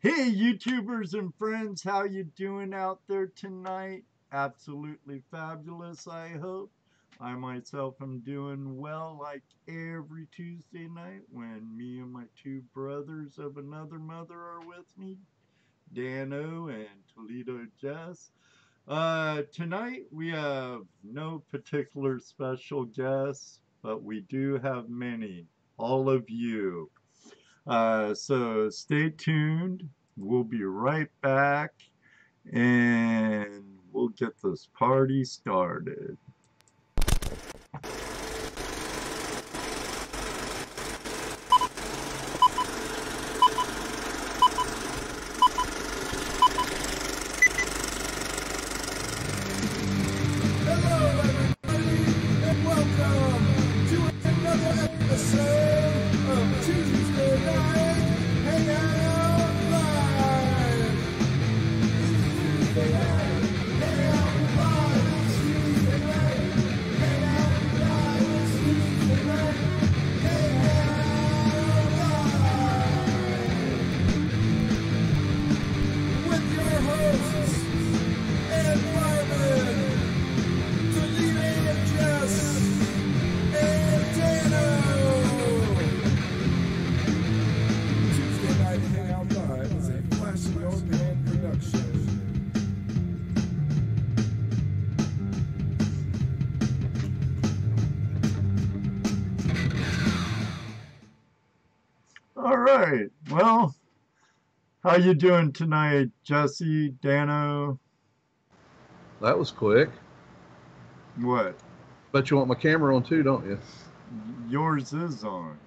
Hey YouTubers and friends, how you doing out there tonight? Absolutely fabulous, I hope. I myself am doing well like every Tuesday night when me and my two brothers of another mother are with me, Dano and Toledo Jess. Tonight we have no particular special guests, but we do have many, all of you. So stay tuned. We'll be right back and we'll get this party started. Hello, everybody, and welcome to another episode of Tuesday Night Hangout Live. Tuesday Night Hangout Live. Tuesday Night Hangout Live. Tuesday Night Hangout Live. With your hosts, Ed Wyman, Toledo Jess, and Dano. Tuesday Night Hangout Live is a Flash Your Pan production. All right. Well, how you doing tonight, Jesse, Dano? That was quick. What? Bet you want my camera on too, don't you? Yours is on.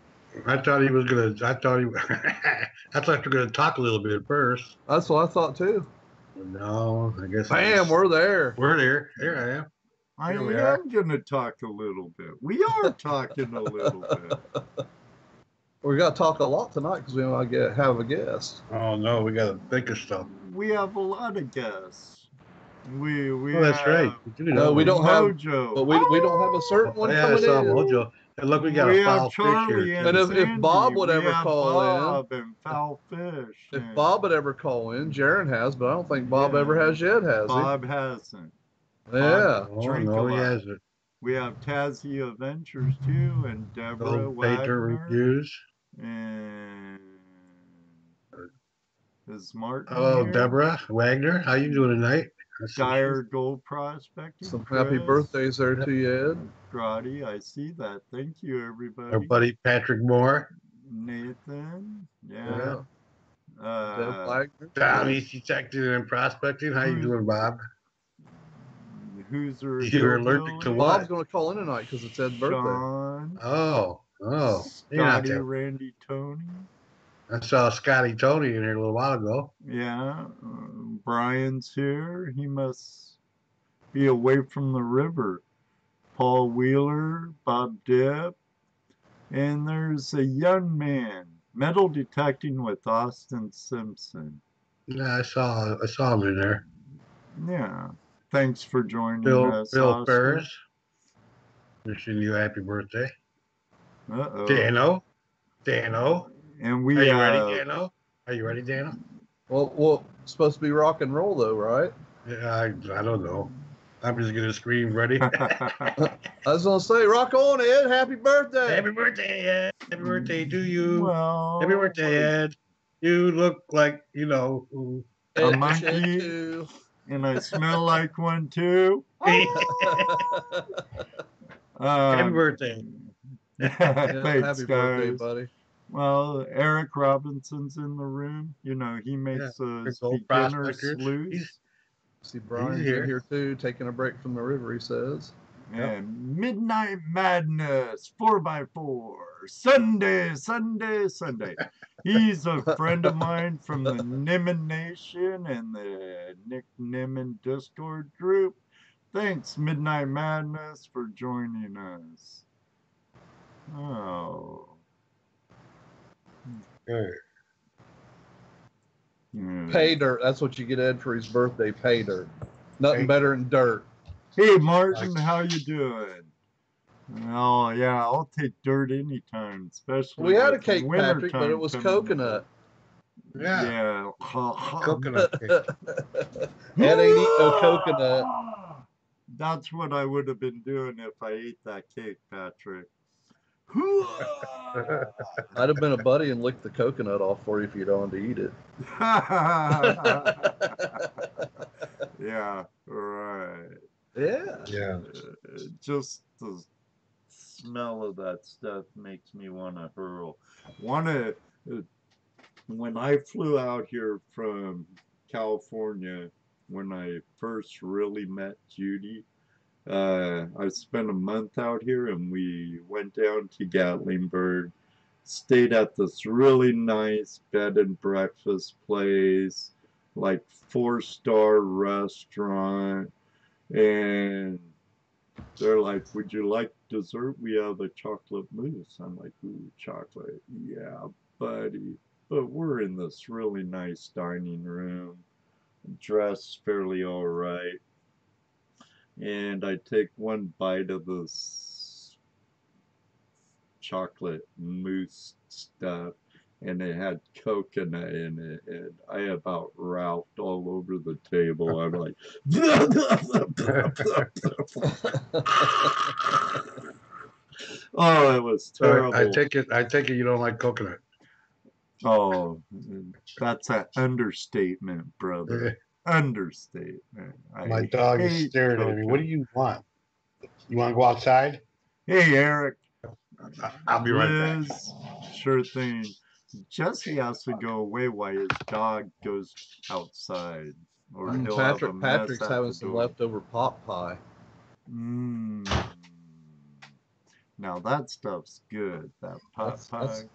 I thought he was gonna. I thought you were gonna talk a little bit first. That's what I thought too. No, I guess. Bam, we're there. We're there. Here I am. I Here we are. am going to talk a little bit. We are talking a little bit. We got to talk a lot tonight because we want to have a guest. Oh no, we got to think of stuff. We have a lot of guests. We Oh, that's have right. We do No, know. we don't have, Mojo. but we don't have a certain one Yeah, I coming saw in. Mojo. And look, we got We a have foul fish Charlie here. and And if Sandy. Bob would We ever have call in. Bob and Foul Fish. If and Bob would ever call in, Jaron has, but I don't think Bob ever has yet, has Bob hasn't. he? Yeah. Oh Drink no, a he lot. hasn't. We have Tazzy Adventures too, and Deborah Gold painter Wagner, reviews. and is Martin Hello, here? Deborah Wagner. How you doing tonight? Dire Gold Prospecting. Some Chris, happy birthdays there to you, Ed. Grotty, I see that. Thank you, everybody. Our buddy Patrick Moore. Nathan, Yeah. Deb Wagner. Down East Detective and Prospecting. How you doing, Bob? Who's her? You're allergic to what? Bob's going to call in tonight because it's Ed's birthday. Sean, Oh. You're not Scotty, there. Randy, Tony. I saw Scotty Tony in here a little while ago. Yeah, Brian's here. He must be away from the river. Paul Wheeler, Bob Dipp, and there's a young man metal detecting with Austin Simpson. Yeah, I saw him in there. Yeah, thanks for joining Bill us, Bill Austin. Ferris. Wishing you a happy birthday. Uh-oh. Dano. And we Are you have ready, Dano? Are you ready, Dano? Well, it's supposed to be rock and roll though, right? Yeah, I don't know. I'm just gonna scream ready. I was going to say, rock on, Ed. Happy birthday. Happy birthday, Ed. Happy birthday to you. well, Happy birthday, Ed. You look like, who. a Ed monkey. Shed too. And I smell like one too. Happy birthday. Thanks, Happy birthday, guys. buddy. Well, Eric Robinson's in the room. You know, he makes us Gold beginners Prospectors. loose. See Brian's He's here. in here too, taking a break from the river, he says. And Midnight Madness 4x4 Sunday. He's a friend of mine from the Nimmin Nation and the Nick Nimmin Discord group. Thanks, Midnight Madness, for joining us. Oh. Good. Pay dirt. That's what you get, Ed, for his birthday. Pay dirt. Nothing better than dirt. Hey, Martin, how you doing? Oh, yeah, I'll take dirt anytime, especially We had a with cake, Patrick, but wintertime it was coming coconut. Yeah. Yeah. Coconut cake. Ed ain't eat no coconut. That's what I would have been doing if I ate that cake, Patrick. I'd have been a buddy and licked the coconut off for you if you'd wanted to eat it. Yeah, right. Yeah. Yeah. Just the smell of that stuff makes me want to hurl. When I flew out here from California, when I first really met Judy, I spent a month out here and we went down to Gatlinburg, stayed at this really nice bed and breakfast place, like 4-star restaurant, and they're like, would you like dessert? We have a chocolate mousse. I'm like, ooh, chocolate. Yeah, buddy. But we're in this really nice dining room, dressed fairly all right. And I take one bite of this chocolate mousse stuff, and it had coconut in it, and I about ralphed all over the table. I'm like, oh, it was terrible. I take it you don't like coconut. Oh, that's an understatement, brother. Understatement. My dog is hate staring at me. coconut. What do you want? You want to go outside? Hey, Eric. I'll be right back. Liz, sure thing. Jesse has to go away while his dog goes outside, or he'll have a mess Patrick's at having the some door. leftover pot pie. Now that stuff's good. That pot That's pie.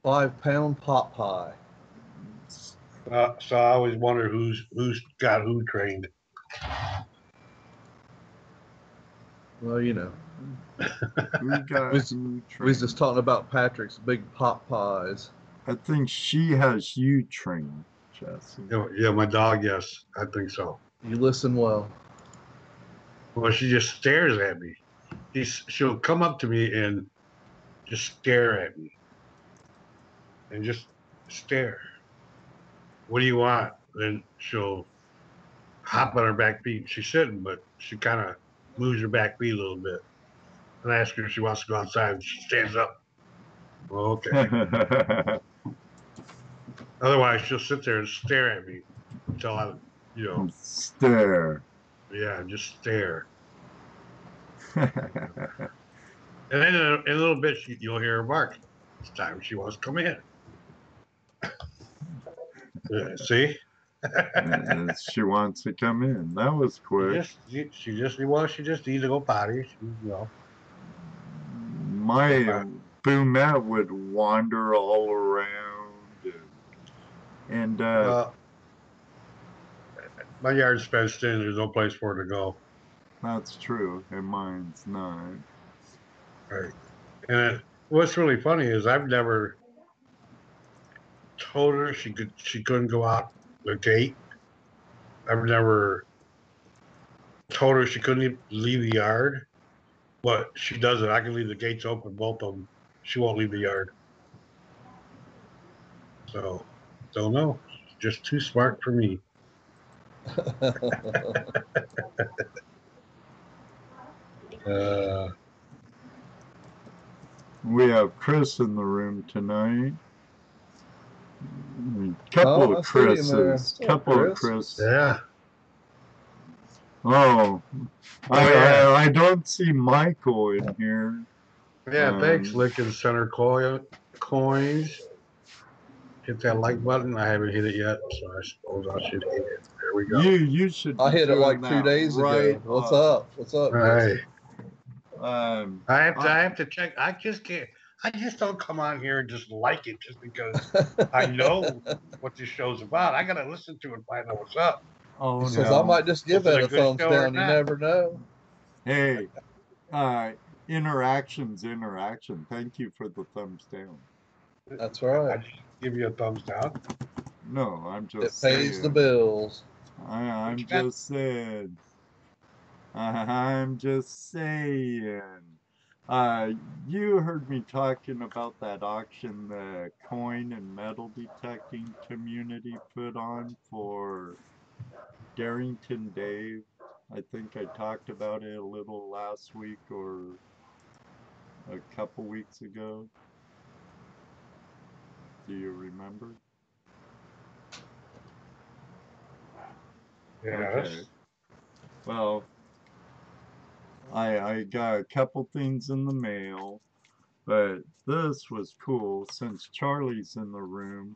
5-pound pot pie. So I always wonder who's got who trained. Well, you know. Who got We who We was trained? just talking about Patrick's big pot pies. I think she has you trained, Jesse. Yeah, my dog. Yes, I think so. You listen well. Well, she just stares at me. She'll come up to me and just stare at me, and just stare. What do you want? Then she'll hop on her back feet. She's sitting, but she kind of moves her back feet a little bit. And I ask her if she wants to go outside. She stands up. Well, okay. Otherwise, she'll sit there and stare at me until I, Stare. yeah, just stare. And then in a little bit, you'll hear her bark. It's time she wants to come in. See? She wants to come in. That was quick. She just needs to go potty. My boomette would wander all around, and my yard's fenced in. There's no place for her to go. that's true, and mine's not. Right. And what's really funny is I've never told her she couldn't go out the gate. I've never told her she couldn't leave the yard, but she does it. I can leave the gates open, both of them. She won't leave the yard. So, don't know. Just too smart for me. We have Chris in the room tonight. Couple of Chris's. Couple of Chris. Yeah. Oh, I don't see Michael in here. Yeah, thanks, Licking Center Coins. Hit that like button. I haven't hit it yet, so I suppose I should hit it. There we go. You should. I hit it like doing 2 that days right ago. What's up? What's up? Hey. I have to check. I just can't. I just don't come on here and just like it just because I know what this show's about. I gotta listen to it and find out what's up. Oh, He says I might just give it a thumbs show or down. You not? never know. Hey, interaction. Thank you for the thumbs down. That's I right. just give you a thumbs down. No, I'm It just pays saying. the bills. I'm just saying. I'm just saying. You heard me talking about that auction the coin and metal detecting community put on for Darrington Dave. I think I talked about it a little last week or a couple weeks ago. Do you remember? Yes. Okay. Well, I got a couple things in the mail, but this was cool since Charlie's in the room.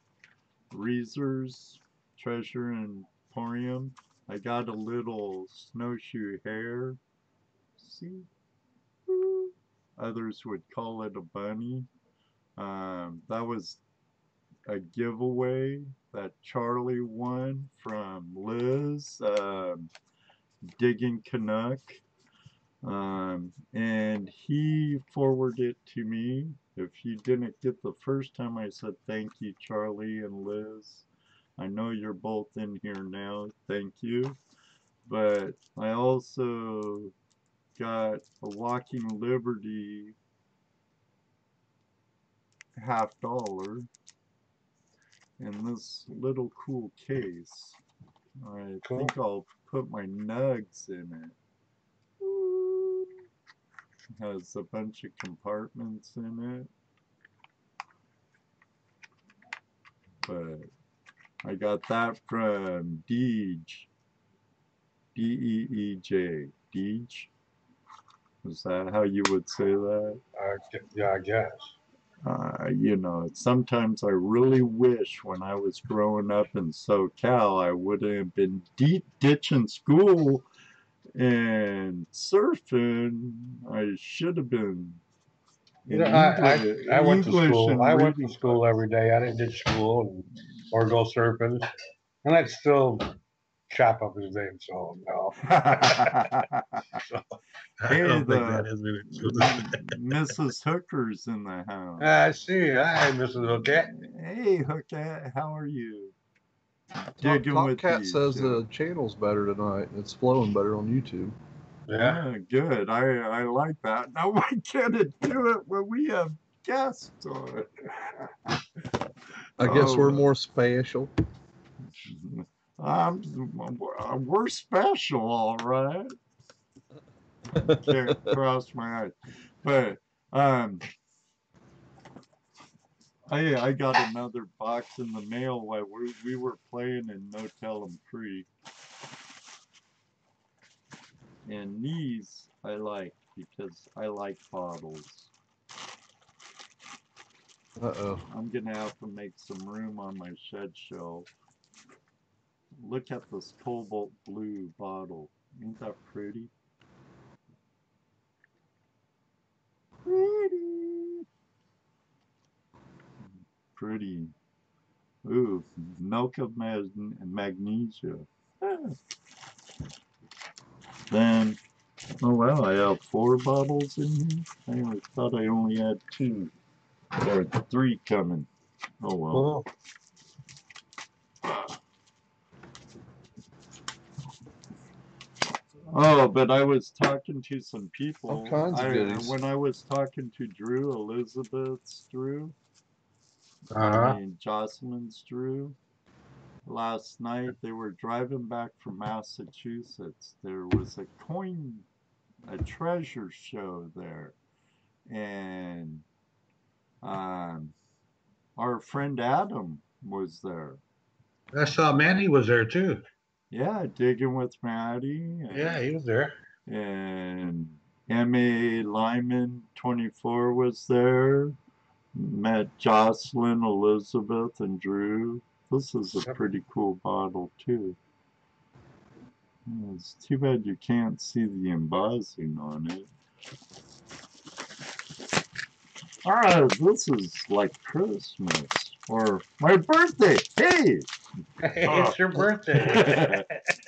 Reezer's Treasure Emporium. I got a little snowshoe hare. See? Others would call it a bunny. That was a giveaway that Charlie won from Liz, Digging Canuck. And he forwarded it to me. If you didn't get the first time, I said thank you, Charlie and Liz. I know you're both in here now. Thank you. But I also got a Walking Liberty $50 in this little cool case. I Cool. think I'll put my nugs in it. Has a bunch of compartments in it. But I got that from Deej. D-E-E-J. Deej? Is that how you would say that? Yeah, I guess. You know, sometimes I really wish when I was growing up in SoCal, I would have been ditching school and surfing. I should have been in I went to English school. and I went to reading school books. every day. I didn't ditch school or go surfing. And I'd still chop up his name, so no. So, I Hey, don't think the that has been a Mrs. Hooker's in the house. I see. Hi, Mrs. Hookett. Hey, Hookette, how are you? Digging Top with Cat you, says Joe. the channel's better tonight. It's flowing better on YouTube. Yeah. Ah, good. I like that. Now, why can't it do it when we have guests on? I guess we're Oh, more special. we're special, all right. Can't cross my eyes, but I got another box in the mail while we were playing in No Tell 'em Creek, and these I like because I like bottles. Uh-oh. I'm gonna have to make some room on my shed shelf. Look at this cobalt blue bottle. Ain't that pretty? Pretty. Pretty. Ooh, milk of magnesia. Ah. Then, oh wow, I have 4 bottles in here. I thought I only had 2. There are 3 coming. Oh well. Cool. Oh, but I was talking to some people. All kinds of goodies. When I was talking to Drew, Elizabeth's Drew, Uh-huh. and Jocelyn's Drew, last night they were driving back from Massachusetts. There was a treasure show there, and our friend Adam was there. I saw Manny was there too. Yeah, digging with Maddie. Yeah, he was there. And M.A. Lyman 24 was there. Met Jocelyn, Elizabeth, and Drew. This is a pretty cool bottle too. It's too bad you can't see the embossing on it. This is like Christmas or my birthday. Hey! It's your birthday.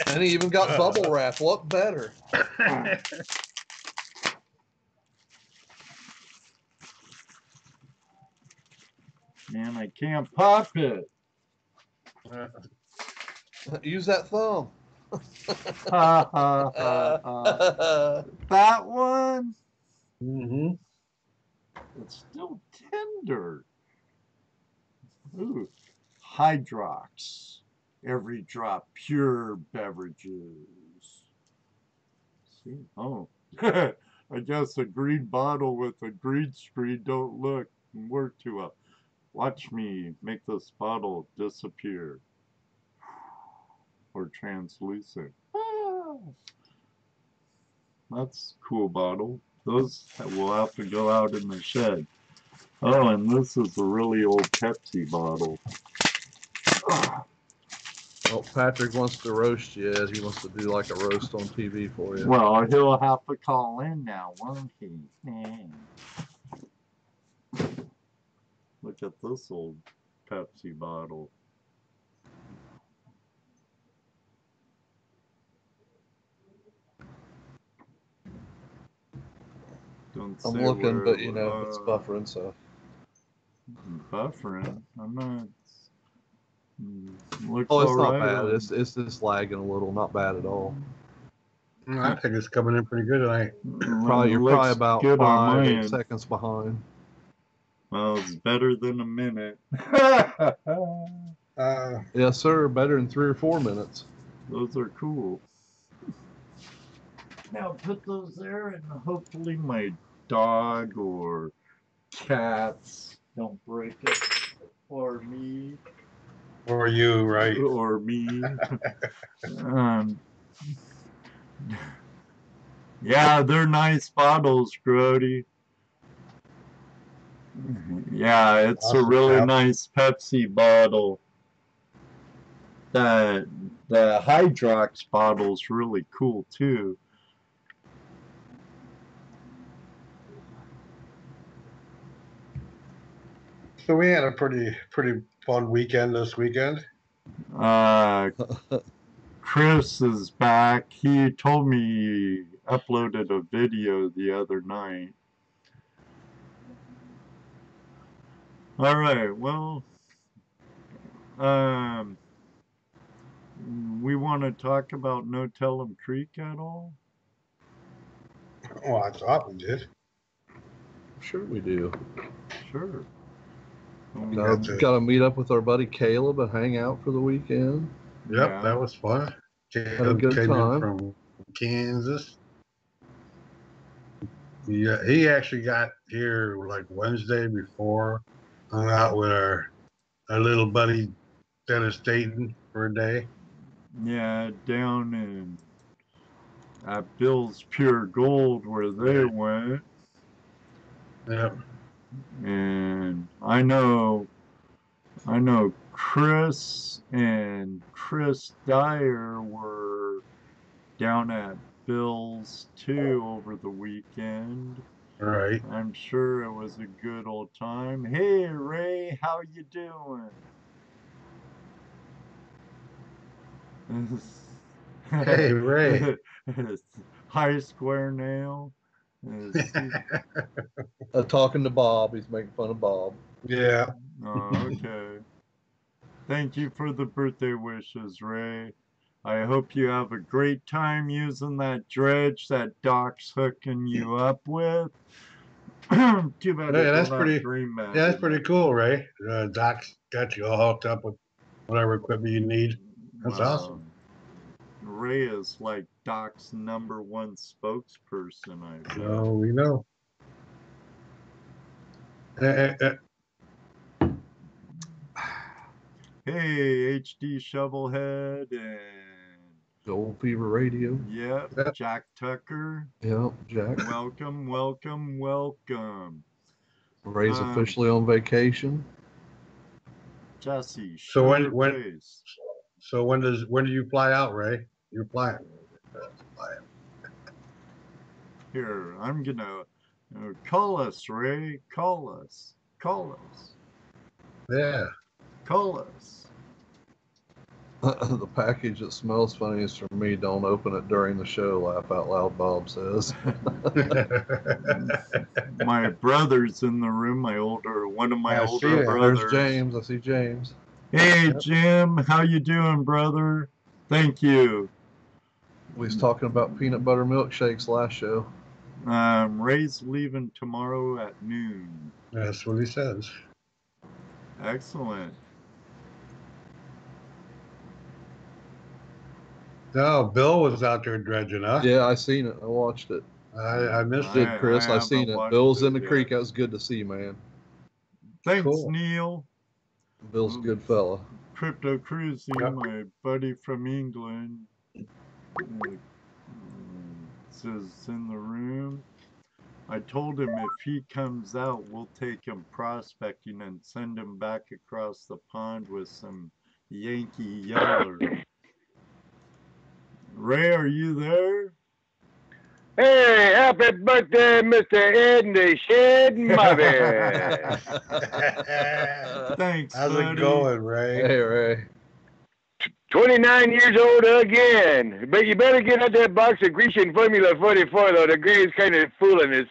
And he even got bubble wrap. What better? Man, I can't pop it. Use that thumb. Ha ha ha ha. That one? Mm-hmm. It's still tender. Ooh, Hydrox. Every drop pure beverages. See? Oh. I guess a green bottle with a green screen don't work too well. Watch me make this bottle disappear. Or translucent. Ah, that's a cool bottle. Those will have to go out in the shed. Oh, and this is a really old Pepsi bottle. Ah. Well, Patrick wants to roast you, Ed. He wants to do like a roast on TV for you. Well, he'll have to call in now, won't he? Look at this old Pepsi bottle. Don't I'm say looking, but we're, it's buffering, so. Buffering? I'm not. Looks Oh, it's all not right bad. on- It's just lagging a little. Not bad at all. I think it's coming in pretty good tonight. You're looks probably about good on my 5-8 end. seconds behind. Well, it's better than a minute. Yes, sir. Better than 3 or 4 minutes. Those are cool. Now put those there, and hopefully my dog or cats don't break it, or me, Or you, right? or me. Yeah, they're nice bottles, Grody. Yeah, it's a Awesome, really Cap. nice Pepsi bottle. The Hydrox bottle's really cool too. So we had a pretty fun weekend this weekend. Chris is back. He told me he uploaded a video the other night. All right, well, we want to talk about No Tell'em Creek at all? Well, I thought we did. Sure we do. Sure. Got to meet up with our buddy Caleb and hang out for the weekend. Yep, Yeah. that was fun. Had a good Came time. in from Kansas. Yeah, he actually got here like Wednesday before. Hung out with our little buddy Dennis Dayton for a day. Yeah, down in at Bill's Pure Gold where they went. Yep. And I know Chris and Chris Dyer were down at Bill's too over the weekend. Right. I'm sure it was a good old time. Hey Ray, how you doing? Hey, Ray. High square nail. Talking to Bob. He's making fun of Bob. Yeah. Oh, okay. Thank you for the birthday wishes, Ray. I hope you have a great time using that dredge that Doc's hooking you up with. Too bad Yeah, it that's don't have pretty. green mat Yeah, that's in pretty it. cool, Ray. Doc's got you all hooked up with whatever equipment you need. That's awesome. Ray is like Doc's #1 spokesperson, I bet. Oh, we know. Hey, HD Shovelhead and Gold Fever Radio. Yep, Jack Tucker. Yep, Jack. Welcome, welcome, welcome. Ray's officially on vacation. Jesse, So when do you fly out, Ray? You're flying. Here, I'm gonna call us, Ray. Call us. Call us. Yeah. Call us. The package that smells funniest for me, don't open it during the show, laugh out loud, Bob says. My brother's in the room, one of my older brothers. There's James. I see James. Hey, Yep. Jim, how you doing, brother? Thank you. We was talking about peanut butter milkshakes last show. Ray's leaving tomorrow at noon. That's what he says. Excellent. No, Bill was out there dredging, huh? Yeah, I seen it. I watched it. I missed Did it. Chris? I haven't seen it. watched Bill's in it the yet. creek. That was good to see, man. Thanks, Cool. Neil. Bill's a good fella. Crypto Cruising, Yep. my buddy from England, says in the room. I told him if he comes out, we'll take him prospecting and send him back across the pond with some Yankee Yeller. Ray, are you there? Hey, happy birthday, Mr. Ed in the shed, mother. Thanks, How's buddy. it going, Ray? Hey, Ray. 29 years old again. But you better get out that box of Grecian Formula 44, though. The gray's kind of fooling us.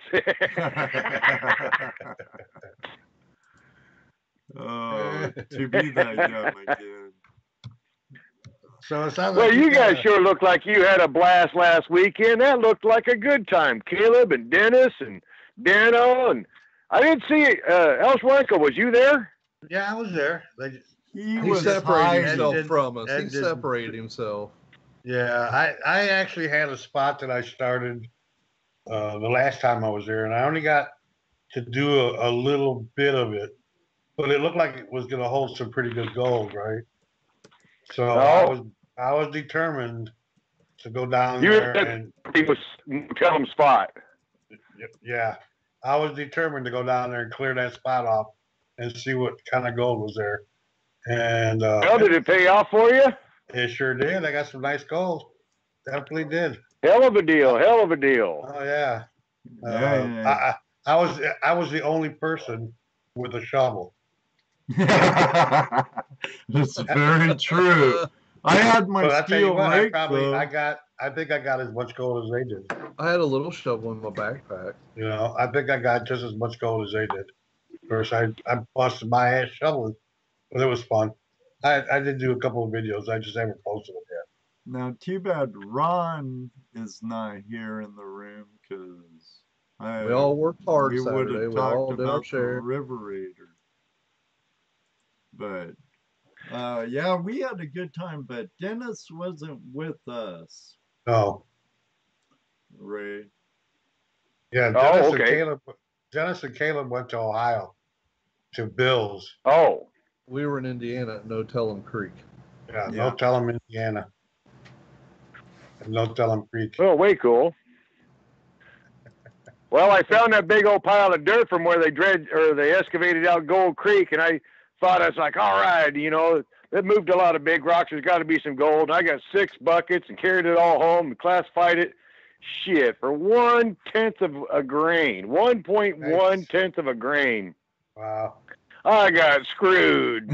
Oh, to be that young again. So it sounds Well, like you guys kinda- sure look like you had a blast last weekend. That looked like a good time. Caleb and Dennis and Dano. And I didn't see Elswanko. Was you there? Yeah, I was there. He He was separated hiding. himself Ed from us. Ed He didn't- separated himself. Yeah, I actually had a spot that I started the last time I was there, and I only got to do a little bit of it, but it looked like it was going to hold some pretty good gold, right? So I was determined to go down You there had and people tell them spot. yeah, I was determined to go down there and clear that spot off and see what kind of gold was there. And Well, did it pay off for you? it sure did. I got some nice gold. Definitely did. Hell of a deal. Hell of a deal. Oh yeah. Yeah, I was the only person with a shovel. yeah. That's very true. I had my But I tell you steel what, rake, though. I think I got as much gold as they did. I had a little shovel in my backpack. You know, I think I got just as much gold as they did. Of course, I busted my ass shoveling, but it was fun. I did do a couple of videos. I just haven't posted them yet. Now, too bad Ron is not here in the room because We all worked hard we would Saturday. have We all talked did our about the share. River Raider. But yeah, we had a good time. But Dennis wasn't with us, No. Ray. Yeah, Oh, okay. Dennis and Caleb went to Ohio, to Bill's. Oh, We were in Indiana at No Tell'em Creek. Yeah, Yeah. No Tell 'em Indiana. And No Tell 'em Creek. well, way cool. Well, I found that big old pile of dirt from where they excavated out Gold Creek, and I thought, I was like, all right, you know, they moved a lot of big rocks. There's got to be some gold. And I got 6 buckets and carried it all home and classified it. Shit, for 1/10 of a grain, 1.1 of a grain. Wow. I got screwed.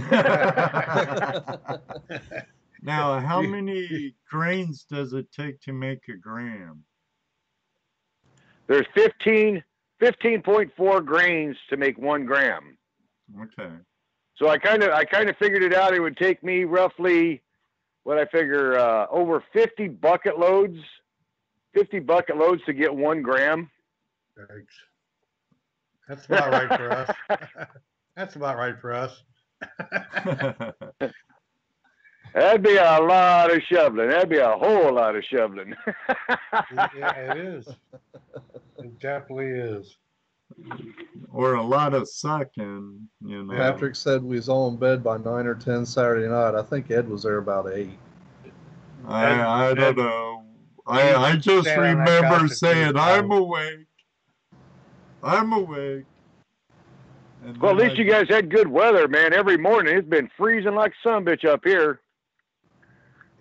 Now, how many grains does it take to make a gram? There's 15.4 grains to make 1 gram. Okay. So I kind of figured it out. It would take me roughly, what I figure, over 50 bucket loads to get 1 gram. Thanks. That's about right for us. That's about right for us. That'd be a lot of shoveling. That'd be a whole lot of shoveling. Yeah, it is. It definitely is. Or a lot of sucking, you know. Patrick said we was all in bed by 9 or 10 Saturday night. I think Ed was there about 8. I don't know. I just stand on that remember couch and saying, think I'm about awake. I'm awake. And Well, at then least you guys had good weather, man. Every morning it's been freezing like sumbitch up here.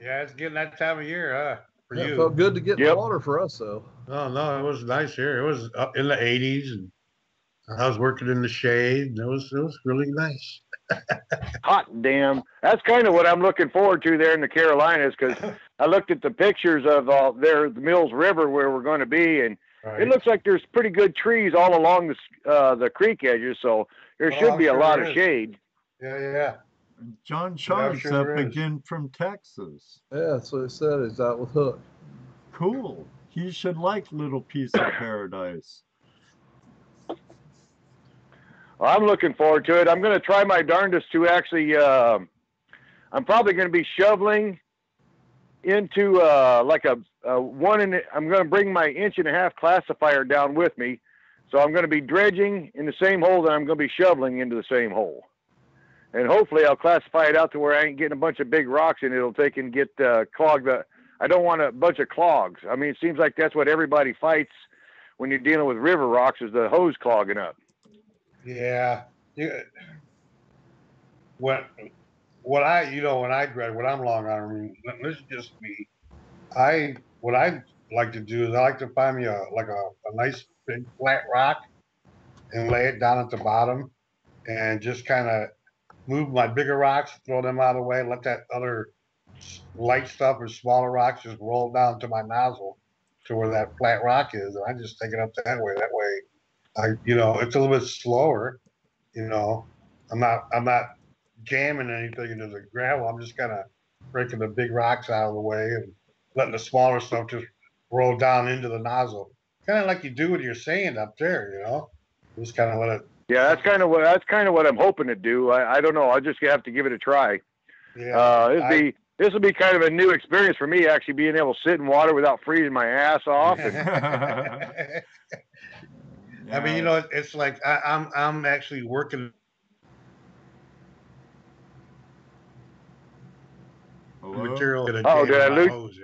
Yeah, it's getting that time of year, huh? For Yeah, it you. felt good to get in Yep. the water for us, though. No, it was nice here. It was up in the 80s, and I was working in the shade. And it was really nice. Hot damn. That's kind of what I'm looking forward to there in the Carolinas, because I looked at the pictures of the Mills River where we're going to be, and Right. it looks like there's pretty good trees all along the creek edges, so there Oh, should be a sure lot there of is. shade. Yeah. John Sharp's sure up is. again from Texas. Yeah, that's what it said. He's out with Hook. Cool. he should like Little Piece of Paradise. Well, I'm looking forward to it. I'm going to try my darndest to actually. I'm probably going to be shoveling into like a one and I'm going to bring my 1.5 inch classifier down with me. So I'm going to be dredging in the same hole that I'm going to be shoveling into the same hole. And hopefully I'll classify it out to where I ain't getting a bunch of big rocks and it'll take and get clogged. I don't want a bunch of clogs. I mean, it seems like that's what everybody fights when you're dealing with river rocks is the hose clogging up. Yeah. What I when I dredge, when I'm long on, I mean, this is just me. What I like to do is I like to find me a nice big flat rock and lay it down at the bottom and just kind of move my bigger rocks, throw them out of the way, let that other light stuff or smaller rocks just roll down to my nozzle to where that flat rock is, and I just take it up that way. That way, it's a little bit slower. I'm not jamming anything into the gravel. I'm just kind of breaking the big rocks out of the way and letting the smaller stuff just roll down into the nozzle, kind of like you do with your sand up there. Just kind of let it. Yeah, that's kind of what I'm hoping to do. I don't know. I'll just have to give it a try. Yeah, this will be kind of a new experience for me, actually being able to sit in water without freezing my ass off. And... I mean, it's like I'm actually working. Material. Did I lose? Hose,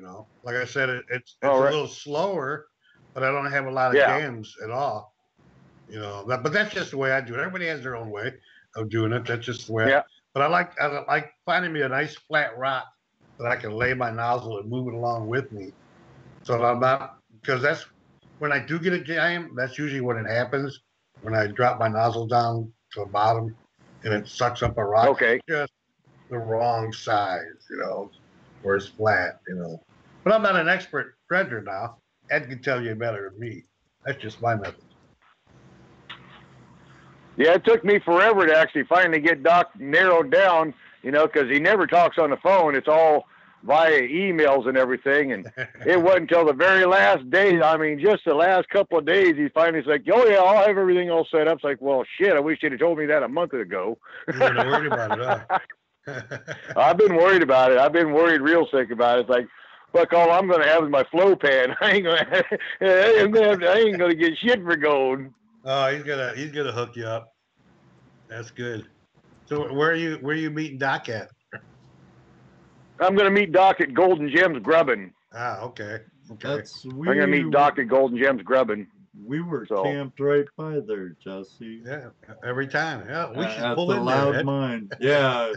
like I said, it's a little slower, but I don't have a lot of jams at all. But that's just the way I do it. Everybody has their own way of doing it. That's just the way. Yeah. But I like finding me a nice flat rock that I can lay my nozzle and move it along with me. So that I'm not, because that's when I do get a jam. That's usually when it happens, when I drop my nozzle down to the bottom and it sucks up a rock. Okay. Just the wrong size, where it's flat, But I'm not an expert dredger now. Ed can tell you better than me. That's just my method. Yeah, it took me forever to actually finally get Doc narrowed down, because he never talks on the phone. It's all via emails and everything. And it wasn't until the very last day, I mean, just the last couple of days, he finally like, oh, yeah, I'll have everything all set up. It's like, well, shit, I wish you'd have told me that a month ago. You weren't worried about it, huh? I've been worried about it. I've been worried real sick about it. It's like, fuck, all I'm going to have is my flow pan. I ain't going to get shit for gold. Oh, he's gonna hook you up. That's good. So where are you meeting Doc at? I'm gonna meet Doc at Golden Gems Grubbin. Ah, okay. I'm gonna meet Doc at Golden Gems Grubbin. We were camped right by there, Jesse. Yeah, every time. Yeah, we should at pull the in Loud there. Mine. Yeah.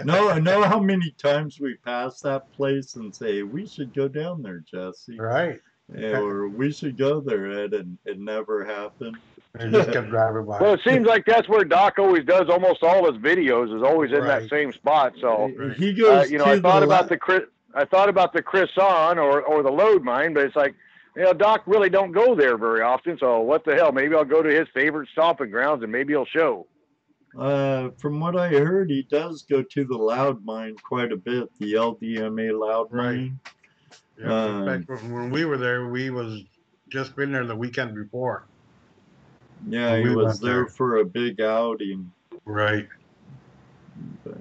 Know how many times we pass that place and say we should go down there, Jesse. Right. Or we should go there, Ed, and it never happened. And just kept driving by. Well, it seems like that's where Doc always does almost all his videos. Is always in that same spot. So he goes. I thought about the Crisson or the Load Mine, but it's like, Doc really don't go there very often. So what the hell? Maybe I'll go to his favorite stomping grounds and maybe he'll show. From what I heard, he does go to the Loud Mine quite a bit. The LDMA Loud Mine. Yeah, in fact, when we were there, we was just been there the weekend before. Yeah, he was there for a big outing. Right. But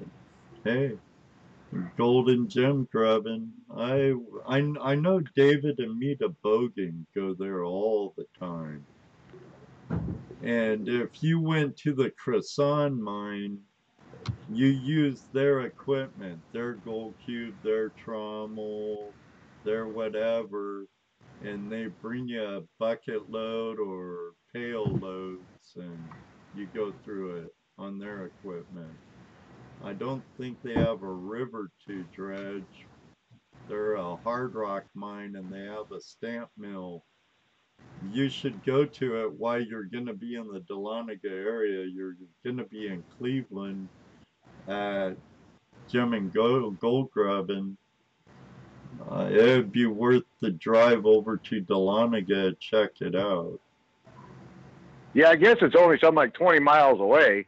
hey, Golden Gem Grubbin. I know David and Mita Bogan go there all the time. And if you went to the Crisson mine, you use their equipment, their gold cube, their trommel, their whatever, and they bring you a bucket load or pail loads, and you go through it on their equipment. I don't think they have a river to dredge. They're a hard rock mine, and they have a stamp mill. You should go to it while you're going to be in the Dahlonega area. You're going to be in Cleveland at Gem and Gold Grubbin. It'd be worth the drive over to Dahlonega, check it out. Yeah, I guess it's only something like 20 miles away.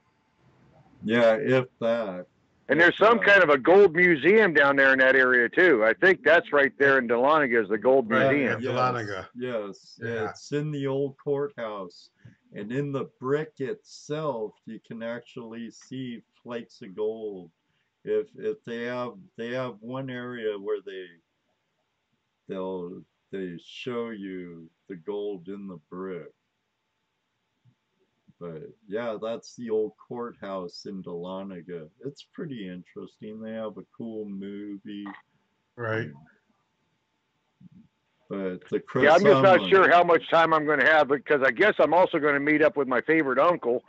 Yeah, if that. And there's some kind of a gold museum down there in that area too. I think that's right there in Dahlonega is the gold museum. Yes, Dahlonega. yes, Yeah. it's in the old courthouse, and in the brick itself, you can actually see flakes of gold. If they have one area where they show you the gold in the brick. But yeah, that's the old courthouse in Dahlonega. It's pretty interesting. They have a cool movie. Right. But the Yeah, I'm just not croissant- sure how much time I'm going to have because I guess I'm also going to meet up with my favorite uncle,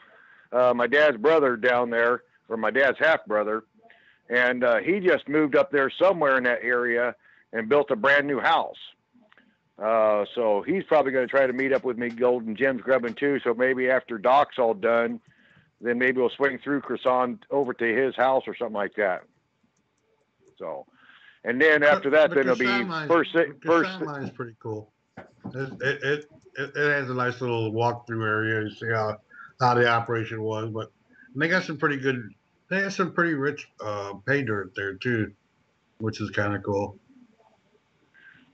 my dad's brother down there, or my dad's half brother, and he just moved up there somewhere in that area and built a brand new house. So he's probably going to try to meet up with me Golden Gems grubbing too. So maybe after Doc's all done, then maybe we'll swing through Croissant over to his house or something like that. So, and then after that, then it'll be first. Line is pretty cool. It has a nice little walkthrough area. You see how the operation was, but they got some pretty good. They have some pretty rich pay dirt there too, which is kind of cool.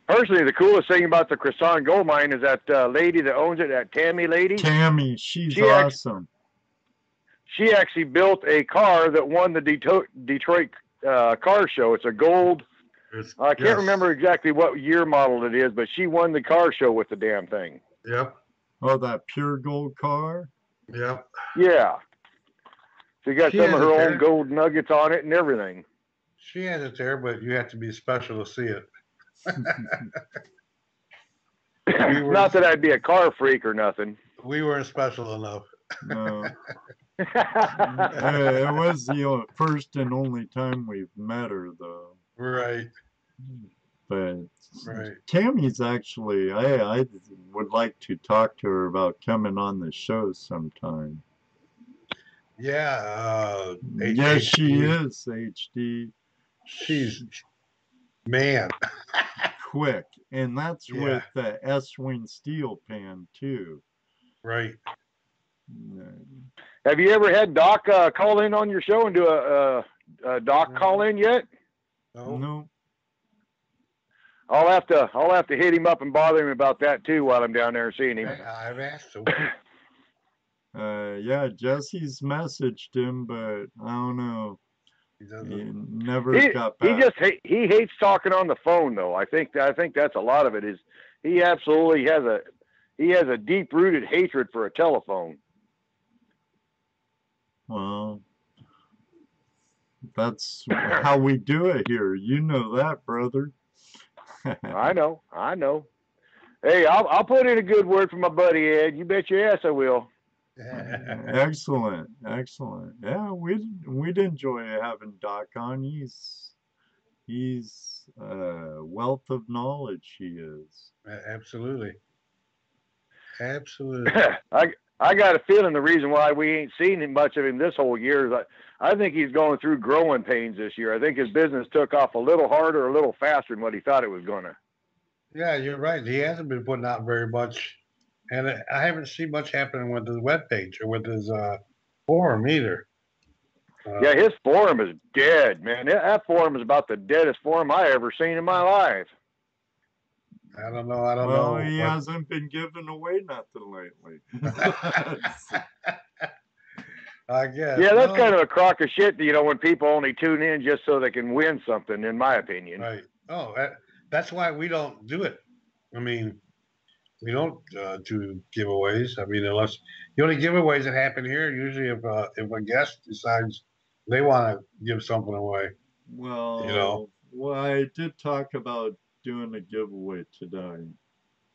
Personally, the coolest thing about the Croissant gold mine is that lady that owns it, that Tammy lady. Tammy, she's awesome. She actually built a car that won the Detroit car show. It's a gold. I can't remember exactly what year model it is, but she won the car show with the damn thing. Yep. Oh, that pure gold car? Yep. Yeah. She got some of her there. own gold nuggets on it and everything. She has it there, but you have to be special to see it. Not that I'd be a car freak or nothing. We weren't special enough. No. It was the first and only time we've met her, though. Right. But Right. Tammy's actually, I would like to talk to her about coming on the show sometime. Yeah. Yes, she is, HD. She's, man. Quick. And that's with the S-Wing steel pan, too. Right. Have you ever had Doc call in on your show and do a Doc call in yet? No. I'll have to hit him up and bother him about that too while I'm down there seeing him. I've asked him. Yeah, Jesse's messaged him, but I don't know. He never got back. He hates talking on the phone though. I think that's a lot of it. Is he absolutely has a deep rooted hatred for a telephone. Well, that's how we do it here. You know that, brother. I know. Hey, I'll put in a good word for my buddy Ed. You bet your ass I will. Excellent. Yeah, we'd enjoy having Doc on. He's a wealth of knowledge. He is. Absolutely. I got a feeling the reason why we ain't seen much of him this whole year is I think he's going through growing pains this year. I think his business took off a little harder, a little faster than what he thought it was going to. Yeah, you're right. He hasn't been putting out very much. And I haven't seen much happening with his webpage or with his forum either. Yeah, his forum is dead, man. That forum is about the deadest forum I ever seen in my life. I don't know. Well, he hasn't been giving away nothing lately. I guess. Yeah, that's kind of a crock of shit, when people only tune in just so they can win something, in my opinion. Right. Oh, that's why we don't do it. I mean, we don't do giveaways. I mean, unless the only giveaways that happen here, usually if a guest decides they want to give something away. Well, I did talk about doing a giveaway today.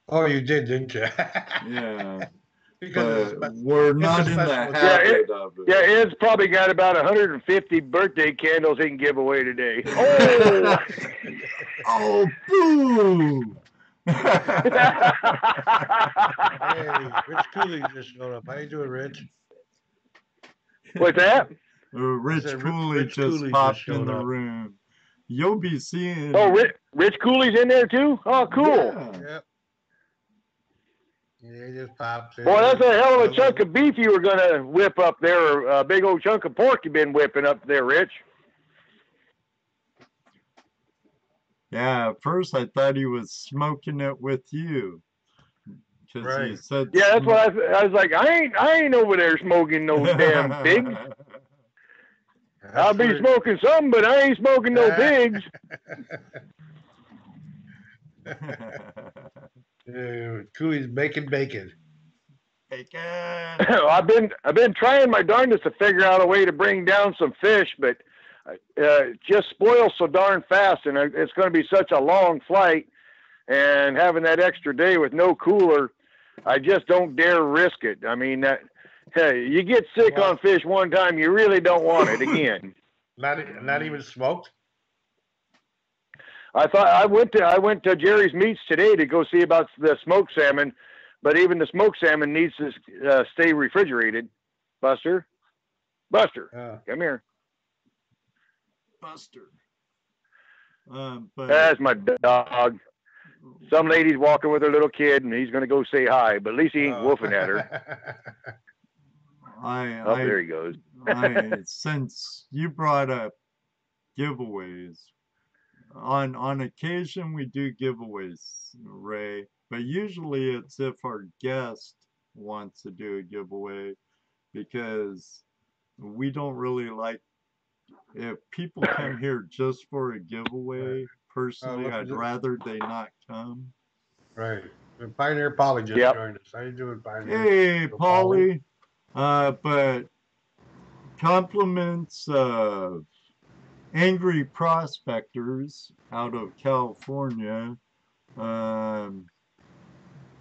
Oh, you did, didn't you? Yeah. But we're not in the habit of it. Yeah, Ed's probably got about 150 birthday candles he can give away today. Oh! Oh, boo! Hey, Rich Cooley just showed up. How you doing, Rich? What's that? Rich Cooley just popped in the room. You'll be seeing. Oh, Rich Cooley's in there too? Oh, cool. Yeah. Yep. Yeah, he just popped in. Boy, that's a hell of a chunk of beef you were going to whip up there, or a big old chunk of pork you've been whipping up there, Rich. Yeah, at first I thought he was smoking it with you. Because he Right. said Yeah, that's what I was like. I ain't over there smoking no damn pigs. I'll be smoking some, but I ain't smoking no pigs. Cooley's making bacon. Bacon. I've been trying my darndest to figure out a way to bring down some fish, but it just spoils so darn fast, and it's going to be such a long flight. And having that extra day with no cooler, I just don't dare risk it. I mean, hey, you get sick on fish one time, you really don't want it again. Not even smoked. I thought I went to Jerry's Meats today to go see about the smoked salmon, but even the smoked salmon needs to stay refrigerated. Buster, come here. Buster. But That's my dog. Some lady's walking with her little kid, and he's going to go say hi, but at least he ain't woofing at her. There he goes. Since you brought up giveaways, on occasion we do giveaways, Ray, but usually it's if our guest wants to do a giveaway, because we don't really like if people come here just for a giveaway. Personally, I'd rather they not come. Right. And Pioneer Polly just joined us. How you doing, Pioneer? Hey, Polly. But compliments of Angry Prospectors out of California. They're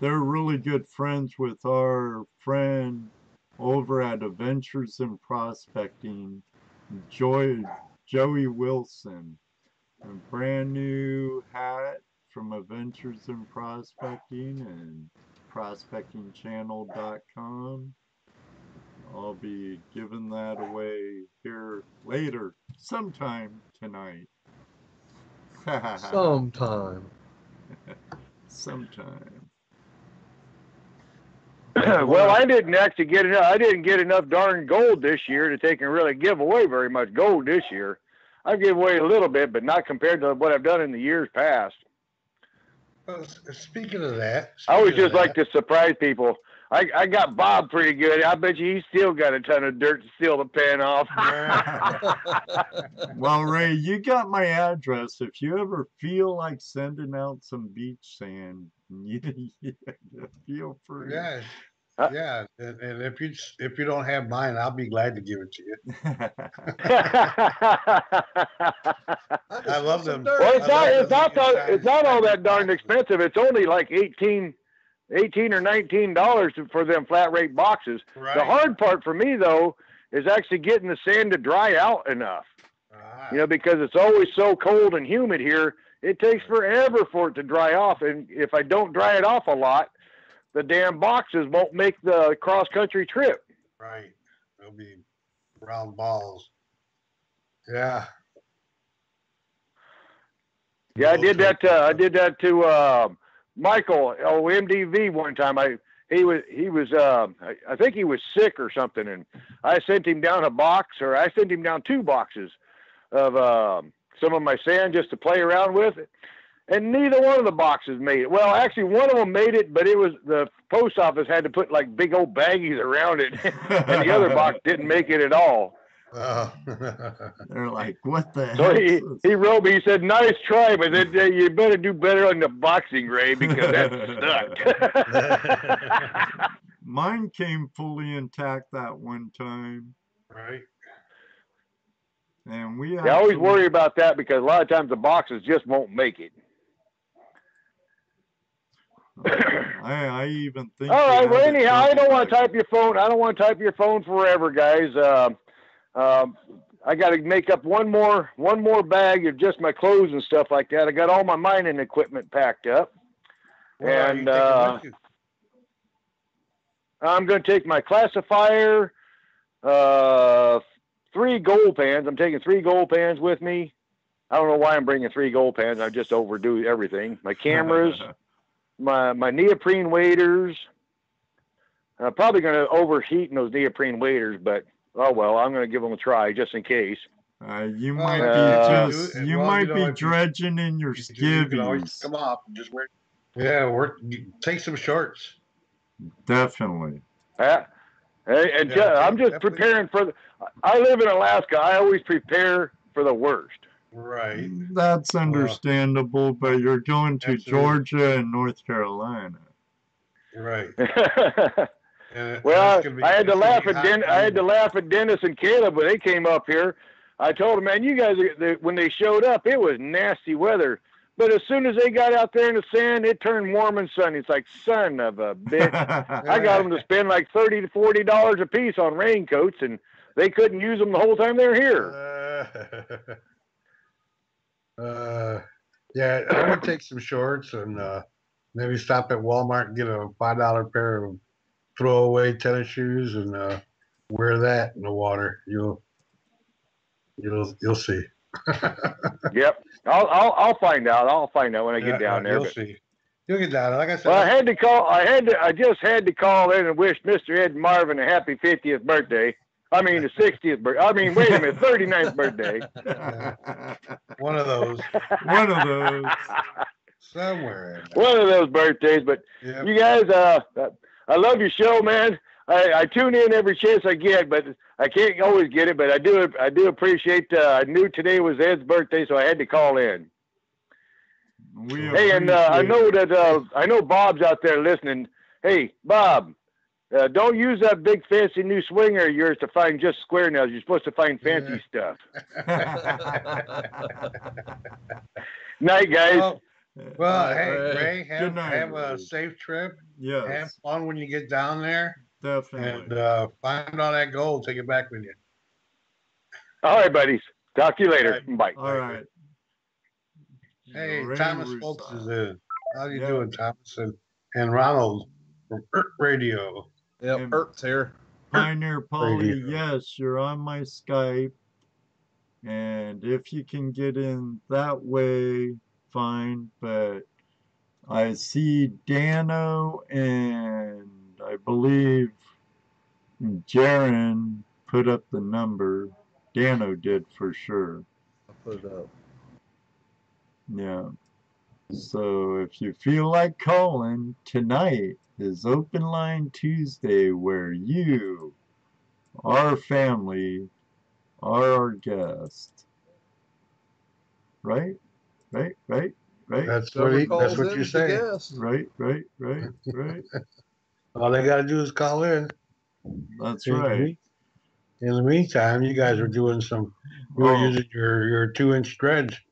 really good friends with our friend over at Adventures in Prospecting, Joey Wilson. A brand new hat from Adventures in Prospecting and prospectingchannel.com. I'll be giving that away here later, sometime tonight. Sometime. Well, I didn't actually get enough. I didn't get enough darn gold this year to take and really give away very much gold this year. I gave away a little bit, but not compared to what I've done in the years past. Speaking of that, I always just like to surprise people. I got Bob pretty good. I bet you he's still got a ton of dirt to steal the pen off. Well, Ray, you got my address. If you ever feel like sending out some beach sand, you feel free. Yeah. Yeah, and if you don't have mine, I'll be glad to give it to you. I love them. Well, it's not all that darn expensive. It's only like $18 or $19 for them flat rate boxes. Right. The hard part for me though is actually getting the sand to dry out enough. You know, because it's always so cold and humid here, it takes forever for it to dry off, and if I don't dry it off a lot, the damn boxes won't make the cross-country trip. Right. They'll be round balls. Yeah. Yeah, I did that to Michael, MDV one time. I think he was sick or something, and I sent him down two boxes of some of my sand just to play around with it. And neither one of the boxes made it. Well, actually, one of them made it, but it was the post office had to put like big old baggies around it, and the other box didn't make it at all. They're like, what the hell? So he wrote me. He said, "Nice try, but then, you better do better on the boxing, Ray, because that sucked." Mine came fully intact that one time. Right. And we I always worry about that because a lot of times the boxes just won't make it. I even think. All right. Well, anyhow, I don't want to type your phone. I don't want to type your phone forever, guys. I got to make up one more bag of just my clothes and stuff like that. I got all my mining equipment packed up, and I'm going to take my classifier, 3 gold pans. I'm taking 3 gold pans with me. I don't know why I'm bringing 3 gold pans. I just overdo everything. My cameras. My neoprene waders. I'm probably going to overheat in those neoprene waders, but oh well, I'm going to give them a try just in case. You Oh, might yeah. be just you might be dredging in your you can always skivvies. come off and just wear. Yeah, take some shorts. Definitely. Hey, and I'm just preparing for. I live in Alaska. I always prepare for the worst. Right. That's understandable, but you're going to absolutely. Georgia and North Carolina. Right. Well, I had to laugh at Dennis and Caleb when they came up here. I told them, man, you guys, when they showed up, it was nasty weather. But as soon as they got out there in the sand, it turned warm and sunny. It's like, son of a bitch. I got them to spend like $30 to $40 a piece on raincoats, and they couldn't use them the whole time they were here. Yeah, I would take some shorts and maybe stop at Walmart and get a $5 pair of throwaway tennis shoes and wear that in the water. You'll see. Yep, I'll find out. I'll find out when I get down there. You'll see. You'll get down. Like I said. Well, I just had to call in and wish Mr. Ed Marvin a happy 50th birthday. I mean, the 60th birthday. I mean, wait a minute, 39th birthday. One of those. One of those. Somewhere. One of those birthdays. But you guys, I love your show, man. I tune in every chance I get, but I can't always get it. But I do appreciate. I knew today was Ed's birthday, so I had to call in. Hey, and I know Bob's out there listening. Hey, Bob, don't use that big fancy new swinger of yours to find just square nails. You're supposed to find fancy stuff. Night, guys. Well, hey, Ray, have a safe trip. Yes. Have fun when you get down there. Definitely. And find all that gold. Take it back with you. All right, buddies. Talk to you later. Bye. All right. Hey, Thomas Folks is in. How you doing, Thomas? And Ronald from Earth Radio. Yep, Earth's here. Pioneer Polly, yes, you're on my Skype. And if you can get in that way, fine. But I see Dano and I believe Jaron put up the number. Dano did for sure. I put it up. Yeah. So if you feel like calling, tonight is Open Line Tuesday, where you, our family, are our guest. Right? Right? That's what you say. Right. All they got to do is call in. That's right. In the meantime, you guys are doing you were using your 2-inch dredge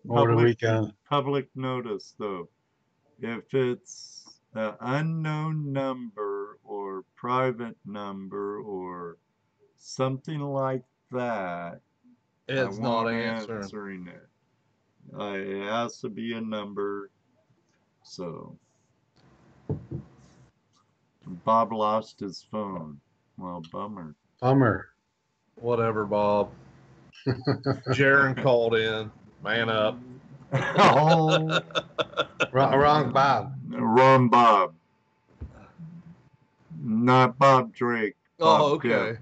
over the weekend. Public notice, though. If it's an unknown number or private number or something like that, it's not answering it. It has to be a number. So Bob lost his phone. Well, bummer. Whatever, Bob. Jaron called in. Man up. Oh. Wrong Bob. Wrong Bob. Not Bob Drake. Bob okay.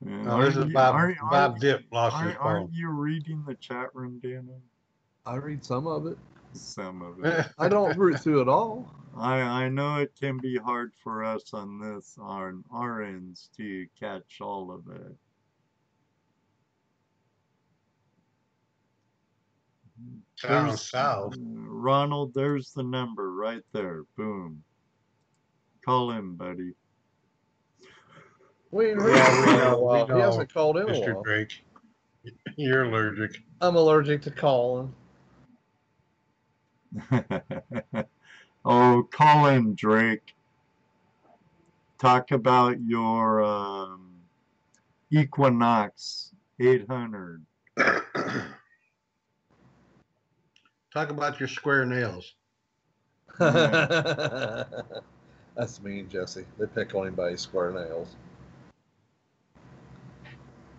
This is Bob Dip lost his phone. Aren't you reading the chat room, Dana? I read some of it. Some of it. I don't root through it all. I know it can be hard for us on our ends to catch all of it. South. Ronald, there's the number right there. Boom. Call in, buddy. We know. He hasn't called in Mr. a while. Drake. You're allergic. I'm allergic to calling. Oh, call in, Drake. Talk about your Equinox 800. Talk about your square nails. That's mean, Jesse. They pick on anybody's square nails.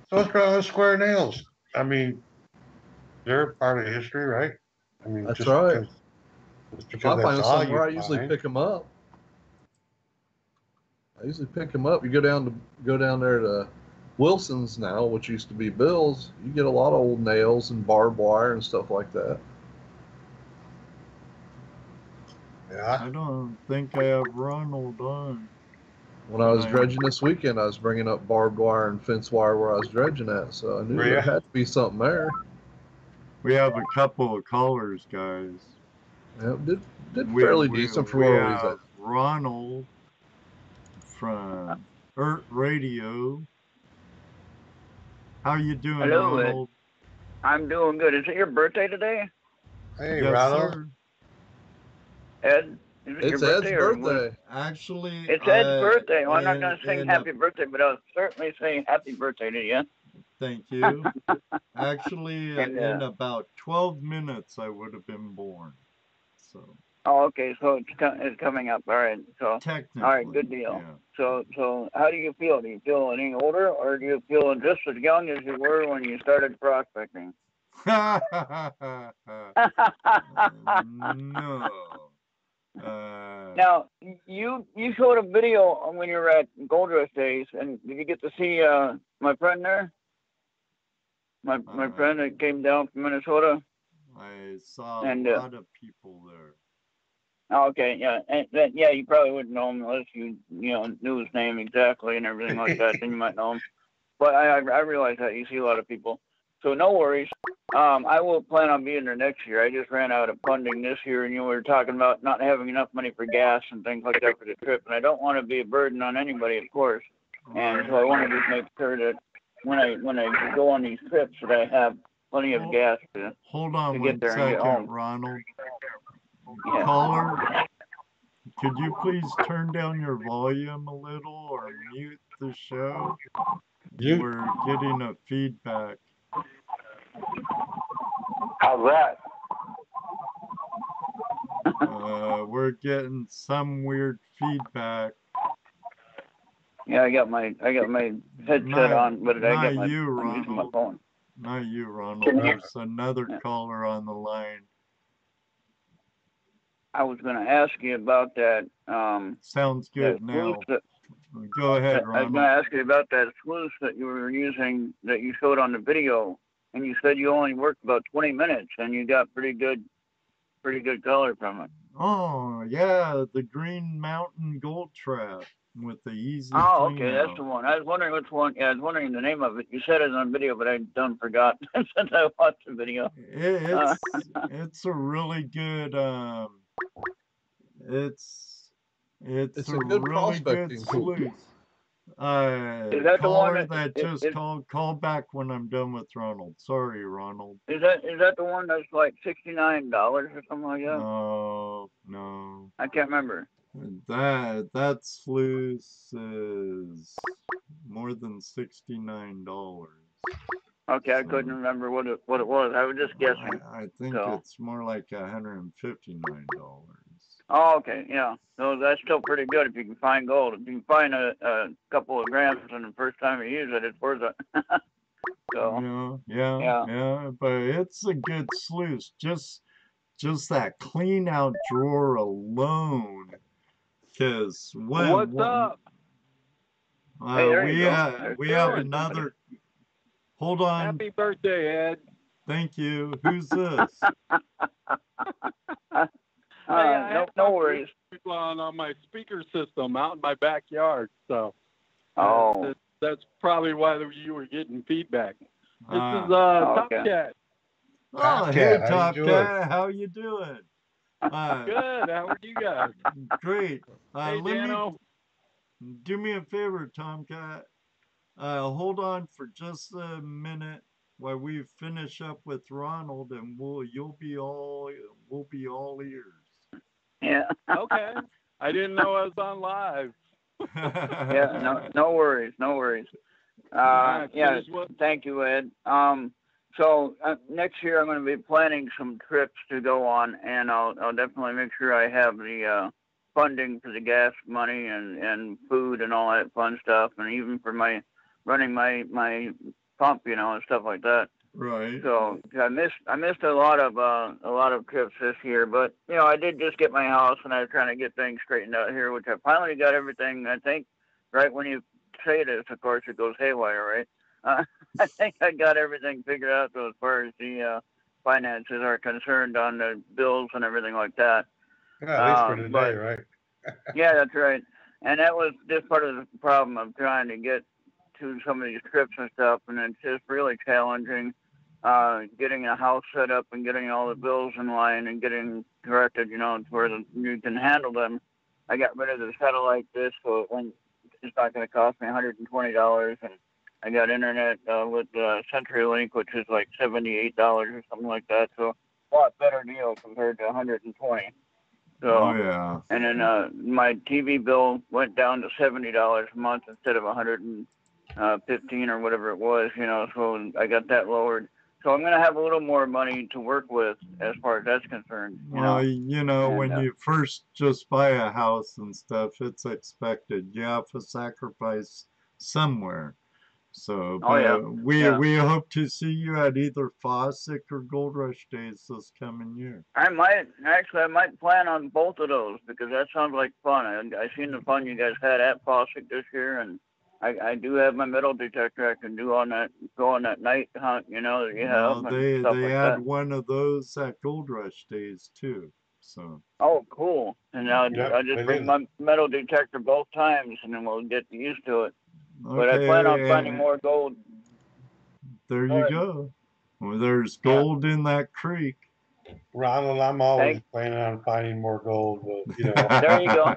So what's wrong with square nails? I mean, they're part of history, right? I mean, that's right. If I find them somewhere, I usually pick them up. You go down there to Wilson's now, which used to be Bill's, you get a lot of old nails and barbed wire and stuff like that. Yeah. I don't think I have Ronald on. When I was dredging this weekend, I was bringing up barbed wire and fence wire where I was dredging at, so I knew Were there ya? had to be something there. We have a couple of callers, guys. Yeah, did fairly decent for where we was have at. Ronald from Earth Radio. How you doing, Hello, Ed. Ronald? I'm doing good. Is it your birthday today, Hey, Yes, Ronald. sir. Ed? Is it It's your Ed's or what? birthday. Actually, It's Ed's birthday. Well, I'm not in- going to sing in happy birthday, but I'll certainly say happy birthday to you. Thank you. Actually, And, in about 12 minutes, I would have been born. So Oh, okay. So it's coming up. All right. So technically, all right, good deal. So how do you feel? Do you feel any older, or do you feel just as young as you were when you started prospecting? Yeah. No. Now, you showed a video when you were at Gold Rush Days, and did you get to see my friend there? My friend that came down from Minnesota. I saw And, a lot of people there. Oh, okay, yeah, and then, yeah, you probably wouldn't know him unless you knew his name exactly and everything like that. Then you might know him. But I realize that you see a lot of people, so no worries. I will plan on being there next year. I just ran out of funding this year, and we were talking about not having enough money for gas and things like that for the trip, and I don't want to be a burden on anybody, of course. And so I want to just make sure that when I go on these trips that I have plenty of gas to Hold on to one get there and get second, home. Ronald. Yeah. Caller, could you please turn down your volume a little or mute the show? You- We're getting a feedback. How's that? We're getting some weird feedback. Yeah, I got my headset Not- on, but I got not you, I'm using my Ronald. phone. Not you, Ronald. Can you- There's another Yeah. caller on the line. I was going to ask you about that. Sounds good that now. sluice that, Go ahead, I was Ronald. going to ask you about that sluice that you were using that you showed on the video, and you said you only worked about 20 minutes, and you got pretty good color from it. Oh, yeah, the Green Mountain Gold Trap with the easy Oh, clean okay, that's out. the one. I was wondering which one. Yeah, I was wondering the name of it. You said it on video, but I done forgot since I watched the video. It's a really good it's It's a a good really good prospecting tool. sluice. Is that the Caller one that it- just it- call back when I'm done with Ronald. Sorry, Ronald. Is that the one that's like $69 or something like that? No. I can't remember. That sluice is more than $69. Okay, I So- couldn't remember what it was. I was just guessing. I think So- it's more like $159. Oh, okay, yeah. So that's still pretty good if you can find gold. If you can find a couple of grams on the first time you use it, it's worth it. So Yeah, but it's a good sluice. Just that clean out drawer alone. Cause What's up? Hey, there you go. we have doing? another. Hold on. Happy birthday, Ed. Thank you. Who's this? I have no my worries. Bluetooth on my speaker system out in my backyard, so Oh, that's probably why you were getting feedback. This Ah. is Top okay. Cat. Oh, Top hey, Cat, how you Top doing? Cat. How you doing? Good. How are you guys? Great. Hey, Let Dano. me do me a favor, Tomcat. Hold on for just a minute while we finish up with Ronald, and we'll be all ears. yeah. Okay. I didn't know I was on live. Yeah, no worries. Alright, Yeah, here's what- thank you, Ed. So next year I'm going to be planning some trips to go on, and I'll definitely make sure I have the funding for the gas money and food and all that fun stuff, and even for my running my pump, and stuff like that. Right. So I missed a lot of trips this year, but I did just get my house, and I was trying to get things straightened out here, which I finally got everything. I think right when you say this, of course, it goes haywire, right? I think I got everything figured out though, as far as the finances are concerned on the bills and everything like that. Yeah, at least for today, but, right? Yeah, that's right. And that was just part of the problem of trying to get to some of these trips and stuff, and it's just really challenging getting a house set up and getting all the bills in line and getting corrected, you know, to where you can handle them. I got rid of the satellite dish, so it's not going to cost me $120, and I got internet with CenturyLink, which is like $78 or something like that. So a lot better deal compared to $120. So, Oh yeah. And then my TV bill went down to $70 a month instead of $115 or whatever it was, you know. So I got that lowered. So I'm going to have a little more money to work with as far as that's concerned. Well, you know, And, when you first just buy a house and stuff, it's expected. You have to sacrifice somewhere. So, we hope to see you at either Fossick or Gold Rush Days this coming year. I might plan on both of those because that sounds like fun. I seen the fun you guys had at Fossick this year, and I do have my metal detector. I can go on that night hunt, you know, that you have. Well, and stuff they like had that. one of those at Gold Rush Days too. So. Oh, cool! And I'll Yep, just it bring is. my metal detector both times, and then we'll get used to it. Okay, But I plan on finding more gold. There you go. Well, there's gold in that creek. Ronald, I'm always planning on finding more gold, but you know. There you go.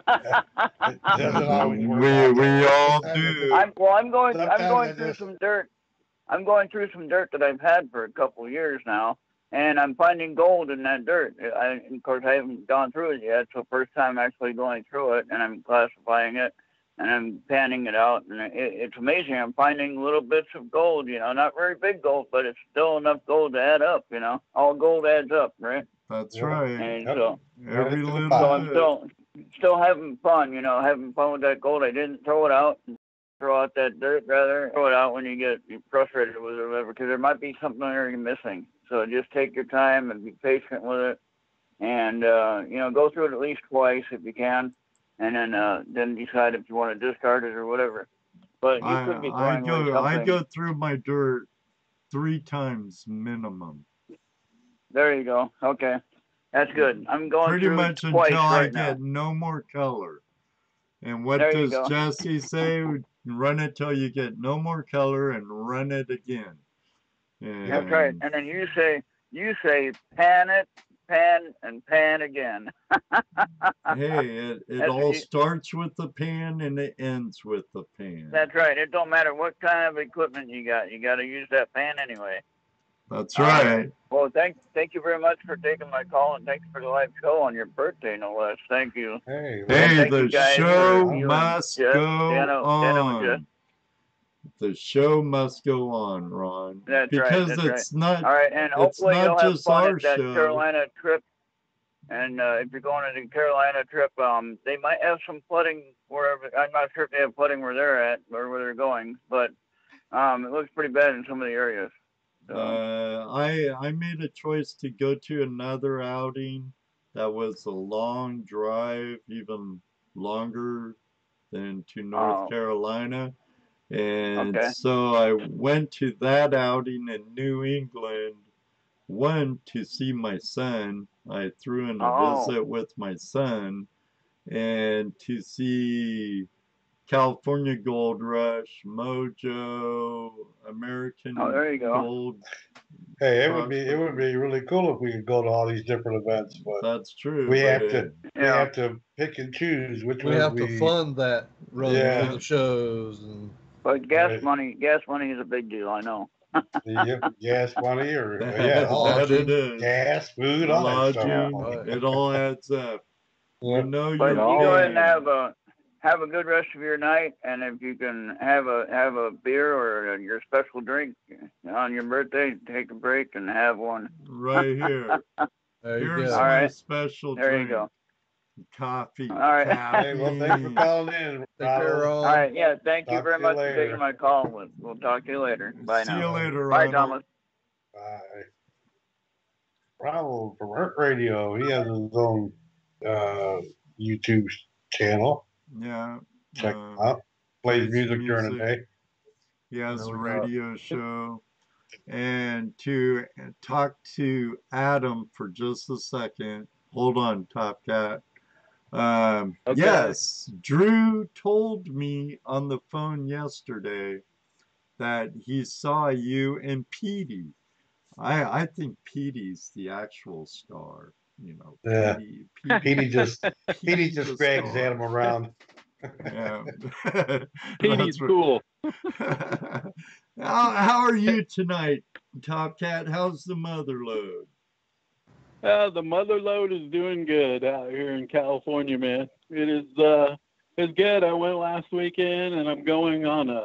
It doesn't always work out. We all do. I'm going Sometimes through some dirt. I'm going through some dirt that I've had for a couple of years now, and I'm finding gold in that dirt. Of course, I haven't gone through it yet, so first time actually going through it, and I'm classifying it, and I'm panning it out, and it's amazing. I'm finding little bits of gold, you know, not very big gold, but it's still enough gold to add up, you know. All gold adds up, right? That's right. And Yep. so Every little so I'm bit. still having fun, you know, having fun with that gold. I didn't throw it out. Throw out that dirt, rather. Throw it out when you get frustrated with it or whatever, because there might be something there you're missing. So just take your time and be patient with it, and you know, go through it at least twice if you can, and then decide if you want to discard it or whatever. But you could be throwing away something. I go through my dirt 3 times minimum. There you go. Okay, that's good. I'm going pretty through much it twice until I right get now. no more color. And what There you does go. Jesse say? Run it till you get no more color and run it again. And That's right. And then you say pan it, pan, and pan again. hey, it all starts with the pan and it ends with the pan. That's right. It don't matter what kind of equipment you got. You got to use that pan anyway. That's right. Well, thank you very much for taking my call, and thanks for the live show on your birthday, no less. Thank you. Hey, the show must go on. The show must go on, Ron. That's because right. That's it's not. All right, and it's hopefully not you'll have just fun our at that show. Carolina trip. And if you're going to the Carolina trip, they might have some flooding wherever. I'm not sure if they have flooding where they're at or where they're going, but it looks pretty bad in some of the areas. So. I made a choice to go to another outing that was a long drive, even longer than to North Carolina. And so I went to that outing in New England, one, to see my son. I threw in a visit with my son, and to see California Gold Rush, Mojo, American Gold. Hey, it would be really cool if we could go to all these different events, but that's true. We have to pick and choose which we have to fund that run to the shows and. But gas money is a big deal. I know. Gas money or lodging, gas, food, all that stuff. It all adds up. Yeah. But you go ahead and have a good rest of your night, and if you can have a beer or your special drink on your birthday, take a break and have one. Right here. Here's my special drink. There you go. Coffee. All right. Hey, well, thanks for calling in. All right. Yeah. Thank you very much for taking my call. We'll talk to you later. Bye now. See you later. Bye, Thomas. Bye. Ronald from Hurt Radio. He has his own YouTube channel. Yeah. Check him out. plays music during the day. He has a No doubt. radio show. And to talk to Adam for just a second. Hold on, Top Cat. Okay. Yes, Drew told me on the phone yesterday that he saw you and Petey. I think Petey's the actual star. You know, Yeah. Petey just Petey's the drags star. Adam around. Yeah. Petey's That's right. cool. How are you tonight, Top Cat? How's the mother load? The mother load is doing good out here in California, man. It is it's good. I went last weekend, and I'm going on a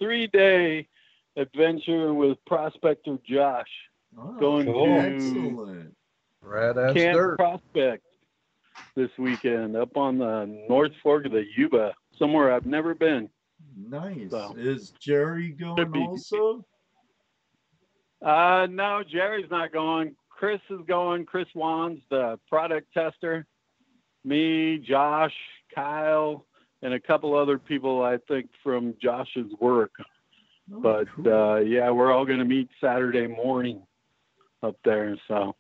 3-day adventure with Prospector Josh. Oh, Going cool. to excellent. Rad ass Camp dirt. Prospect this weekend up on the North Fork of the Yuba, somewhere I've never been. Nice. So. Is Jerry going also? No, Jerry's not going. Chris is going. Chris Wands, the product tester. Me, Josh, Kyle, and a couple other people, I think, from Josh's work. Oh, But cool. yeah, we're all going to meet Saturday morning up there, so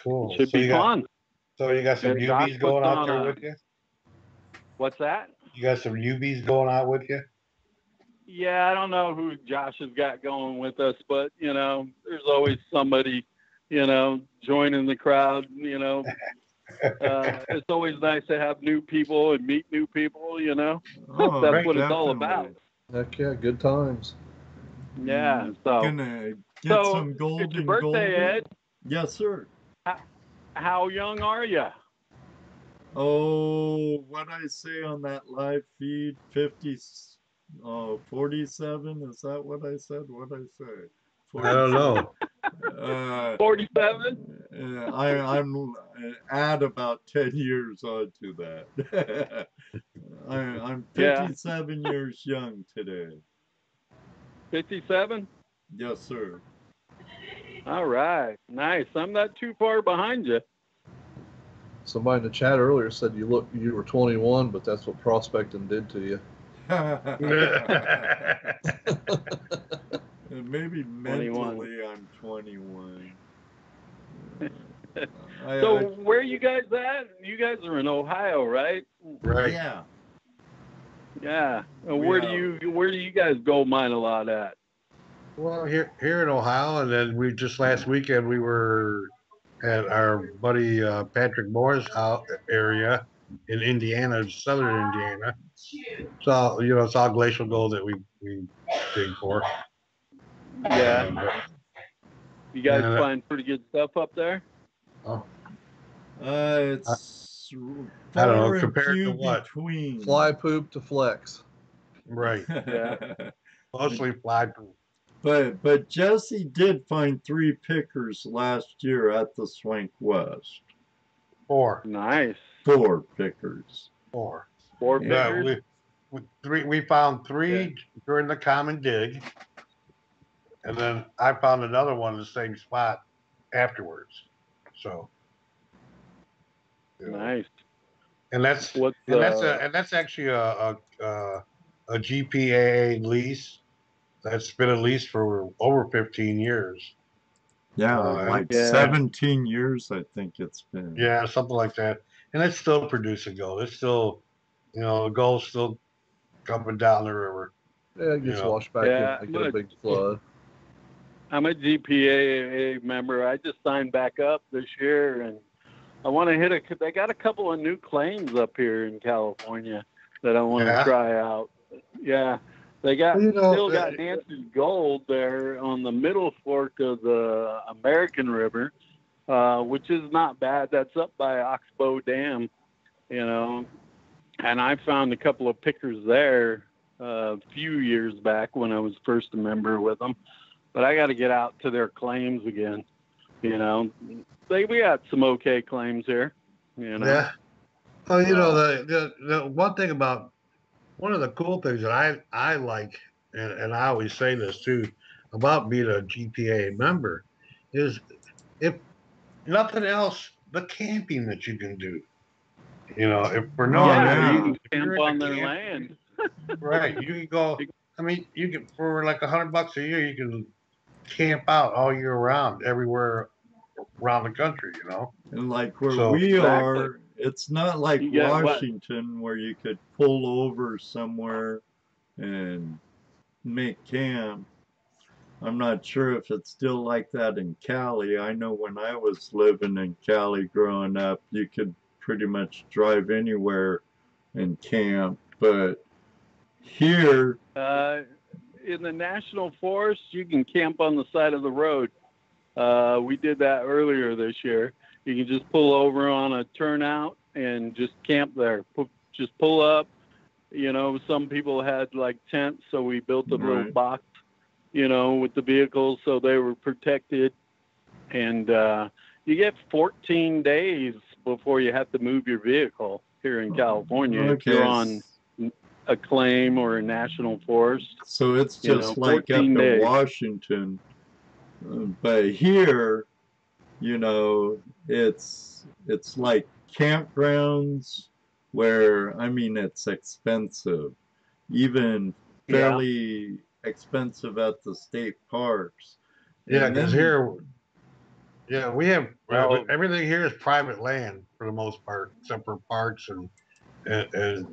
Cool. it should So be you got- fun. So you got some And Josh newbies going puts out on there a- with you? What's that? You got some newbies going out with you? Yeah, I don't know who Josh has got going with us, but you know, there's always somebody, you know, joining the crowd. You know, it's always nice to have new people and meet new people. You know, Oh, that's what it's all definitely. about. Heck yeah, good times. Yeah. So, Gonna get so some it's golden your birthday, golden. Ed. Yes, sir. How young are you? Oh, what I say on that live feed, 47, is that what I said? What I say? I don't know. 47. I'm add about 10 years onto that. I'm Yeah. 57 years young today. 57. Yes, sir. All right, nice. I'm not too far behind you. Somebody in the chat earlier said you were 21, but that's what prospecting did to you. Maybe 21. mentally I'm 21. So where are you guys at? You guys are in Ohio, right? Right. Yeah. Yeah. Where do you guys gold mine a lot at? Well, here in Ohio, and then we just last weekend we were at our buddy Patrick Moore's house area in Indiana, southern Indiana. So it's all glacial gold that we dig for. Yeah. You guys and, find pretty good stuff up there? It's I don't know, far and compared to few what? between. Fly poop to flex. Right. Yeah. Mostly fly poop. But Jesse did find 3 pickers last year at the Swank West. 4. Nice. 4 pickers. 4. 4 Yeah, pickers? we found 3 during the common dig, and then I found another one in the same spot afterwards. So Nice. and that's What's that's actually a GPAA lease that's been a lease for over 15 years. Yeah, like 17 years, I think it's been. Yeah, something like that. And it's still producing gold. It's still, the gold's still coming down the river. Yeah, it gets washed back in. They get a big flood. I'm a GPAA member. I just signed back up this year, and I want to they got a couple of new claims up here in California that I want to try out. Yeah. They still got Nancy's Gold there on the middle fork of the American River, which is not bad. That's up by Oxbow Dam, and I found a couple of pickers there a few years back when I was first a member with them. But I got to get out to their claims again. We got some okay claims here. Yeah. Oh, the one thing about one of the cool things that I like, and I always say this too, about being a GPA member, is if nothing else, the camping that you can do. If for no you can camp on their land. Right. You can go. I mean, you can for like $100 a year, you can camp out all year round, everywhere around the country. You know. And like where So we Exactly. are, it's not like You get what? Washington where you could pull over somewhere and make camp. I'm not sure if it's still like that in Cali. I know when I was living in Cali growing up, you could pretty much drive anywhere and camp. But here, In the national forest, you can camp on the side of the road. We did that earlier this year. You can just pull over on a turnout and just camp there. Just pull up. You know, some people had like tents, so we built a little Right. box, you know, with the vehicles so they were protected. And you get 14 days before you have to move your vehicle here in California if you're on a claim or a national forest. So it's You just know, like up 14 in days. Washington. But here, you know, it's like campgrounds where, I mean, it's expensive, even Yeah. fairly expensive at the state parks. yeah, And because then, here, yeah, we have Well, everything here is private land for the most part, except for parks and there's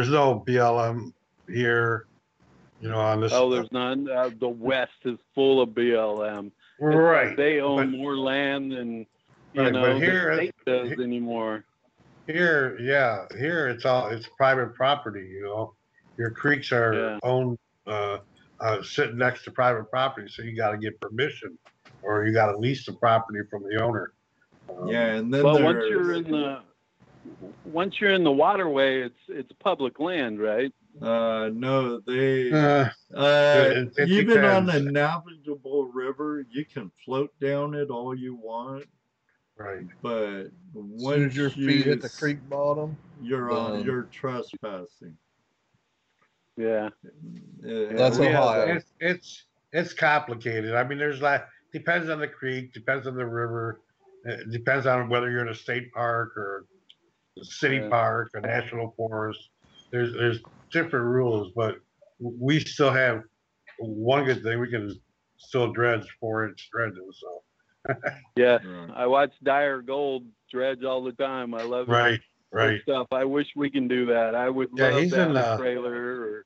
no BLM here. You know, on this. oh, there's none. The West is full of BLM. It's Right. like they own But- more land than you Right, know but the here- state does anymore. Here, yeah, here it's private property. You know, your creeks are Yeah. owned, sitting next to private property, so you got to get permission, or you got to lease the property from the owner. yeah, and then But there's, once you're in the waterway, it's public land, right? no, they, It even on a depends. navigable river, you can float down it all you want, Right. but As soon once as your feet hit the s- creek bottom, then- you're trespassing. Yeah. That's we have Ohio. It's complicated. I mean, there's like depends on the creek, depends on the river, it depends on whether you're in a state park or a city Yeah. park, a national forest. There's different rules, but we still have one good thing: we can still dredge 4-inch dredges. So Yeah. Right. I watch Dire Gold dredge all the time. I love right. his stuff. I wish we can do that. I would Yeah, love he's to have in, a trailer or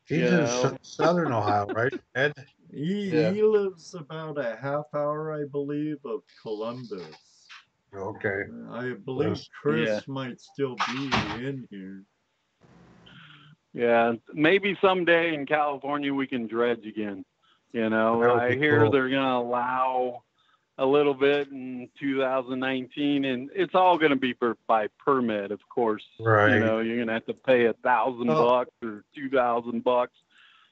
He's you in know. southern Ohio, right, Ed? Yeah. He lives about a half hour, I believe, of Columbus. Okay. I believe Yes. Chris Yeah. might still be in here. Yeah, maybe someday in California we can dredge again. You know, That would I be hear cool. they're going to allow a little bit in 2019, and it's all going to be by permit, of course. Right. You know, you're going to have to pay $1,000 or $2,000,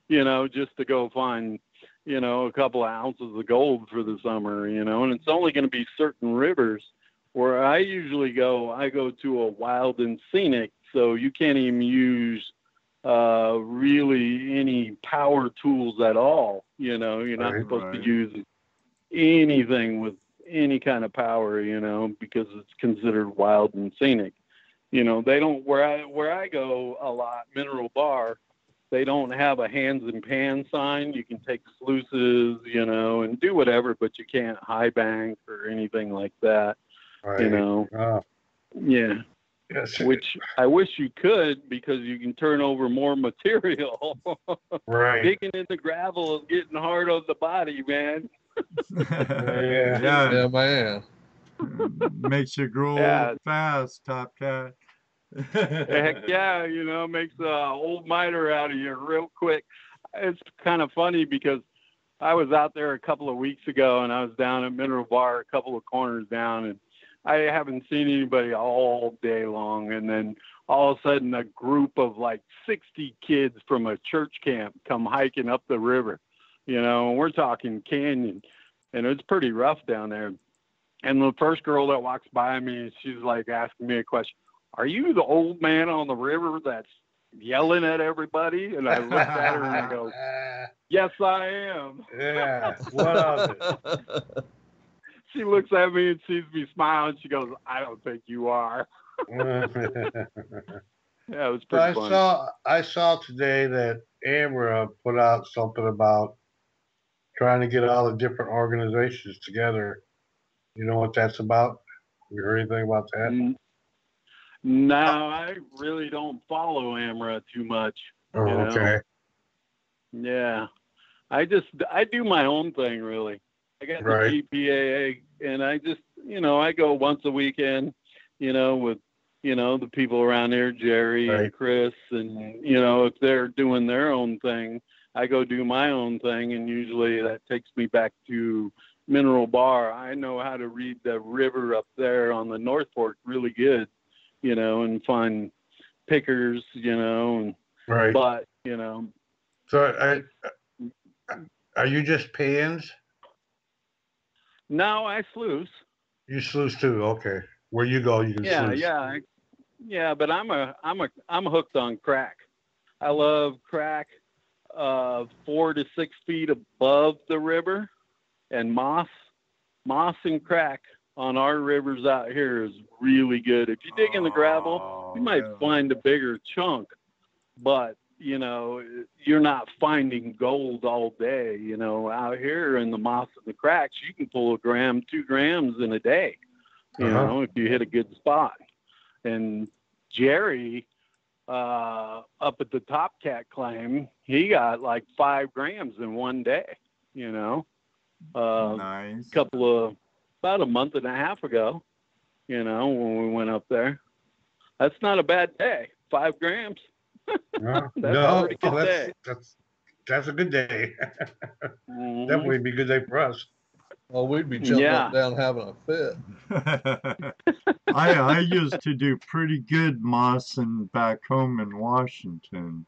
you know, just to go find, you know, a couple of ounces of gold for the summer, you know, and it's only going to be certain rivers. Where I usually go, I go to a wild and scenic, so you can't even use really any power tools at all. You know, you're not Right. supposed Right. to use anything with any kind of power, you know, because it's considered wild and scenic. You know, they don't where I go a lot, Mineral Bar, they don't have a hands and pan sign. You can take sluices, you know, and do whatever, but you can't high bank or anything like that. Right. You know, yeah. Yes. Which I wish you could because you can turn over more material. Right. Digging in the gravel is getting hard on the body, man. Yeah. Yeah, man. Makes you grow Yeah. old fast, Top Cat. Heck yeah, you know, makes a old miter out of you real quick. It's kind of funny because I was out there a couple of weeks ago and I was down at Mineral Bar, a couple of corners down, and I haven't seen anybody all day long. And then all of a sudden a group of like 60 kids from a church camp come hiking up the river, you know, and we're talking canyon, and it's pretty rough down there. And the first girl that walks by me, she's like asking me a question. Are you the old man on the river that's yelling at everybody? And I looked at her and I go, yes, I am. Yeah. What of it? She looks at me and sees me smile and she goes, I don't think you are. Yeah, it was So pretty fun. I saw today that Amra put out something about trying to get all the different organizations together. You know what that's about? You heard anything about that? No, I really don't follow AMRA too much. Oh, You know? okay. Yeah. I do my own thing, really. I got the Right. GPAA, and I just, I go once a weekend, with, the people around here, Jerry and Right. Chris, and, if they're doing their own thing, I go do my own thing, and usually that takes me back to Mineral Bar. I know how to read the river up there on the North Fork really good, and find pickers, Right. but, So are you just pans? no, I sluice. You sluice too. Okay. Where you go, you can sluice. Yeah, but I'm hooked on crack. I love crack 4 to 6 feet above the river, and moss and crack on our rivers out here is really good. If you dig in the gravel, you might find a bigger chunk, but you're not finding gold all day. Out here in the moss and the cracks, you can pull 1 gram, 2 grams in a day. If you hit a good spot. And Jerry, up at the Top Cat claim, he got like 5 grams in one day. Nice. About a month and a half ago. When we went up there. That's not a bad day. 5 grams. That's a good day. Mm-hmm. Definitely be a good day for us. Well, we'd be jumping up and down having a fit. I used to do pretty good mossing back home in Washington.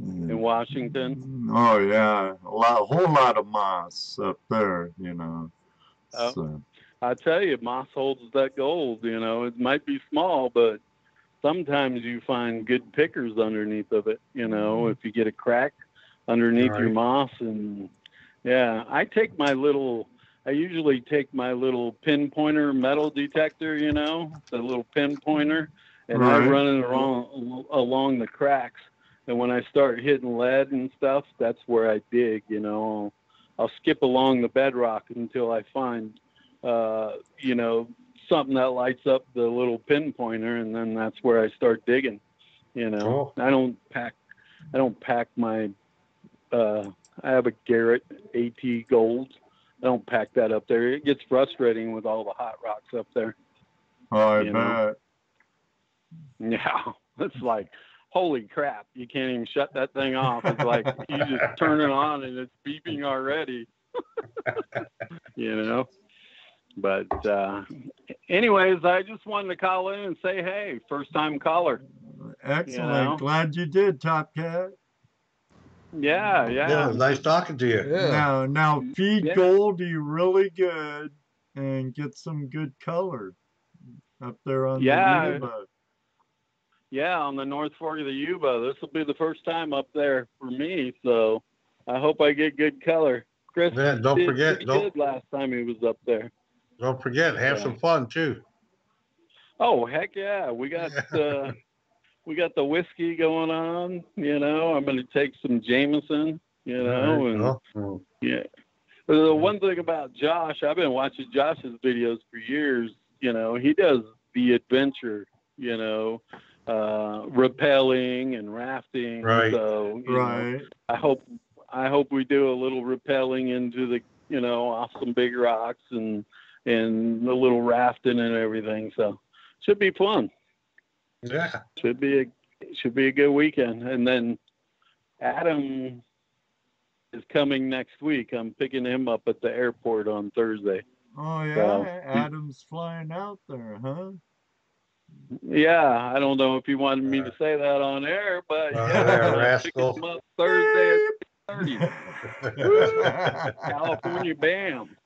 In Washington? Oh yeah, a whole lot of moss up there, So. I tell you, moss holds that gold. It might be small, but sometimes you find good pickers underneath of it. If you get a crack underneath your moss, and I usually take my little pinpointer metal detector, the little pinpointer, and I run it along the cracks. And when I start hitting lead and stuff, that's where I dig. I'll skip along the bedrock until I find, something that lights up the little pinpointer, and then that's where I start digging. Cool. I don't pack my. I have a Garrett AT Gold. I don't pack that up there. It gets frustrating with all the hot rocks up there. Oh, I bet. Yeah, it's like, holy crap! You can't even shut that thing off. It's like you just turn it on and it's beeping already. But anyways, I just wanted to call in and say, hey, first time caller. Excellent. Glad you did, Top Cat. Yeah. Yeah, it was nice talking to you. Yeah. Now feed Goldie really good and get some good color up there on the Yuba. Yeah, on the North Fork of the Yuba. This will be the first time up there for me, so I hope I get good color. Chris don't forget, did last time he was up there. Don't forget, have some fun too. Oh, heck yeah. We got we got the whiskey going on, I'm going to take some Jameson, The one thing about Josh, I've been watching Josh's videos for years, he does the adventure, rappelling and rafting. Right. So, I hope we do a little rappelling into the, off some big rocks and a little rafting and everything. So should be fun. Yeah. Should be a good weekend. And then Adam is coming next week. I'm picking him up at the airport on Thursday. Oh yeah, Adam's flying out there, huh? Yeah, I don't know if you wanted me to say that on air, but rascal. Pick him up Thursday at 6:30. California BAM.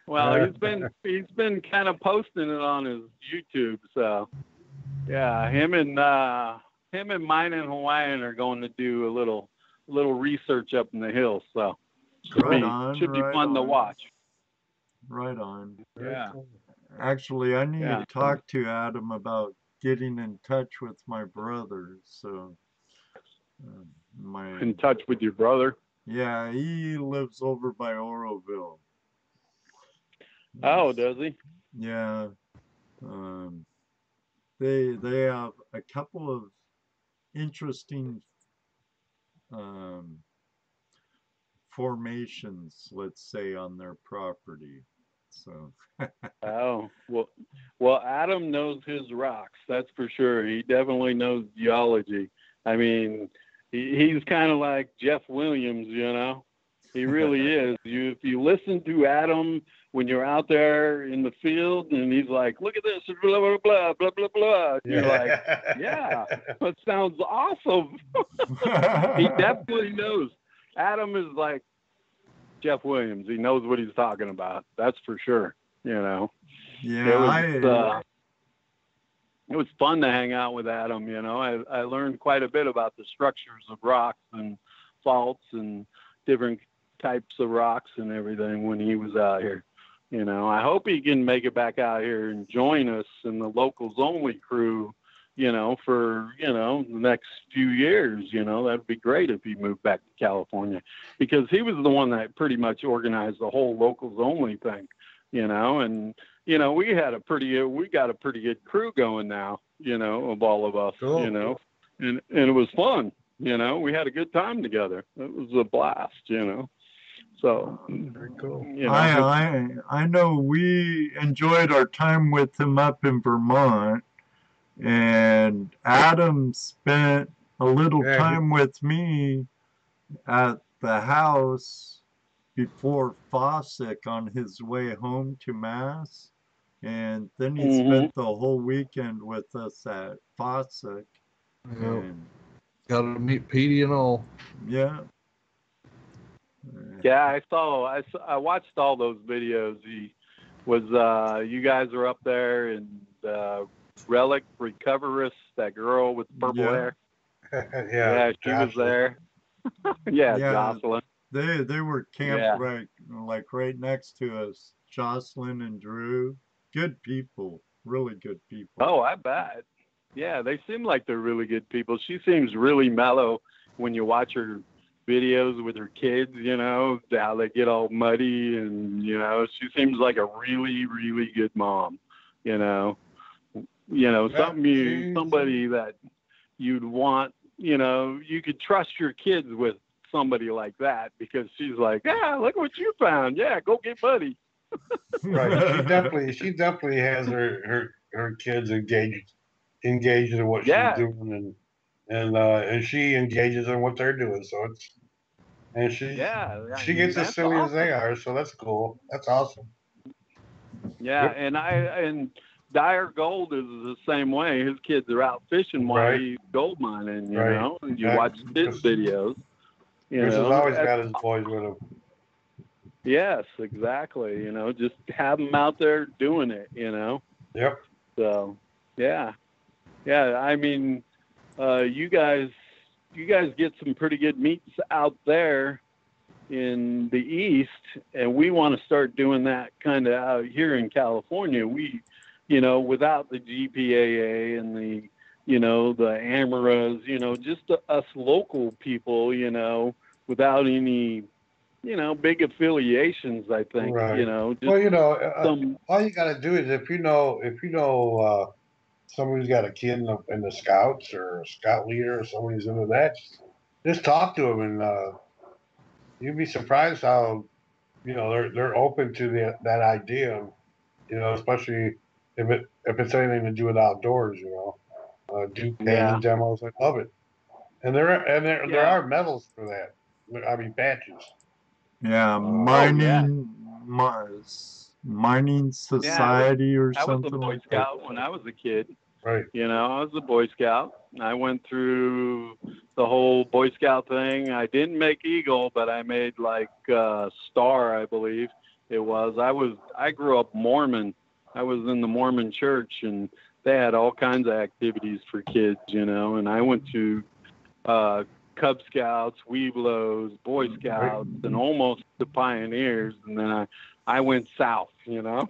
Well, he's been kind of posting it on his YouTube, so yeah, him and mine and Hawaiian are going to do a little research up in the hills, so should be fun to watch. Right on. Yeah. Actually, I need to talk to Adam about getting in touch with my brother. So, In touch with your brother? yeah, he lives over by Oroville. Oh, does he? Yeah. They have a couple of interesting formations, let's say, on their property. So. Oh, well, Adam knows his rocks. That's for sure. He definitely knows geology. I mean, he's kind of like Jeff Williams, you know. He really is. If you listen to Adam when you're out there in the field, and he's like, "Look at this, blah blah blah blah blah blah," you're like, "Yeah, that sounds awesome." He definitely knows. Adam is like Jeff Williams. He knows what he's talking about. That's for sure. You know. Yeah, it was fun to hang out with Adam. You know, I learned quite a bit about the structures of rocks and faults and different types of rocks and everything when he was out here. You know, I hope he can make it back out here and join us in the locals only crew, you know, for, you know, the next few years. You know, that'd be great if he moved back to California, because he was the one that pretty much organized the whole locals only thing, you know, and, you know, we got a pretty good crew going now, you know, of all of us, cool. You know, and it was fun. You know, we had a good time together. It was a blast, you know. So, very cool. You know, I know we enjoyed our time with him up in Vermont, and Adam spent a little time with me at the house before Fossick on his way home to Mass, and then he spent the whole weekend with us at Fossick. Yep. Got to meet Petey and all. Yeah. Yeah, I watched all those videos. He was, you guys were up there, and Relic Recoverist, that girl with purple hair. Yeah, she was there. Yeah, Jocelyn. They were camped like right next to us. Jocelyn and Drew, good people, really good people. Oh, I bet. Yeah, they seem like they're really good people. She seems really mellow when you watch her videos with her kids, you know, how they get all muddy, and, you know, she seems like a really, really good mom, you know. Somebody that you'd want, you know, you could trust your kids with somebody like that, because she's like, yeah, look what you found. Yeah, go get Buddy. Right. She definitely has her kids engaged in what she's doing, and she engages in what they're doing. So she gets as silly as they are. So that's cool. That's awesome. Yeah, and Dyer Gold is the same way. His kids are out fishing while he's gold mining, you know. And you watch his videos. Chris has always got his boys with him. Yes, exactly. You know, just have them out there doing it, you know. Yep. So, yeah. I mean, you guys get some pretty good meets out there in the East, and we want to start doing that kind of out here in California. We, you know, without the GPAA and the, you know, the Amaras, you know, just us local people, you know, without any, you know, big affiliations, I think, you know. Just well, you know, all you got to do is if you know somebody's got a kid in the scouts, or a scout leader, or somebody's into that, just talk to them, and you'd be surprised how, you know, they're open to that idea, you know, especially if it's anything to do with outdoors, you know, do painting demos. I love it, and there are medals for that. I mean, badges. Yeah, mining society or something. I was a Boy Scout when I was a kid. Right. You know, I was a Boy Scout. I went through the whole Boy Scout thing. I didn't make Eagle, but I made like Star, I believe it was. I grew up Mormon. I was in the Mormon church, and they had all kinds of activities for kids, you know, and I went to Cub Scouts, Webelos, Boy Scouts, and almost the Pioneers, and then I went south, you know.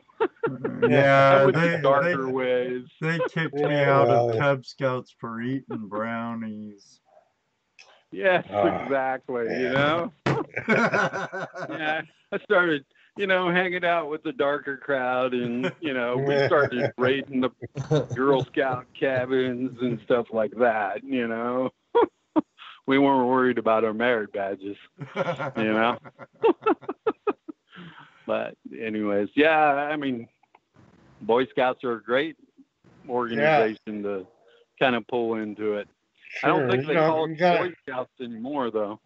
Yeah, I went the darker ways. They kicked me out of Cub Scouts for eating brownies. Yes, exactly. You know. Yeah, I started, you know, hanging out with the darker crowd, and you know, we started raiding the Girl Scout cabins and stuff like that. You know, we weren't worried about our merit badges. You know. But anyways, yeah, I mean, Boy Scouts are a great organization to kind of pull into it. Sure. I don't think they call it Boy Scouts anymore, though.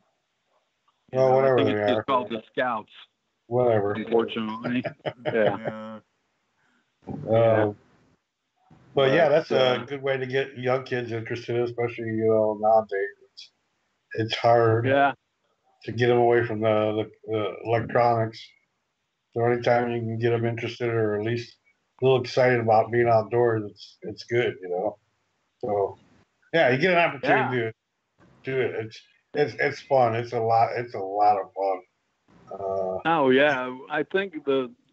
Well, whatever I think they it's are. just called the Scouts. Whatever. Unfortunately. Yeah. But yeah, that's a good way to get young kids interested, especially, you know, nowadays. It's hard to get them away from the electronics. So anytime you can get them interested or at least a little excited about being outdoors, it's good, you know. So yeah, you get an opportunity to do it. It's fun. It's a lot of fun. Oh yeah, I think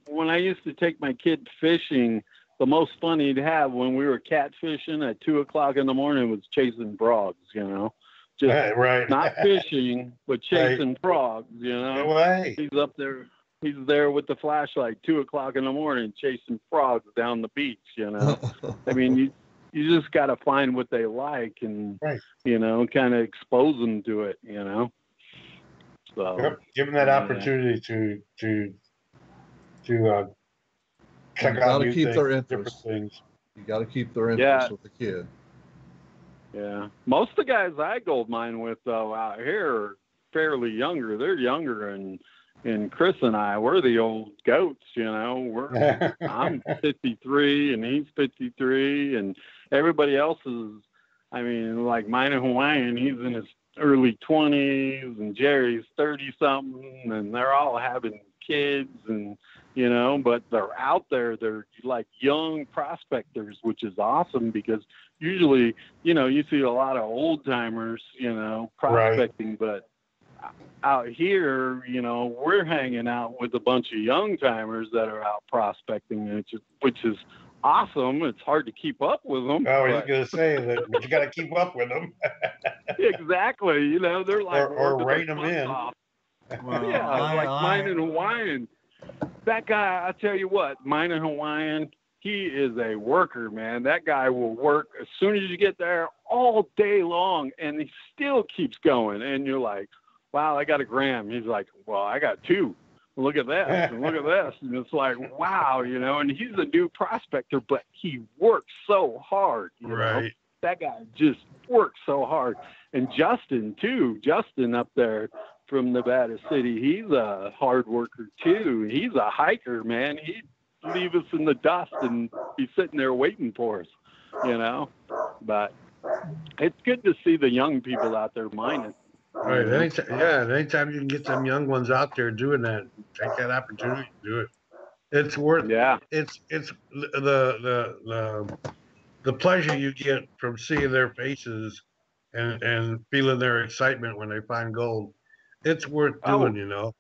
when I used to take my kid fishing, the most fun he'd have when we were catfishing at 2:00 in the morning was chasing frogs. You know, just not fishing, but chasing frogs. You know, he's up there. He's there with the flashlight, 2:00 in the morning, chasing frogs down the beach. You know, I mean, you just got to find what they like and you know, kind of expose them to it. You know. So give them that opportunity to check out new things, different things. You got to keep their interest with the kid. Yeah, most of the guys I gold mine with though out here are fairly younger. They're younger, and Chris and I, we're the old goats. You know, I'm 53 and he's 53, and everybody else is. I mean, like mine in Hawaiian, he's in his early 20s, and Jerry's 30 something, and they're all having kids, and you know, but they're out there. They're like young prospectors, which is awesome because usually, you know, you see a lot of old timers, you know, prospecting, but out here, you know, we're hanging out with a bunch of young timers that are out prospecting, which is awesome. It's hard to keep up with them. Oh, I was going to say that, but you got to keep up with them. Exactly. You know, they're like or rein them in. Well, like mine in Hawaiian. That guy, I tell you what, mine in Hawaiian, he is a worker, man. That guy will work as soon as you get there all day long, and he still keeps going. And you're like, wow, I got a gram. He's like, well, I got 2. Look at this, and look at this. And it's like, wow, you know, and he's a new prospector, but he works so hard. You know? That guy just works so hard. And Justin, too. Justin up there from Nevada City, he's a hard worker, too. He's a hiker, man. He'd leave us in the dust and be sitting there waiting for us, you know. But it's good to see the young people out there mining. Right. Anytime you can get them young ones out there doing that, take that opportunity to do it. It's worth it's the pleasure you get from seeing their faces and feeling their excitement when they find gold. It's worth doing, you know.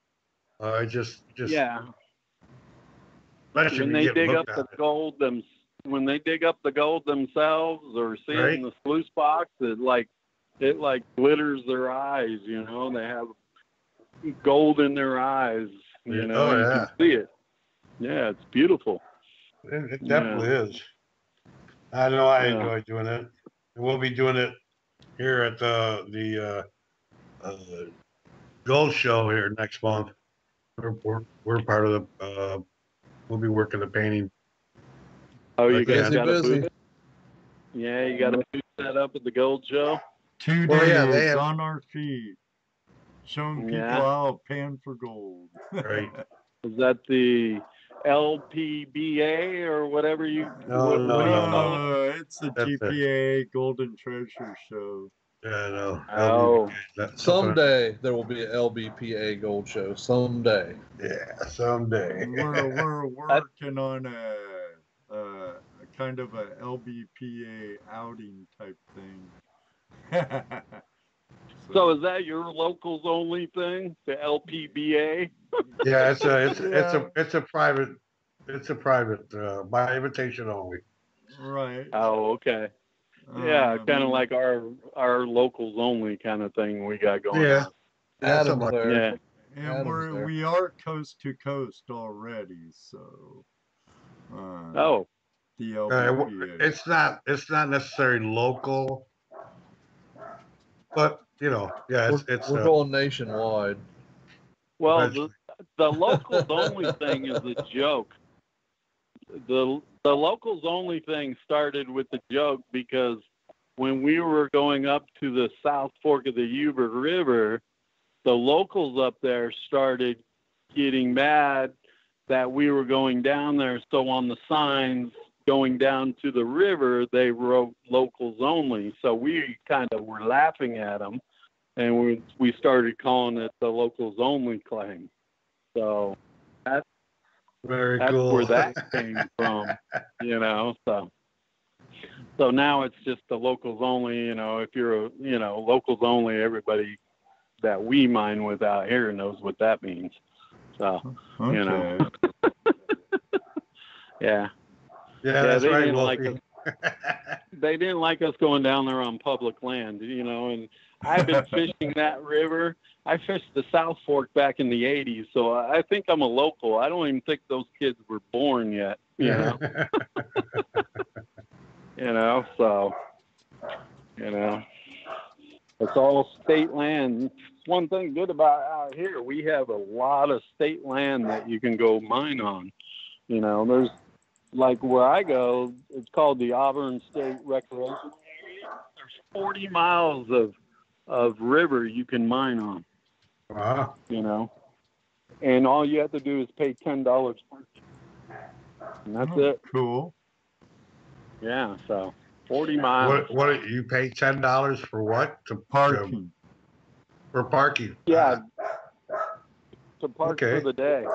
Just when they dig up the gold when they dig up the gold themselves or see it in the sluice box, it glitters their eyes, you know. They have gold in their eyes, you know. You can see it. Yeah, it's beautiful. It definitely is. I know I enjoy doing it. And we'll be doing it here at the gold show here next month. We're part of the. We'll be working the painting. Oh, you guys got a booth? Yeah, you got a booth set up at the gold show. 2 days on our feet, showing people how to pan for gold. Right. Is that the LPBA or whatever you? No, it's the GPAA Golden Treasure Show. Yeah, I know. Oh. Someday there will be an LBPA Gold Show. Someday. Yeah, someday. We're working on a kind of a LBPA outing type thing. So is that your locals only thing, the LPBA? Yeah, it's a private by invitation only. Right. Oh, okay. Yeah, kind of like our locals only kind of thing we got going on. Adam's there. Yeah. And we are coast to coast already, so the LPBA. It's not necessarily local, but it's we're going nationwide. Well, the locals only thing is a joke. The locals only thing started with the joke because when we were going up to the South Fork of the Yuba River, the locals up there started getting mad that we were going down there. So on the signs going down to the river, they wrote locals only. So we kind of were laughing at them, and we started calling it the locals only claim. So that's cool. where that came from, So now it's just the locals only. If you're locals only, everybody that we mine with out here knows what that means. So okay. Yeah, that's they right. didn't like us. They didn't like us going down there on public land, And I've been fishing that river. I fished the South Fork back in the '80s, so I think I'm a local. I don't even think those kids were born yet. So it's all state land. One thing good about out here, we have a lot of state land that you can go mine on. There's like where I go, it's called the Auburn State Recreation Area. There's 40 miles of river you can mine on. Wow. And all you have to do is pay $10 parking. And that's it. Cool. Yeah, so 40 miles. What you pay $10 for what? Parking. For parking. Yeah. To park for the day.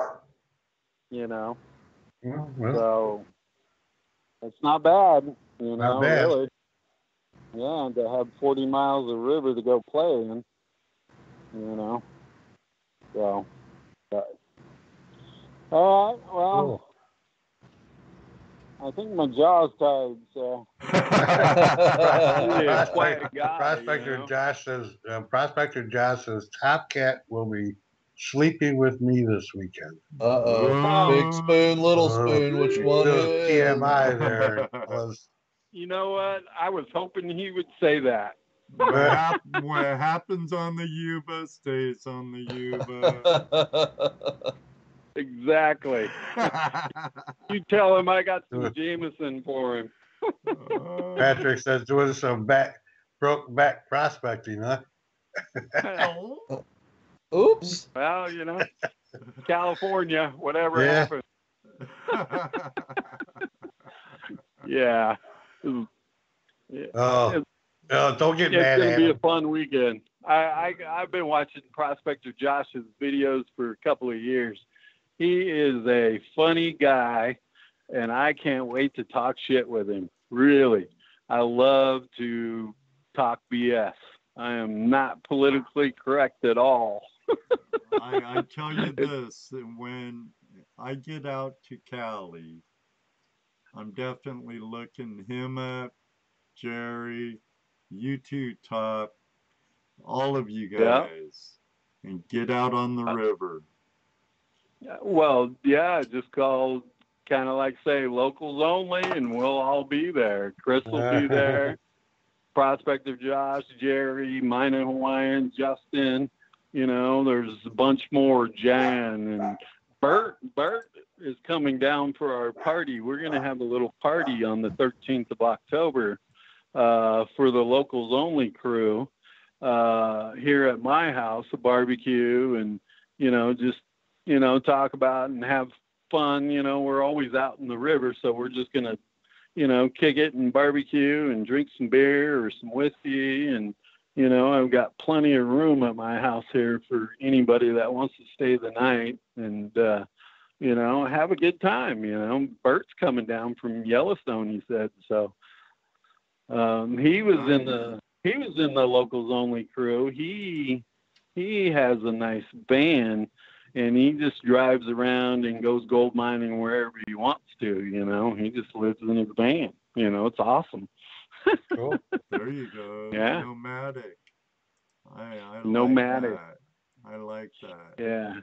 Well. So it's not bad, Not bad. really. Yeah, to have 40 miles of river to go play in, So, all right, well, cool. I think my jaw's tired, so. Prospector Josh says Top Cat will be sleeping with me this weekend. Big spoon, little spoon, which one is? TMI there was. You know what? I was hoping he would say that. What happens on the Yuba stays on the Yuba. Exactly. You tell him I got some Jameson for him. Patrick says doing some broke back prospecting, huh? Oops. Well, California, whatever happens. Yeah. Don't get mad It's at going to be him. a fun weekend. I've been watching Prospector Josh's videos for a couple of years. He is a funny guy, and I can't wait to talk shit with him. Really. I love to talk BS. I am not politically correct at all. I tell you this, when I get out to Cali, I'm definitely looking him up, Jerry, you two, Top, all of you guys, and get out on the river. Well, yeah, just call, kind of like say, locals only, and we'll all be there. Chris will be there, Prospector Josh, Jerry, Mine and Hawaiian, Justin, there's a bunch more, Jan, and Bert is coming down for our party. We're going to have a little party on the 13th of October for the locals only crew here at my house, a barbecue, and, just, talk about and have fun. We're always out in the river, so we're just going to, kick it and barbecue and drink some beer or some whiskey. And, I've got plenty of room at my house here for anybody that wants to stay the night and, have a good time. Bert's coming down from Yellowstone, he said. So he was he was in the Locals Only crew. He has a nice van, and he just drives around and goes gold mining wherever he wants to. You know, he just lives in his van. You know, it's awesome. Cool. There you go. Yeah. Nomadic. I Nomadic. like that. I like that. Yeah.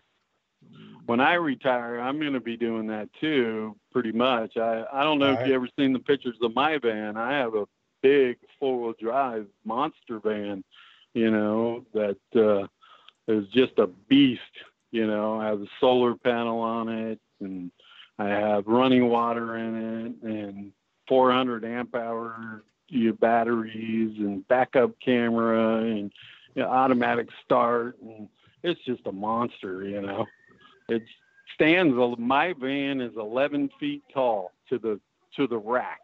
When I retire, I'm going to be doing that too, pretty much. I don't know if you ever seen the pictures of my van. I have a big four-wheel drive monster van, you know, that is just a beast. You know, I have a solar panel on it, and I have running water in it, and 400 amp hour batteries, and backup camera, and automatic start, and it's just a monster, you know. It stands. My van is 11 feet tall to the rack,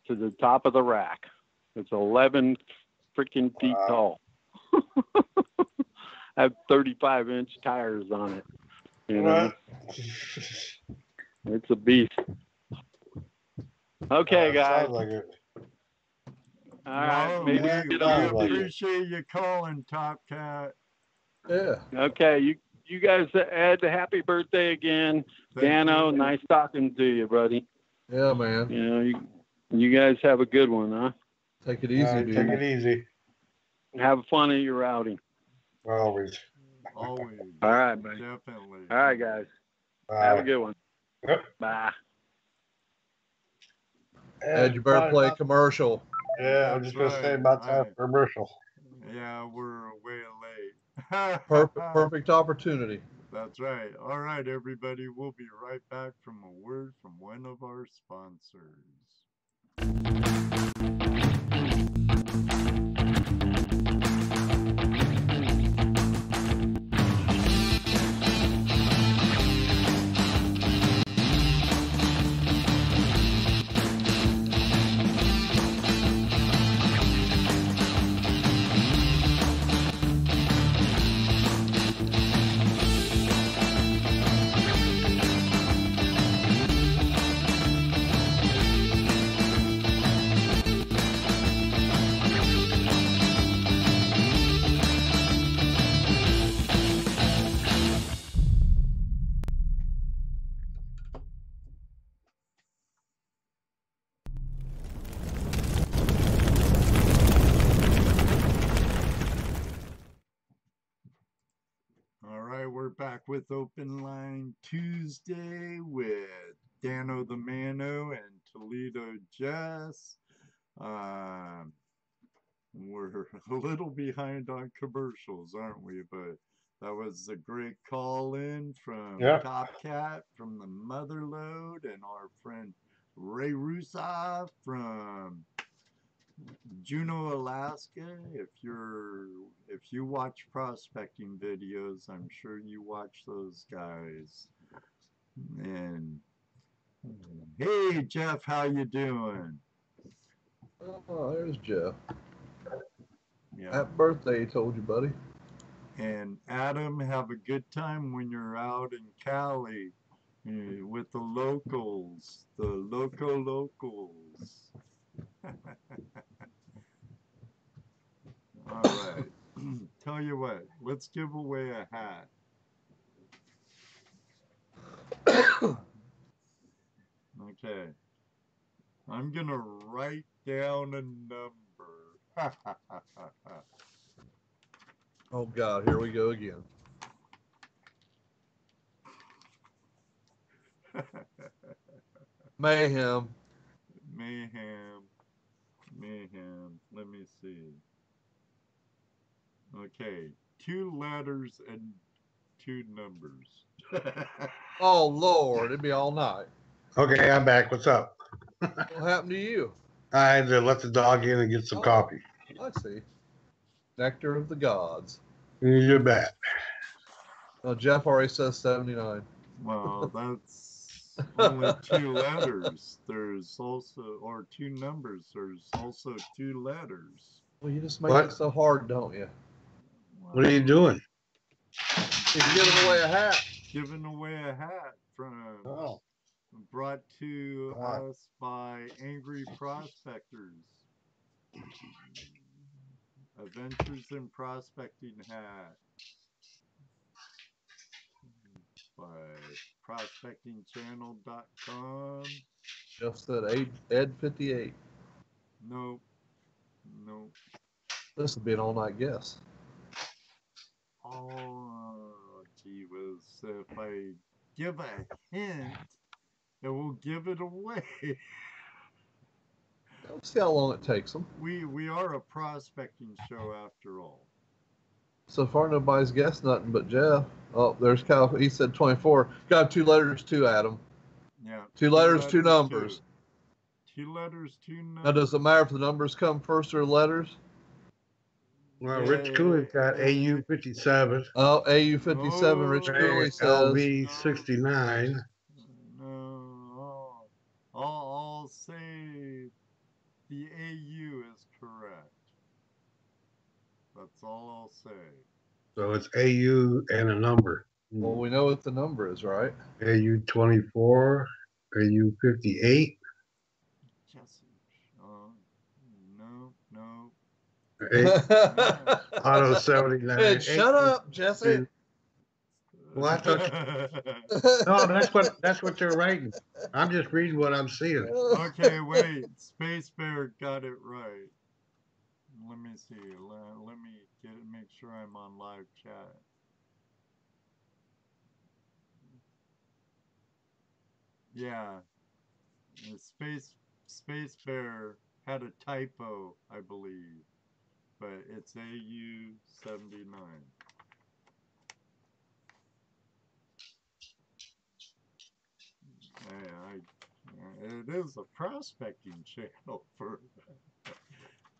to the top of the rack. It's 11 freaking feet tall. I have 35-inch tires on it. You know, it's a beast. Okay, guys. Sounds like it. All right, maybe we appreciate you calling, Top Cat. Yeah. Okay, you guys had the happy birthday again. Dano, nice talking to you, buddy. Yeah, man. You know, you guys have a good one, huh? Take it easy, dude. Take it easy. Have fun at your outing. Always. Always. All right, buddy. Definitely. All right, guys. Bye. Have a good one. Yep. Bye. Ed, you better play a commercial. Yeah, I'm just going to say about time for commercial. Yeah, we're way late. Perfect opportunity. That's right. All right, everybody. We'll be right back from a word from one of our sponsors. We're back with Open Line Tuesday with Dano the Mano and Toledo Jess. We're a little behind on commercials, aren't we? But that was a great call in from Top Cat from the Motherlode, and our friend Ray Rusa from Juneau, Alaska. If you watch prospecting videos, I'm sure you watch those guys. And hey, Jeff, how you doing? Oh, there's Jeff. Yeah. Happy birthday, he told you, buddy. And Adam, have a good time when you're out in Cali with the locals, the locals. All right. Tell you what, let's give away a hat. Okay. I'm going to write down a number. Oh, God, here we go again. Mayhem. Let me see. Okay. 2 letters and 2 numbers. Oh, Lord. It'd be all night. Okay, I'm back. What's up? What happened to you? I had to let the dog in and get some coffee. I see. Nectar of the gods. You bet. Well, Jeff already says 79. Well, that's only 2 letters. There's also, or 2 numbers. There's also 2 letters. Well, you just make it so hard, don't you? What are you doing? You're giving away a hat. Giving away a hat from brought to us by Angry Prospectors. Adventures in Prospecting hat by prospectingchannel.com. Jeff said Ed58. Nope. Nope. This would be an all-night guess. Oh, gee whiz. If I give a hint, it will give it away. Let's see how long it takes them. We are a prospecting show after all. So far, nobody's guessed nothing but Jeff. Oh, there's Cal. He said 24. Got 2 letters, too, Adam. Yeah. 2 letters, 2 numbers. 2 letters, 2 numbers. Now, does it matter if the numbers come first or letters? Well, Rich Cooley's got AU 57. Oh, AU 57. Rich Cooley says LV 69. No. I'll say the AU is correct. That's all I'll say. So it's AU and a number. Well, we know what the number is, right? AU 24, AU 58. Jesse. No. Auto 79. Hey, shut up, Jesse. What? No, that's what they're writing. I'm just reading what I'm seeing. Okay, wait. Space Bear got it right. Let me see. Let me make sure I'm on live chat. Yeah. Space Bear had a typo, I believe. But it's AU 79. It is a prospecting channel for.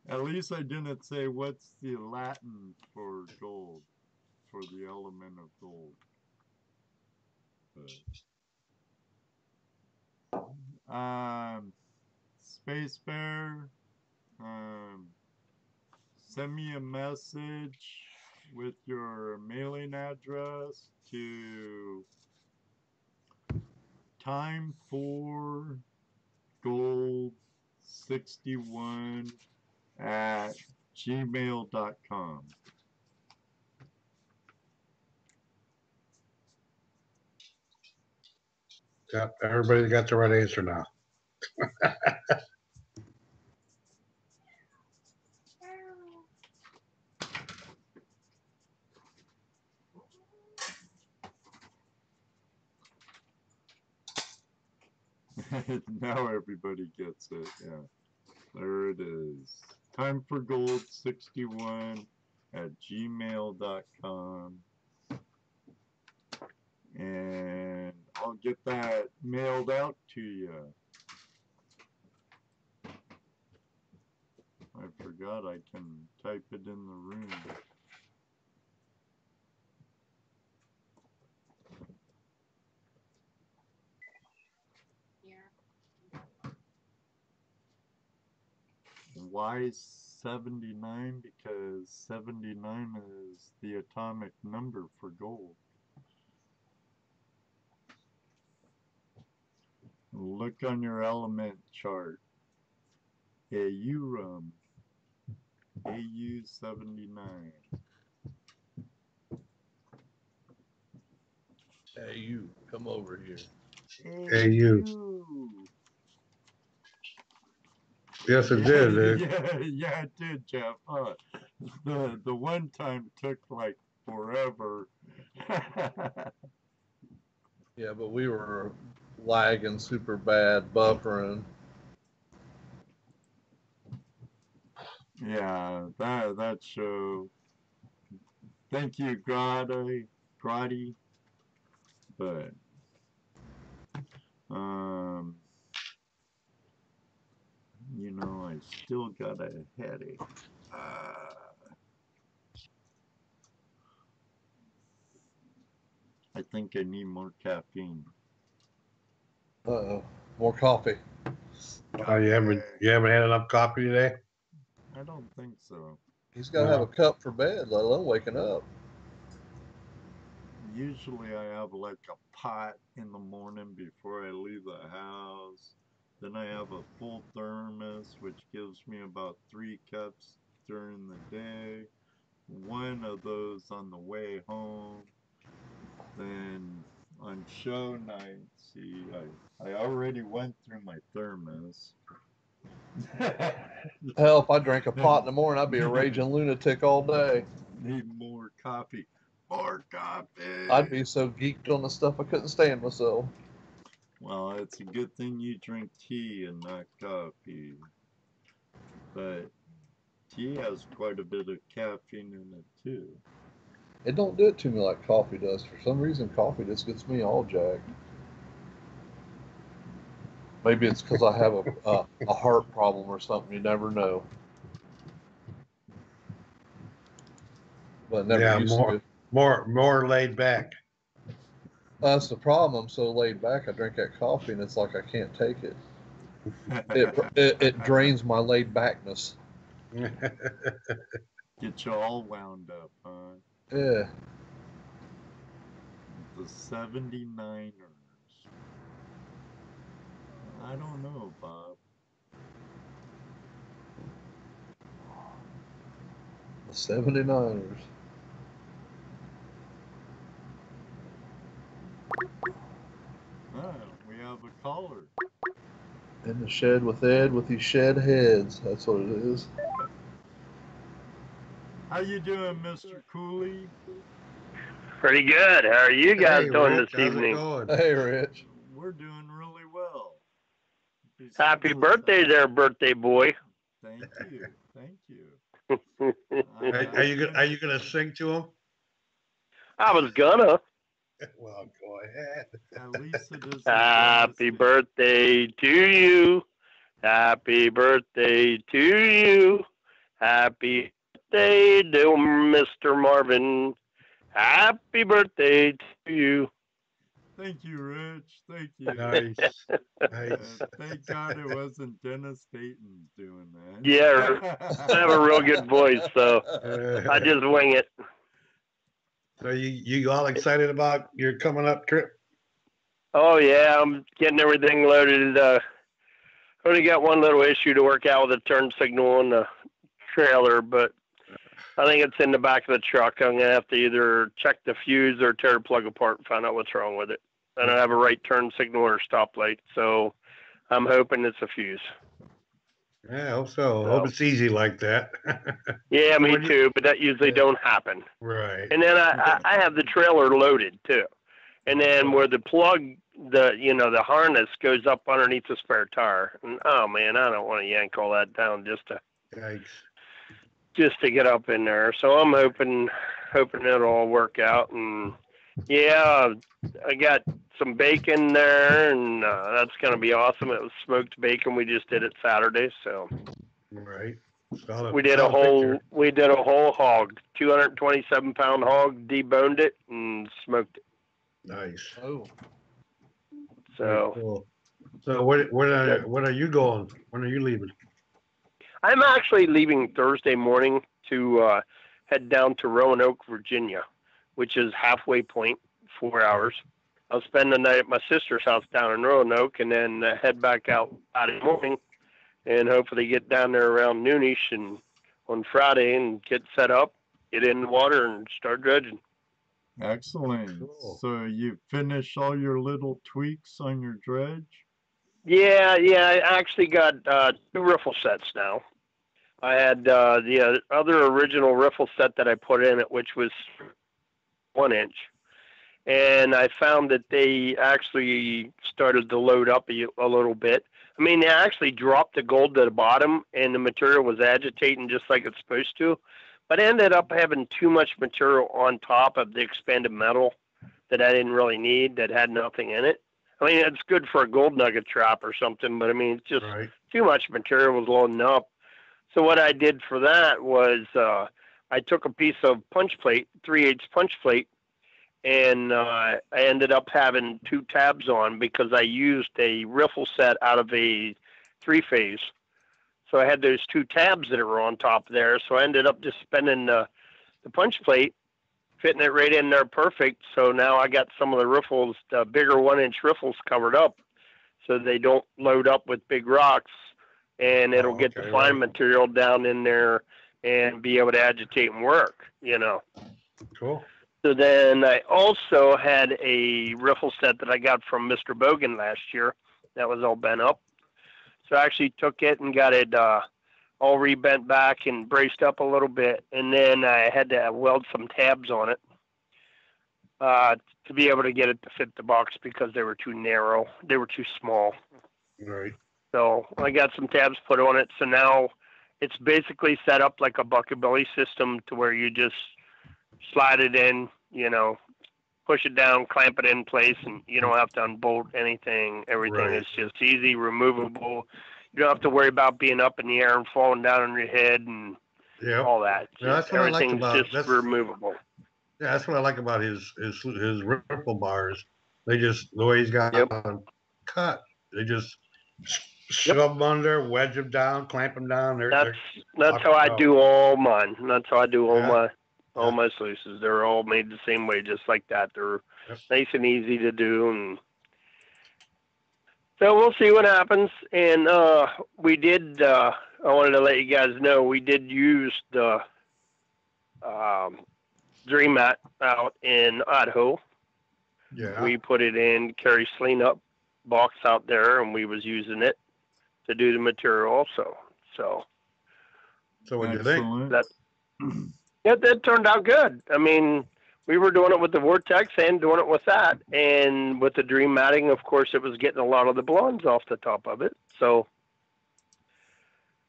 At least I didn't say what's the Latin for gold, for the element of gold. Space Bear, send me a message with your mailing address to timeforgold61@gmail.com. Yep, everybody's got the right answer now. Now everybody gets it, yeah. There it is. timeforgold61@gmail.com. And I'll get that mailed out to you. I forgot I can type it in the room. Why 79? Because 79 is the atomic number for gold. Look on your element chart. AU AU 79. AU, come over here. AU. Yes, it did, dude. Yeah, it did, Jeff. The one time took like forever. Yeah, but we were lagging super bad, buffering. Yeah, that show. Thank you, Grady. But you know, I still got a headache. I think I need more caffeine. Uh-oh, more coffee. Oh, you haven't had enough coffee today? I don't think so. He's got to have a cup for bed, let alone waking up. Usually I have like a pot in the morning before I leave the house. Then I have a full thermos, which gives me about 3 cups during the day, one of those on the way home. Then on show night, see, I already went through my thermos. Hell, if I drank a pot in the morning, I'd be a raging lunatic all day. Need more coffee. More coffee! I'd be so geeked on the stuff I couldn't stand myself. Well, it's a good thing you drink tea and not coffee. But tea has quite a bit of caffeine in it, too. It don't do it to me like coffee does. For some reason, coffee just gets me all jacked. Maybe it's because I have a heart problem or something. You never know. But it never used to. More laid back. That's the problem. I'm so laid back. I drink that coffee, and it's like I can't take it. It drains my laid backness. Get you all wound up, huh? Yeah. The 79ers. I don't know, Bob. The 79ers. Ah, we have a caller. In the shed with Ed with these shed heads. That's what it is. How you doing, Mr. Cooley? Pretty good. How are you guys doing Rich, this evening? Hey, Rich. We're doing really well. Happy birthday there, birthday boy. Thank you. Thank you. Are you gonna sing to him? I was gonna. Well, go ahead. At least it is. Happy birthday to you. Happy birthday to you. Happy birthday, dear Mr. Marvin. Happy birthday to you. Thank you, Rich. Thank you. Nice. Nice. Thank God it wasn't Dennis Dayton doing that. Yeah, I have a real good voice, so I just wing it. So you all excited about your coming up trip? Oh yeah, I'm getting everything loaded. Only got one little issue to work out with the turn signal on the trailer, but I think it's in the back of the truck. I'm gonna have to either check the fuse or tear the plug apart and find out what's wrong with it. I don't have a right turn signal or stoplight, so I'm hoping it's a fuse. Yeah, I hope so. Hope it's easy like that. Yeah, me too, but that usually don't happen. Right. And then I have the trailer loaded too. And then where the plug, the harness goes up underneath the spare tire. And oh man, I don't want to yank all that down just to get up in there. So I'm hoping it'll all work out. And yeah, I got some bacon there, and that's gonna be awesome. It was smoked bacon. We just did it Saturday, so. Right. We did a whole hog, 227-pound hog, deboned it and smoked it. Nice. Oh. So. Cool. So when are you going? When are you leaving? I'm actually leaving Thursday morning to head down to Roanoke, Virginia, which is halfway point, 4 hours. I'll spend the night at my sister's house down in Roanoke and then head back out Friday morning and hopefully get down there around noonish and on Friday and get set up, get in the water and start dredging. Excellent. Cool. So you finished all your little tweaks on your dredge? Yeah, I actually got 2 riffle sets now. I had the other original riffle set that I put in it, which was 1 inch. And I found that they actually started to load up a little bit. I mean, they actually dropped the gold to the bottom, and the material was agitating just like it's supposed to. But I ended up having too much material on top of the expanded metal that I didn't really need, that had nothing in it. I mean, it's good for a gold nugget trap or something, but I mean, it's just too much material was loading up. So what I did for that was I took a piece of punch plate, 3/8 punch plate, and I ended up having 2 tabs on because I used a riffle set out of a 3-phase. So I had those 2 tabs that were on top there. So I ended up just spinning the punch plate, fitting it right in there perfect. So now I got some of the riffles, the bigger 1-inch riffles covered up so they don't load up with big rocks, and it'll get the fine material down in there and be able to agitate and work, Cool. So then I also had a riffle set that I got from Mr. Bogan last year that was all bent up. So I actually took it and got it all rebent back and braced up a little bit. And then I had to weld some tabs on it to be able to get it to fit the box because they were too narrow. They were too small. Right. So I got some tabs put on it. So now it's basically set up like a buckabilly system to where you just slide it in, push it down, clamp it in place, and you don't have to unbolt anything. Everything is just easy, removable. You don't have to worry about being up in the air and falling down on your head and all that. Yeah, that's what I like about just removable. Yeah, that's what I like about his riffle bars. They just, the way he's got them cut, they just shove them under, wedge them down, clamp them down. That's how I do all mine. That's how I do all my sluices. They're all made the same way, just like that. They're nice and easy to do, and so we'll see what happens. And we did. I wanted to let you guys know we did use the Dream Mat out in Idaho. Yeah. We put it in Carrie Sleen up box out there, and we was using it to do the material also. So what do you think? That turned out good. I mean, we were doing it with the Vortex and doing it with that. And with the Dream matting, of course, it was getting a lot of the blondes off the top of it. So,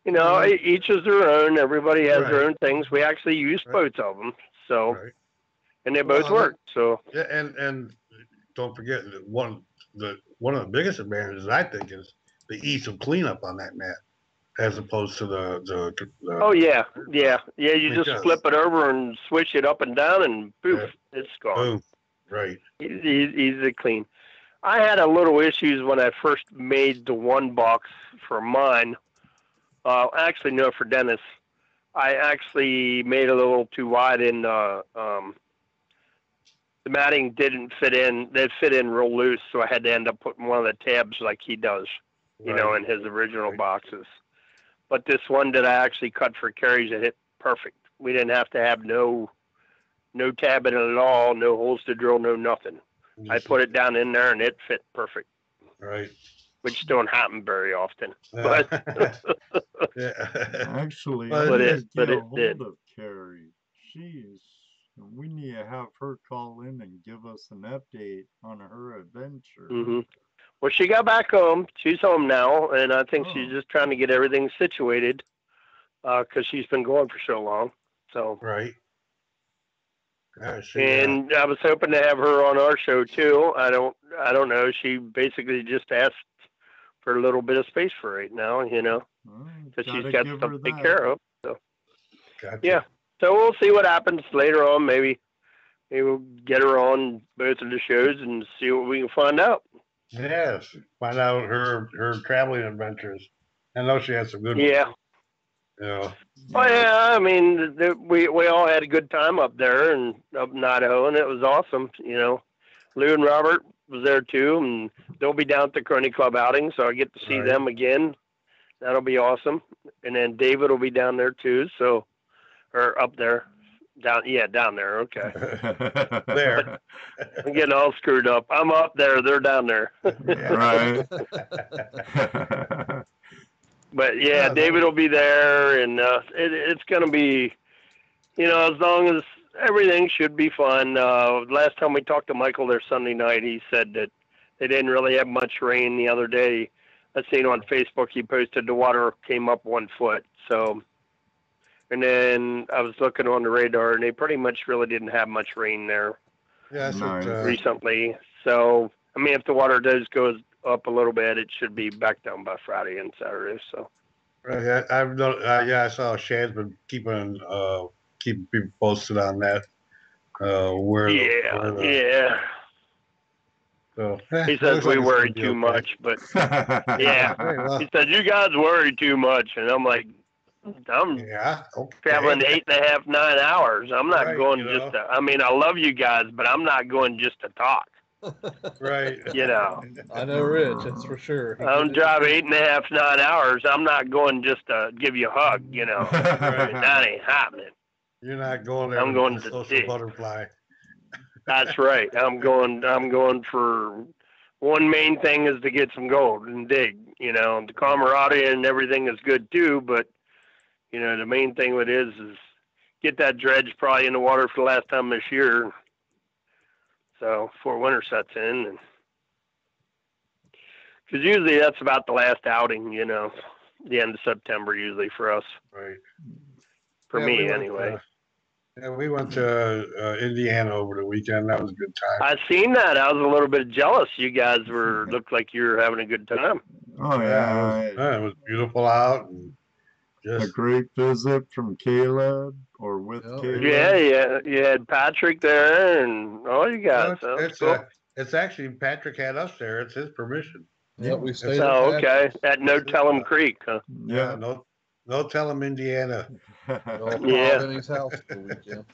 each is their own. Everybody has their own things. We actually used both of them. So, and they both worked. So, yeah, and don't forget that one of the biggest advantages, I think, is the ease of cleanup on that mat. As opposed to the oh yeah. You just flip it over and switch it up and down, and poof, it's gone. Boom. Right. Easy to clean. I had a little issues when I first made the one box for mine. Actually, no, for Dennis. I actually made a little too wide, and the matting didn't fit in. They fit in real loose, so I had to end up putting one of the tabs like he does, in his original boxes. But this one that I actually cut for Carrie's, it hit perfect. We didn't have to have no tab in it at all, no holes to drill, no nothing. I put it down in there and it fit perfect. Right. Which don't happen very often. But actually, but it did. Of Carrie. We need to have her call in and give us an update on her adventure. Mm-hmm. Well, she got back home. She's home now, and I think she's just trying to get everything situated because she's been gone for so long. So right. And I was hoping to have her on our show too. I don't know. She basically just asked for a little bit of space for right now, because she's got stuff to take care of. So yeah. So we'll see what happens later on. Maybe we'll get her on both of the shows and see what we can find out. Yes, find out her traveling adventures. I know she has some good ones. Oh yeah, I mean, we all had a good time up there and up in Idaho, and it was awesome. Lou and Robert was there too, and they'll be down at the Crony Club outing, so I get to see them again. That'll be awesome. And then David will be down there too, or up there. Down there. Okay. There. I'm getting all screwed up. I'm up there. They're down there. Right. But yeah, David will be there, and it's going to be, as long as everything should be fun. Last time we talked to Michael there Sunday night, he said that they didn't really have much rain the other day. I seen on Facebook he posted the water came up 1 foot. So. And then I was looking on the radar, and they pretty much really didn't have much rain there recently. So, I mean, if the water does go up a little bit, it should be back down by Friday and Saturday. So, I saw Shad's been keeping people posted on that. So, he says we worry too much, but he said you guys worry too much, and I'm like. I'm traveling 8.5, 9 hours. I'm not going just to, I mean, I love you guys, but I'm not going just to talk. Right. You know, I know Rich, that's for sure. I'm driving 8.5, 9 hours. I'm not going just to give you a hug, you know. That ain't happening. You're not going there I'm with going the to social dig. butterfly. That's right. I'm going for one main thing is to get some gold and dig. You know, the camaraderie and everything is good too, but you know, the main thing with it is get that dredge probably in the water for the last time this year. So before winter sets in, and because usually that's about the last outing, you know, the end of September usually for us. Right. For me, we anyway. We went to Indiana over the weekend. That was a good time. I seen that. I was a little bit jealous. You guys looked like you were having a good time. Oh yeah, it was beautiful out, and just a great visit from Caleb or with Caleb. Yeah. You had Patrick there, and all you guys. It's cool. It's actually Patrick had us there. It's his permission. Yeah, we stayed. Oh, okay. At No Tell'em Creek, huh? Yeah, no Tell'em, Indiana. Yeah. Benny's house for the weekend.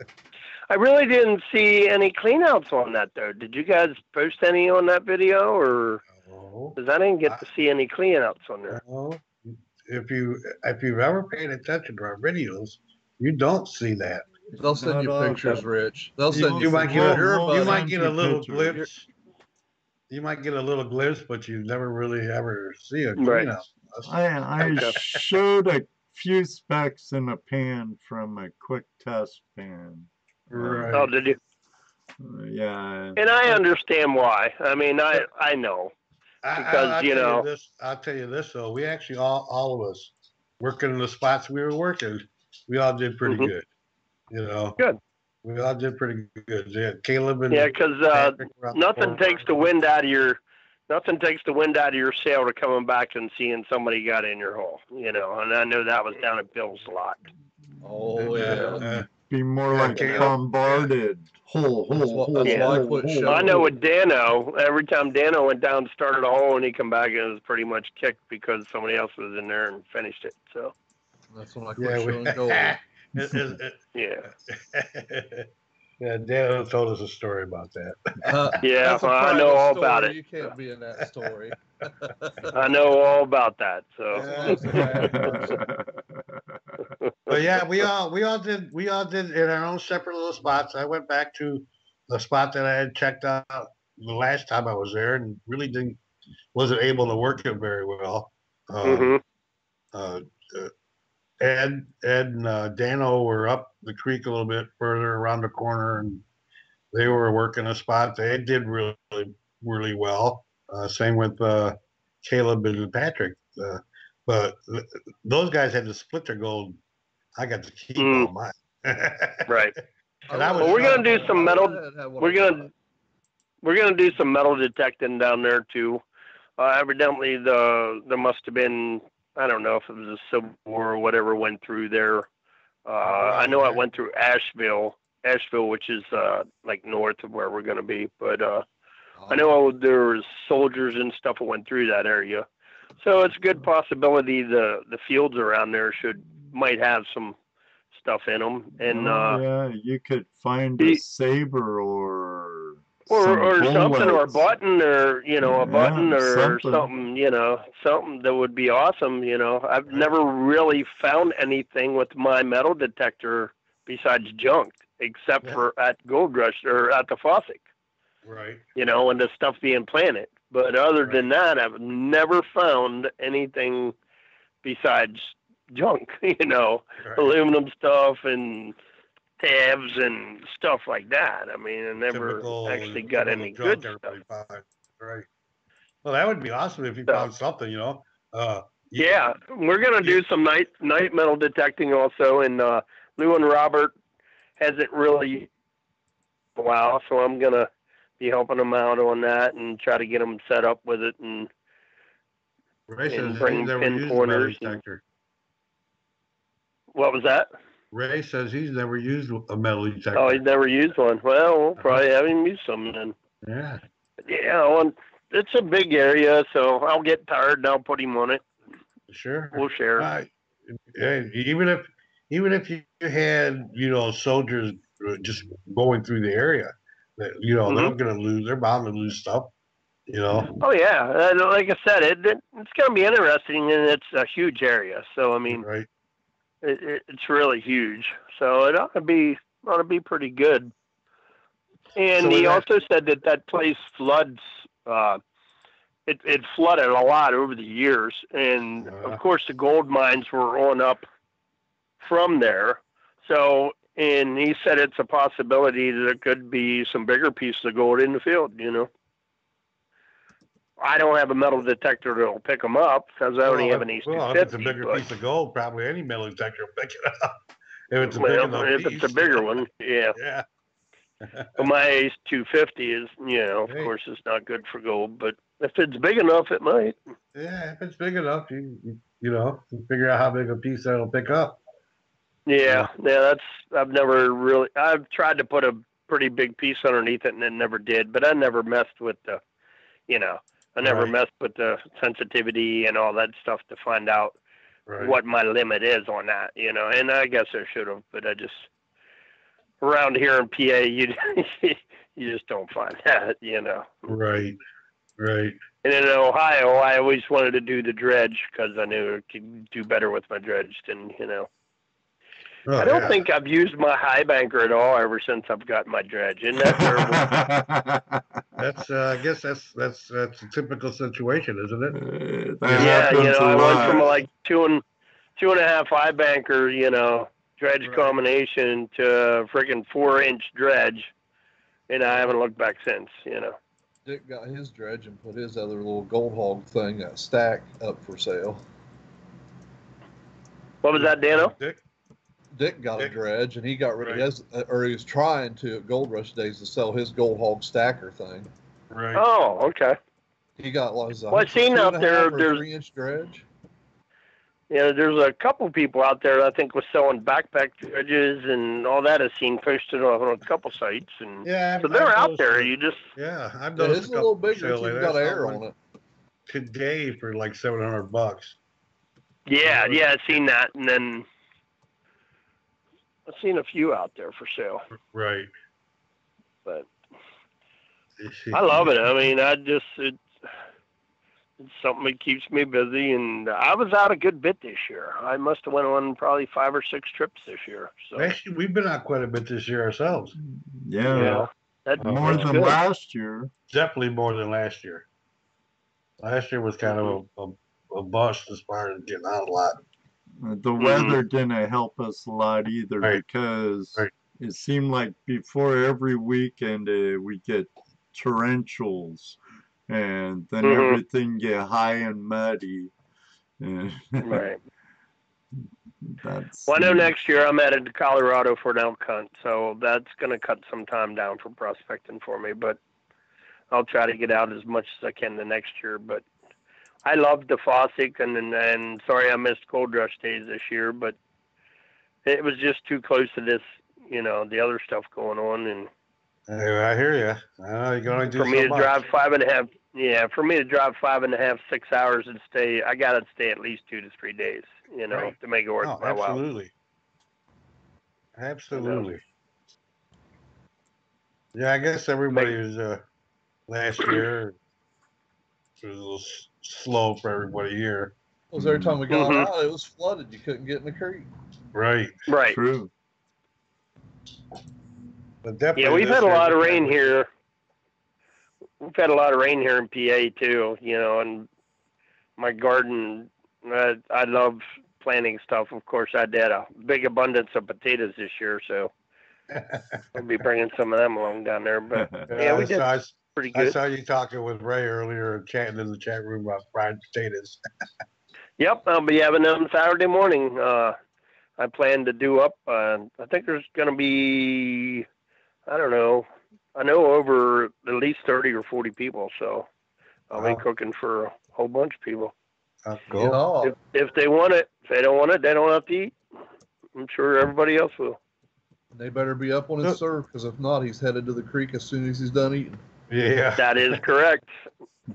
I really didn't see any cleanouts on that though. Did you guys post any on that video, or? Because I didn't get to see any cleanouts on there. No. If you've ever paid attention to our videos, you don't see that. They'll send you pictures, Rich. They'll send you might get a little picture. glimpse. You might get a little glimpse, but you never really ever see a Right. cleanup. I showed a few specks in a pan from a quick test pan. Right. Oh, did you? Yeah. And I understand why. I mean, I know. Because, I'll tell you this, though. We actually, all of us, working in the spots we were working, we all did pretty good. You know? Good. We all did pretty good. Yeah, Caleb and because nothing takes the wind out of your sail to coming back and seeing somebody got in your hole, you know. And I know that was down at Bill's a lot. Oh yeah. Be more like bombarded. Hole. I know with Dano, every time Dano went down, started a hole, and he come back and it was pretty much kicked because somebody else was in there and finished it. So that's when I quit showing gold. Yeah, Dano told us a story about that. Yeah, I know all about it. You can't be in that story. I know all about that. So. But yeah, we all did in our own separate little spots. I went back to the spot that I had checked out the last time I was there, and really wasn't able to work it very well. Ed and Dano were up the creek a little bit further around the corner, and they were working a spot. They did really, really well. Same with Caleb and Patrick. But those guys had to split their gold. I got to keep all mine. Right. And we're gonna do some metal. We're gonna do some metal detecting down there too. Evidently, there must have been. I don't know if it was a Civil War or whatever went through there. I know it went through Asheville, which is like north of where we're going to be. But I know there was soldiers and stuff that went through that area. So it's a good possibility the fields around there might have some stuff in them. And yeah, you could find a saber or something, or a button, or a button, or something, something that would be awesome. I've never really found anything with my metal detector besides junk, except for at Gold Rush or at the Fossick. Right. And the stuff being planted. But other than that, I've never found anything besides junk. Aluminum stuff and tabs and stuff like that. I mean, I never actually got any good stuff. Right. Well, that would be awesome if you found something, Yeah, we're gonna do some night metal detecting also, and Lou and Robert hasn't really a while, so I'm gonna be helping them out on that and try to get them set up with it and bring pin pointers. What was that? Ray says he's never used a metal detector. Oh, he's never used one. Well, we'll probably have him use some then. Yeah. Yeah, well, it's a big area, so I'll get tired and I'll put him on it. Sure. We'll share. Even if you had soldiers just going through the area, You know, they're going to lose. They're bound to lose stuff. You know. Oh yeah, like I said, it's going to be interesting, and it's a huge area. So I mean, right. It's really huge. So it ought to be pretty good. And So he also said that place floods. It flooded a lot over the years, and of course the gold mines were on up from there. So, and he said it's a possibility that there could be some bigger pieces of gold in the field. You know, I don't have a metal detector that'll pick them up because I only have an East 250. If it's a bigger piece of gold, probably any metal detector will pick it up. If it's a it's a bigger one, yeah. Yeah. But my Ace 250 is, of course, it's not good for gold, but if it's big enough, it might. Yeah, if it's big enough, you figure out how big a piece that'll pick up. Yeah, I've tried to put a pretty big piece underneath it and it never did, but I never messed with the, messed with the sensitivity and all that stuff to find out what my limit is on that, and I guess I should have, but I just, around here in PA, you just don't find that, Right. And in Ohio, I always wanted to do the dredge because I knew I could do better with my dredge than, I don't think I've used my high banker at all ever since I've got my dredge. Isn't that terrible? I guess that's a typical situation, isn't it? I went from like two and a half high banker, dredge combination to friggin' 4-inch dredge, and I haven't looked back since, Dick got his dredge and put his other little gold hog thing, stack, up for sale. What was that, Dano? Dick got a dredge, and he got rid of his, or he was trying to at Gold Rush days to sell his gold hog stacker thing. Right. Oh, okay. He got his I've seen out there, there's 3-inch dredge. There's a couple people out there I think was selling backpack dredges and all that. I've seen posted on a couple sites, and so they're out there. You just I've noticed it's a little bigger. It's got air on it. Today for like $700. Yeah, I've seen that, and then I've seen a few out there for sale. Right. But I love it. I mean, it's something that keeps me busy, and I was out a good bit this year. I must have went on probably 5 or 6 trips this year. So actually, we've been out quite a bit this year ourselves. Yeah. More than last year. Definitely more than last year. Last year was kind of a bust as far as getting out a lot. The weather didn't help us a lot either because it seemed like before every weekend we get torrentials, and then everything get high and muddy. Right. Well, I know next year I'm headed to Colorado for an elk hunt, so that's going to cut some time down for prospecting for me, but I'll try to get out as much as I can the next year. But I loved the Fossick, and sorry I missed Gold Rush days this year, but it was just too close to this, the other stuff going on. And I hear you. You're going to do for me to drive 5.5, for me to drive 5.5, 6 hours and stay, I got to stay at least 2 to 3 days, to make it worth my while. Absolutely. Yeah, I guess everybody was last year. It was a little slow for everybody here. Because every time we got out, it was flooded. You couldn't get in the creek. Right. True. But we've had a lot of rain here. We've had a lot of rain here in PA too, and my garden, I love planting stuff. Of course, I had a big abundance of potatoes this year, so I'll be bringing some of them along down there. But we did pretty good. I saw you talking with Ray earlier and chatting in the chat room about fried potatoes. Yep, I'll be having them Saturday morning. I plan to do up, I think there's going to be, I don't know, I know over at least 30 or 40 people, so I'll be cooking for a whole bunch of people. Cool. If they want it. If they don't want it, they don't have to eat. I'm sure everybody else will. They better be up when it's served, because if not, he's headed to the creek as soon as he's done eating. Yeah. That is correct.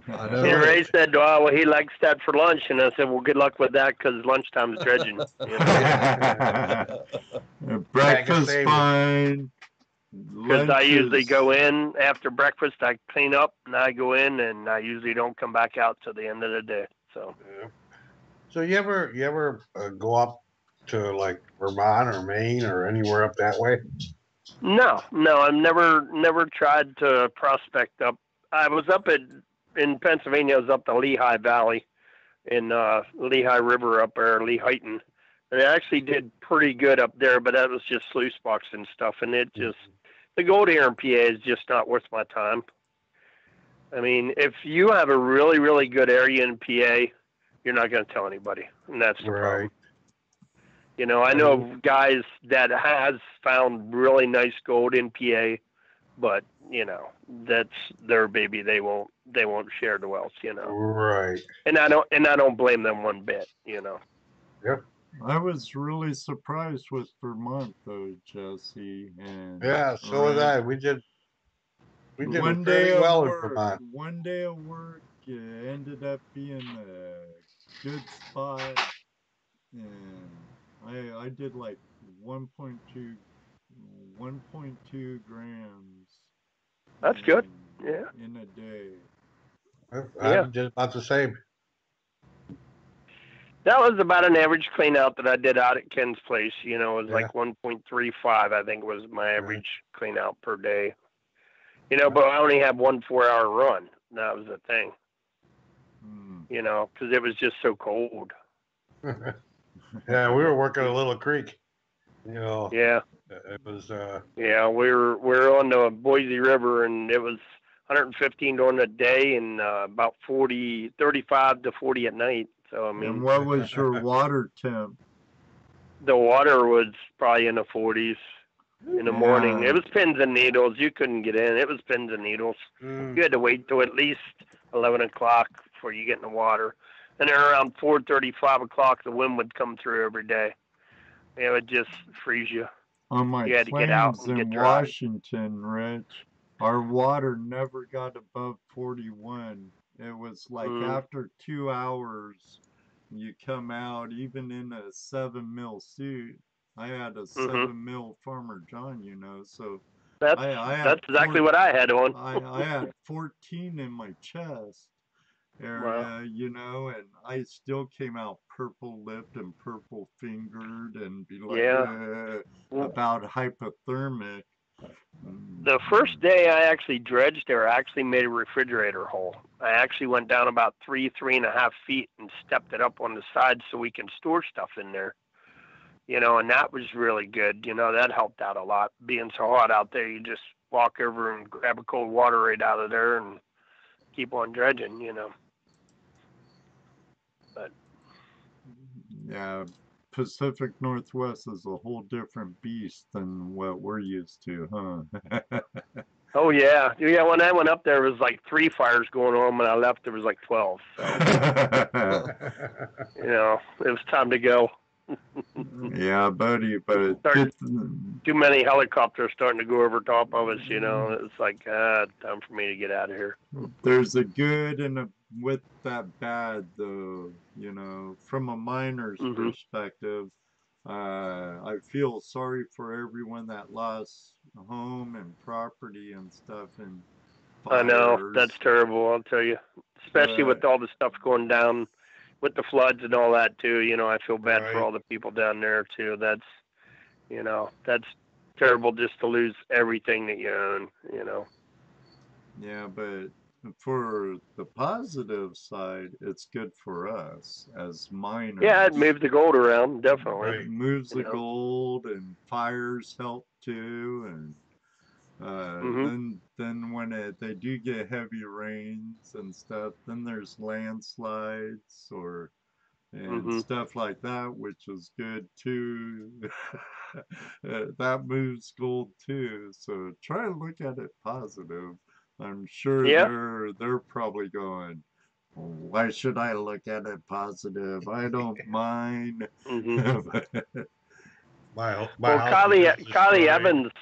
I know. And Ray said, well, he likes that for lunch. And I said, well, good luck with that, because lunchtime's dredging. Breakfast fine. Because I usually go in after breakfast, I clean up, and I go in, and I usually don't come back out till the end of the day. So. Yeah. So you ever go up to like Vermont or Maine or anywhere up that way? No, I've never tried to prospect up. I was up in Pennsylvania. I was up the Lehigh Valley, in Lehigh River up there, Lehighton. And I actually did pretty good up there, but that was just sluice box and stuff. And it just, the gold here in PA is just not worth my time. I mean, if you have a really, really good area in PA, you're not going to tell anybody. And that's the problem. You know, I know guys that has found really nice gold in PA, but you know, that's their baby. They won't share the wealth, you know. Right. And I don't blame them one bit, you know. Yep. I was really surprised with Vermont though, Jesse. And yeah, so was I. We did one very day well of in work, Vermont. One day of work ended up being a good spot, and I did like 1.2 grams. That's good. Yeah. In a day. I did about the same. That was about an average clean out that I did out at Ken's place. You know, it was like 1.35, I think was my average clean out per day. You know, but I only had 1 4-hour run. That was the thing. You know, because it was just so cold. Yeah, we were working a little creek. You know. Yeah. It was. Yeah, we were on the Boise River, and it was 115 during the day and about 35 to 40 at night. So I mean. And what was your water temp? The water was probably in the 40s in the morning. It was pins and needles. You couldn't get in. It was pins and needles. You had to wait till at least 11 o'clock before you get in the water. And then around 4:30, 5 o'clock, the wind would come through every day. It would just freeze you. On my you had to get out plains and in get dry. Washington, Rich, our water never got above 41. It was like after 2 hours, you come out, even in a 7 mil suit. I had a 7 mil Farmer John, you know, so that's exactly what I had on. I had 14 in my chest area, you know, and I still came out purple lipped and purple fingered and be like about hypothermic. The first day I actually dredged there, I actually made a refrigerator hole. I actually went down about 3.5 feet and stepped it up on the side so we can store stuff in there. You know, and that was really good. You know, that helped out a lot. Being so hot out there, you just walk over and grab a cold water right out of there and keep on dredging, you know. But yeah, Pacific Northwest is a whole different beast than what we're used to, huh? Oh yeah, when I went up there, it was like 3 fires going on. When I left, there was like 12. So, you know, it was time to go. Yeah, buddy, but too many helicopters starting to go over top of us. You know, it's like time for me to get out of here. There's a good and a with that bad, though. You know, from a miner's perspective. I feel sorry for everyone that lost home and property and stuff. And I know, that's terrible, I'll tell you. Especially with all the stuff going down with the floods and all that, too. You know, I feel bad for all the people down there, too. That's, you know, that's terrible just to lose everything that you own, you know. Yeah, but for the positive side, it's good for us as miners. Yeah, it moves the gold around, definitely. It moves the gold, and fires help too. And then when they do get heavy rains and stuff, then there's landslides and stuff like that, which is good too. That moves gold too. So try to look at it positive. I'm sure they're probably going, why should I look at it positive? I don't mind. Well, Kylie Evans.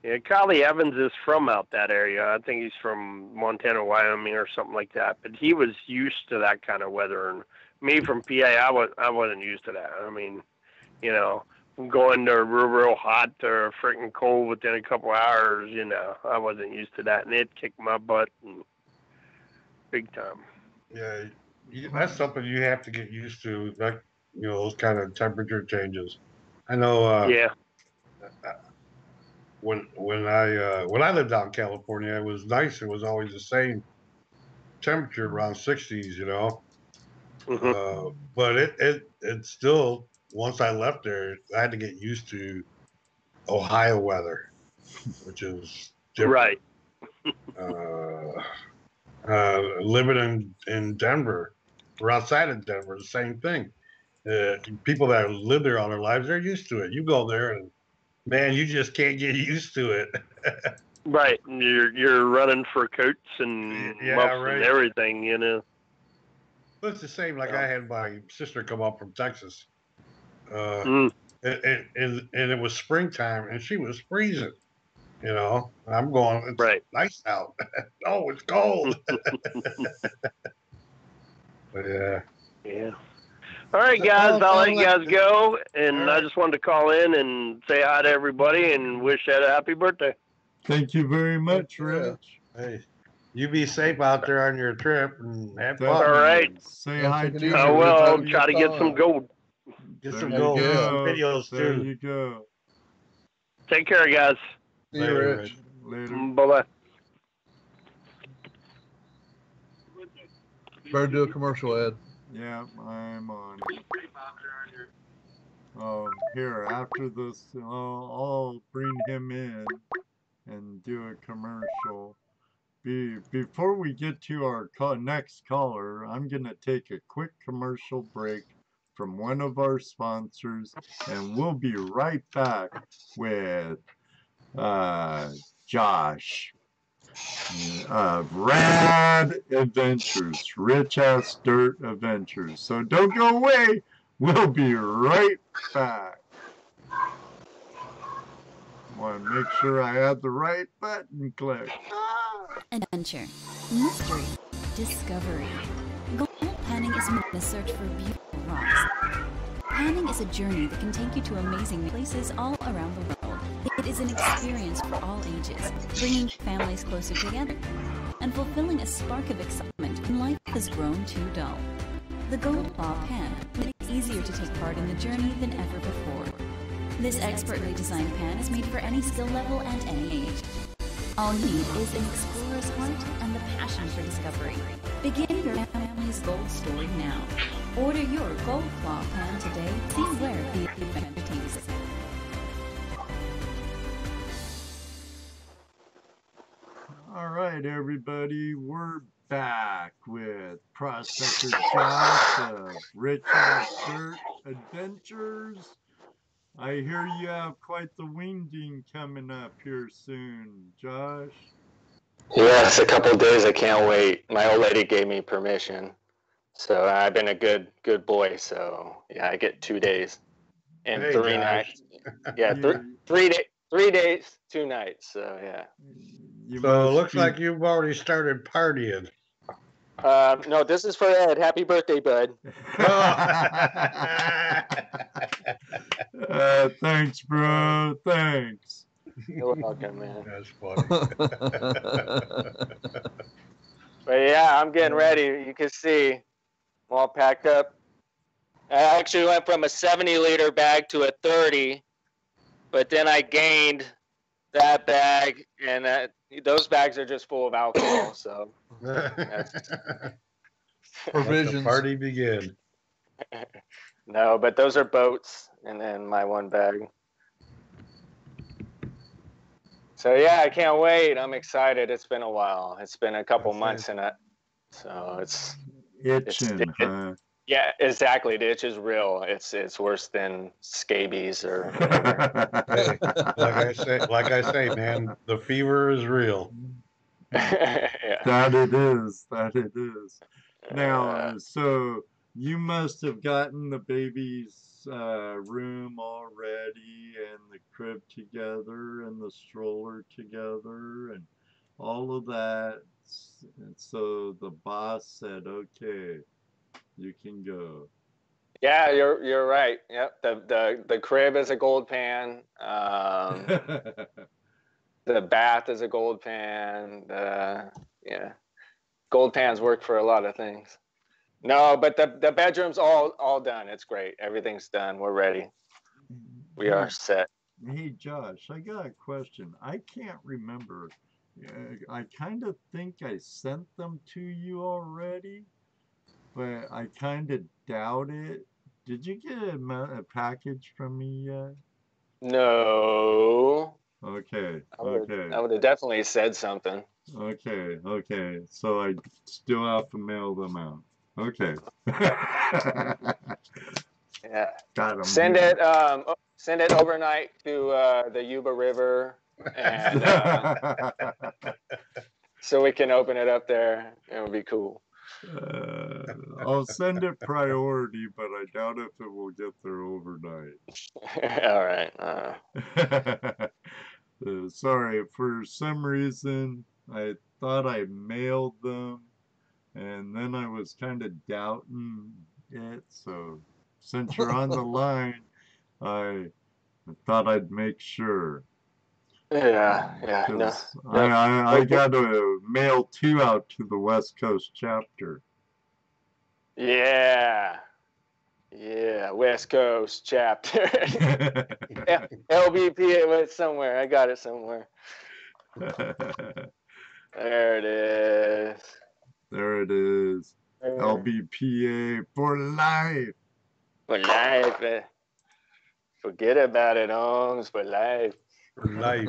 Yeah, Kylie Evans is from out that area. I think he's from Montana, Wyoming, or something like that. But he was used to that kind of weather. And me from PA, I wasn't used to that. I mean, you know, going to real hot or freaking cold within a couple hours, you know, I wasn't used to that, and it kicked my butt big time. Yeah, that's something you have to get used to, like, you know, those kind of temperature changes. I know. Yeah. When I lived out in California, it was nice. It was always the same temperature, around 60s, you know. But it still, once I left there, I had to get used to Ohio weather, which is different. Right. Living in Denver, or outside of Denver, the same thing. People that live there all their lives, they're used to it. You go there and, man, you just can't get used to it. Right. You're running for coats and muffs and everything, you know. But it's the same. Like, I had my sister come up from Texas, and it was springtime, and she was freezing. You know, I'm going, it's nice out. No, it's cold. But yeah. Yeah. All right, guys, I'll let you guys go. And I just wanted to call in and say hi to everybody and wish Ed a happy birthday. Thank you very much, Rich. Hey, you be safe out there on your trip and have fun. All right. Say hi to I will. I'll try to get some gold. Get some gold. Get some videos, too. There you go. Take care, guys. See you, Rich. Later. Bye-bye. Better do a commercial, Ed. Yeah, I'm on. Oh, here, after this, I'll bring him in and do a commercial. Before we get to our next caller, I'm going to take a quick commercial break from one of our sponsors, and we'll be right back with Josh of Rad Adventures, Rich Ass Dirt Adventures. So don't go away. We'll be right back. Want to make sure I had the right button clicked. Adventure, mystery, discovery. Gold panning is the search for beautiful rocks. Panning is a journey that can take you to amazing places all around the world. It is an experience for all ages, bringing families closer together and fulfilling a spark of excitement when life has grown too dull. The Gold Claw Pan makes it easier to take part in the journey than ever before. This expertly designed pan is made for any skill level and any age. All you need is an explorer's heart and the passion for discovery. Begin your family's gold story now. Order your Gold Claw Pan today. See where the adventure takes you. All right, everybody, we're back with Prospector Josh of Rich Ass Dirt Adventures. I hear you have quite the wingding coming up here soon, Josh. Yes, a couple of days. I can't wait. My old lady gave me permission, so I've been a good boy. So yeah, I get 2 days and 3 nights. Yeah, 3 days, 2 nights. So yeah. So it looks like you've already started partying. No, this is for Ed. Happy birthday, bud. Thanks, bro. Thanks. You're welcome, man. That's funny. But yeah, I'm getting ready. You can see I'm all packed up. I actually went from a 70-liter bag to a 30, but then I gained that bag, and those bags are just full of alcohol. So provisions. Let the party begin. No, but those are boats, and then my one bag. So yeah, I can't wait. I'm excited. It's been a while. It's been a couple months in it, so it's itching. Yeah, exactly. The itch is real. It's worse than scabies or Hey, like I say, man, the fever is real. Yeah. That it is. Now, so you must have gotten the baby's room already, and the crib together, and the stroller together, and all of that. And so the boss said, "Okay, you can go." Yeah, you're right. Yep. The crib is a gold pan. The bath is a gold pan. Yeah, gold pans work for a lot of things. No, but the bedroom's all done. It's great. Everything's done. We're ready. We are set. Hey Josh, I got a question. I can't remember. I kind of think I sent them to you already, but I kind of doubt it. Did you get a package from me yet? No. Okay. I would have definitely said something. Okay. So I still have to mail them out. Okay. Yeah. Got 'em. Send it overnight to the Yuba River, and so we can open it up there. It would be cool. I'll send it priority, but I doubt if it will get there overnight. All right. Sorry, for some reason I thought I mailed them, and then I was kind of doubting it. So since you're on the line, I thought I'd make sure. Yeah. No. I got to mail 2 out to the West Coast chapter. Yeah, West Coast chapter. LBPA was somewhere. I got it somewhere. There it is. There it is. LBPA for life. For life. Forget about it, Holmes. For life. For life.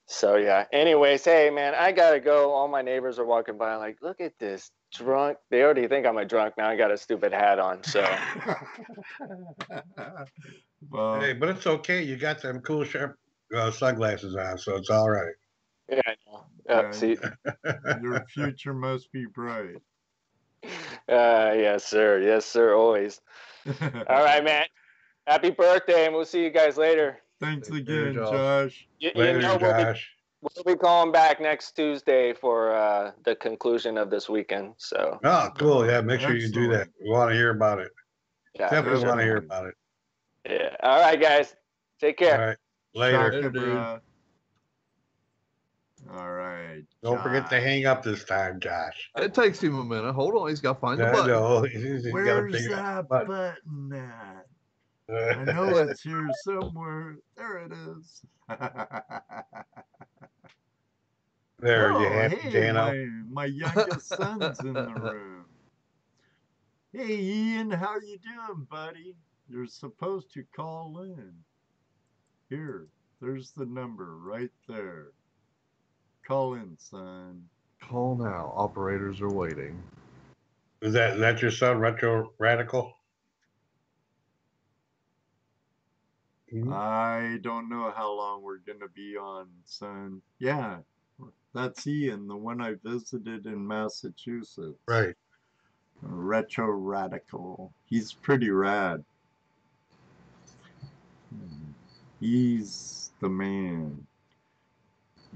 So yeah. Anyways, hey man, I gotta go. All my neighbors are walking by, like, look at this drunk. They already think I'm a drunk now. I got a stupid hat on. So. Well, hey, but it's okay. You got them cool sharp sunglasses on, so it's all right. Yeah, I know. See, your future must be bright. Yes, sir. Yes, sir. Always. All right, man. Happy birthday, and we'll see you guys later. Thanks again, Josh. Josh. We'll be calling back next Tuesday for the conclusion of this weekend. So. Oh, cool. Yeah, make sure you do that. We want to hear about it. Yeah, definitely want to hear about it. Yeah. All right, guys. Take care. All right. Later. Dude. All right. Don't forget to hang up this time, Josh. It takes him a minute. Hold on. He's got to find the button. No, where's that button at? I know it's here somewhere. There it is. There, you happy, hey, Dano? My youngest son's in the room. Hey, Ian, how you doing, buddy? You're supposed to call in. Here, there's the number right there. Call in, son. Call now. Operators are waiting. Is that your son, Retro Radical? I don't know how long we're going to be on, son. Yeah, that's Ian, the one I visited in Massachusetts. Right. Retro Radical. He's pretty rad. He's the man.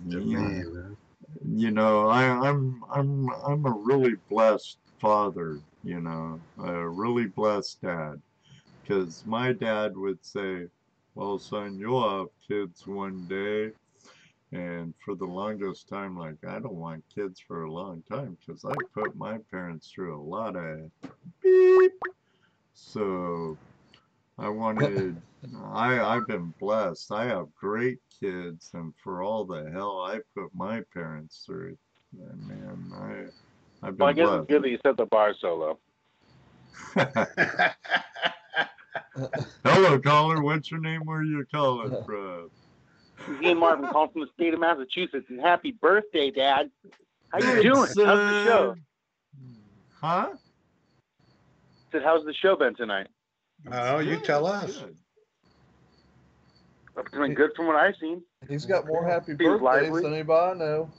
You know, I'm a really blessed father, you know, a really blessed dad. Because my dad would say, well, son, you'll have kids one day. And for the longest time, like, I don't want kids for a long time because I put my parents through a lot of beep. So I've been blessed. I have great kids, and for all the hell I put my parents through, man, I've been blessed. Well, I guess it's good that you set the bar so low. Hello, caller. What's your name? Where are you calling from? Ian Martin calling from the state of Massachusetts, and happy birthday, Dad. How you doing? How's the show? Huh? Said, how's the show been tonight? Oh, you tell us. It's been good from what I've seen. He's got more happy birthdays than anybody I know.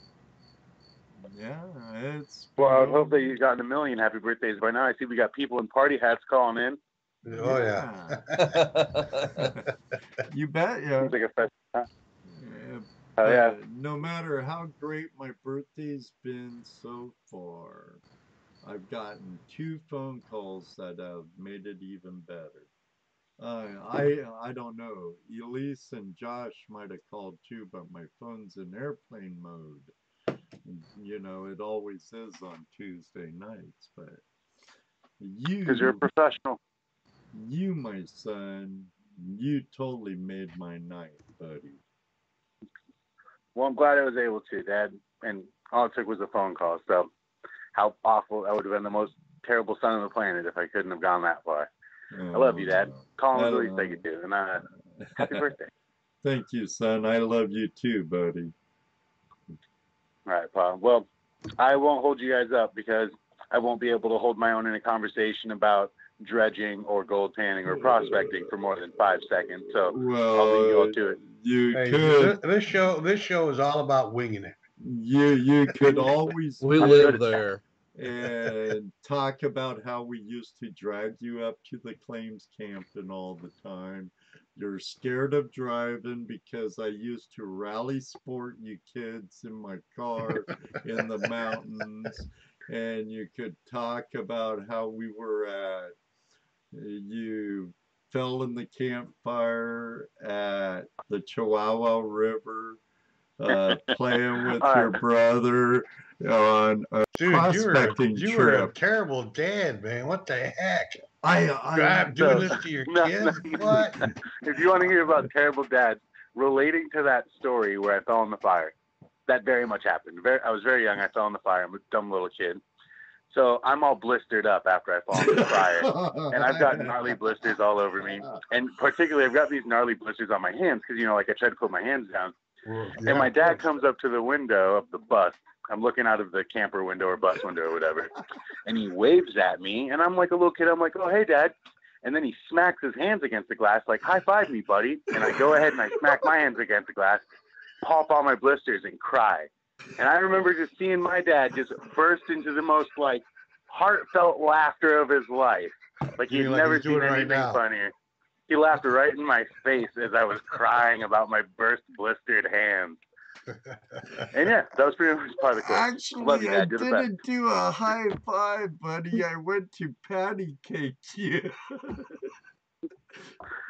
Yeah, it's. Well, I would hope that you've gotten a million happy birthdays by now. I see we got people in party hats calling in. Oh, yeah. You bet, yeah. Seems like a fest. No matter how great my birthday's been so far, I've gotten 2 phone calls that have made it even better. I don't know. Elise and Josh might have called too, but my phone's in airplane mode. You know, it always is on Tuesday nights, but because you're a professional. You, my son, you totally made my night, buddy. Well, I'm glad I was able to, Dad. And all it took was a phone call. So how awful. I would have been the most terrible son on the planet if I couldn't have gone that far. I love you, Dad. Call him the least I could do. And happy birthday. Thank you, son. I love you too, buddy. All right, Pa. Well, I won't hold you guys up because I won't be able to hold my own in a conversation about dredging or gold panning or prospecting for more than 5 seconds. So I'll leave you all to it. You could. This show is all about winging it. You could always we live there and talk about how we used to drag you up to the claims camp and all the time. You're scared of driving because I used to rally sport you kids in my car in the mountains. And you could talk about how we were at, you fell in the campfire at the Chihuahua River, playing with your brother on a prospecting trip. You were a terrible dad, man. What the heck? I'm doing this to your kids? What? If you want to hear about terrible dads, relating to that story where I fell in the fire, that very much happened. I was very young. I fell in the fire. I'm a dumb little kid. So I'm all blistered up after I fall in the fire. And I've got gnarly blisters all over me. And particularly, I've got these gnarly blisters on my hands because, you know, like I tried to put my hands down. And my dad comes up to the window of the bus. I'm looking out of the camper window or bus window or whatever. And he waves at me. And I'm like a little kid. I'm like, oh, hey, Dad. And then he smacks his hands against the glass, like, high five me, buddy. And I go ahead and I smack my hands against the glass, pop all my blisters, and cry. And I remember just seeing my dad just burst into the most, like, heartfelt laughter of his life. Like he'd never seen anything funnier. He laughed right in my face as I was crying about my burst blistered hands. And yeah, that was pretty much part of the course. Actually, Love you, Dad. I You're the didn't do a high five, buddy. I went to patty cake you.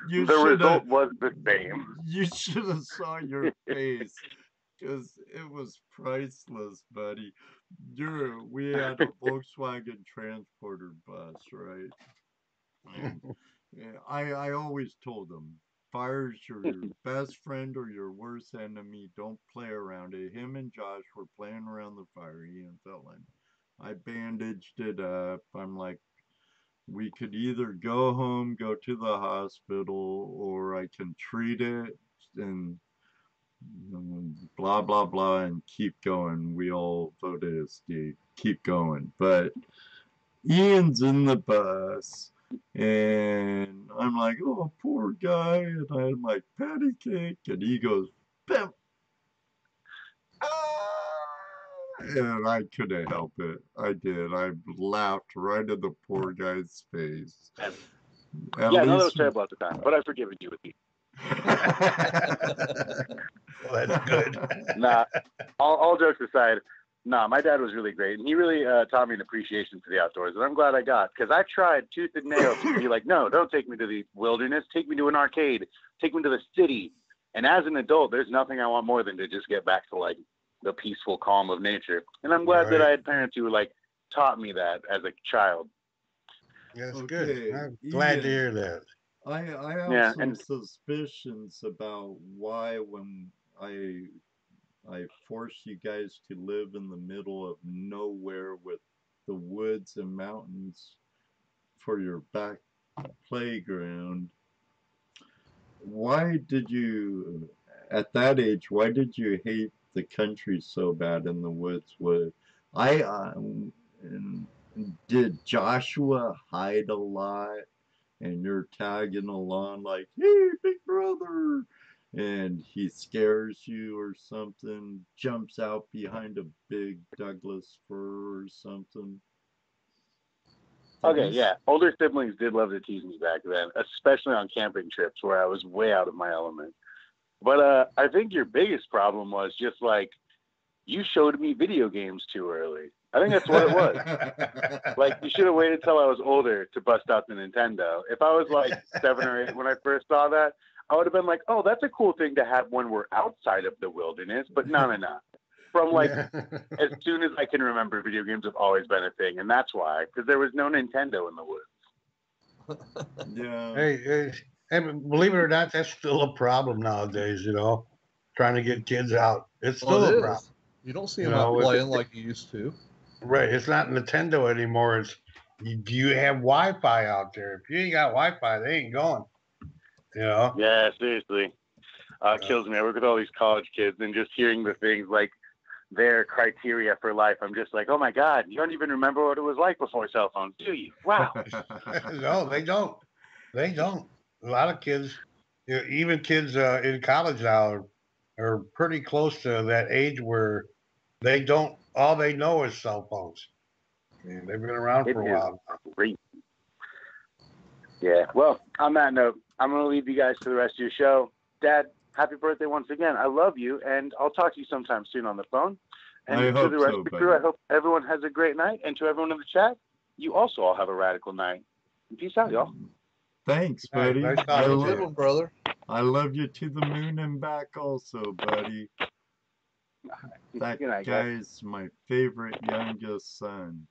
The result was the same. You should have saw your face, because it was priceless, buddy. We had a Volkswagen transporter bus, right? And I always told them, fire's your best friend or your worst enemy. Don't play around it. Him and Josh were playing around the fire. Ian fell in. I bandaged it up. I'm like, we could either go home, go to the hospital, or I can treat it and blah, blah, blah, and keep going. We all voted as to keep going. But Ian's in the bus, and I'm like, oh, poor guy. And I'm like, patty cake. And he goes, Pimp. And I couldn't help it. I did. I laughed right in the poor guy's face. Yeah, no, that was terrible at the time, but I've forgiven you with you. Well, that's good. Nah, all jokes aside, my dad was really great, and he really taught me an appreciation for the outdoors, and I'm glad I got, because I tried tooth and nail to be like, no, don't take me to the wilderness, take me to an arcade, take me to the city. And as an adult, there's nothing I want more than to just get back to like the peaceful calm of nature. And I'm glad that I had parents who like taught me that as a child. That's good. I'm glad to hear that. I have some suspicions about why when I forced you guys to live in the middle of nowhere with the woods and mountains for your back playground. Why did you, at that age, why did you hate the country so bad in the woods? Did Joshua hide a lot and you're tagging along like, hey, big brother, and he scares you or something, jumps out behind a big Douglas fir or something? Okay, yeah. Older siblings did love to tease me back then, especially on camping trips where I was way out of my element. But I think your biggest problem was just like, you showed me video games too early. I think that's what it was. Like, you should have waited till I was older to bust out the Nintendo. If I was like 7 or 8 when I first saw that, I would have been like, oh, that's a cool thing to have when we're outside of the wilderness. But no. From like as soon as I can remember, video games have always been a thing, and that's why, because there was no Nintendo in the woods. Yeah. Hey, believe it or not, that's still a problem nowadays. Trying to get kids out. It's still a problem. You don't see them out playing like you used to. Right. It's not Nintendo anymore. It's do you have Wi-Fi out there? If you ain't got Wi-Fi, they ain't going. Yeah, seriously. It kills me. I work with all these college kids, and just hearing the things like their criteria for life, I'm just like, oh my God, you don't even remember what it was like before cell phones, do you? Wow. No, they don't. They don't. A lot of kids, even kids in college now, are pretty close to that age where they don't. All they know is cell phones. And they've been around for a while. Great. Yeah. Well, on that note, I'm going to leave you guys to the rest of your show. Dad, happy birthday once again. I love you, and I'll talk to you sometime soon on the phone. And to the rest of the crew, I hope everyone has a great night. And to everyone in the chat, you also all have a radical night. And peace out, y'all. Thanks, buddy. Nice I talking love to you, brother. I love you to the moon and back also, buddy. That guy's my favorite youngest son.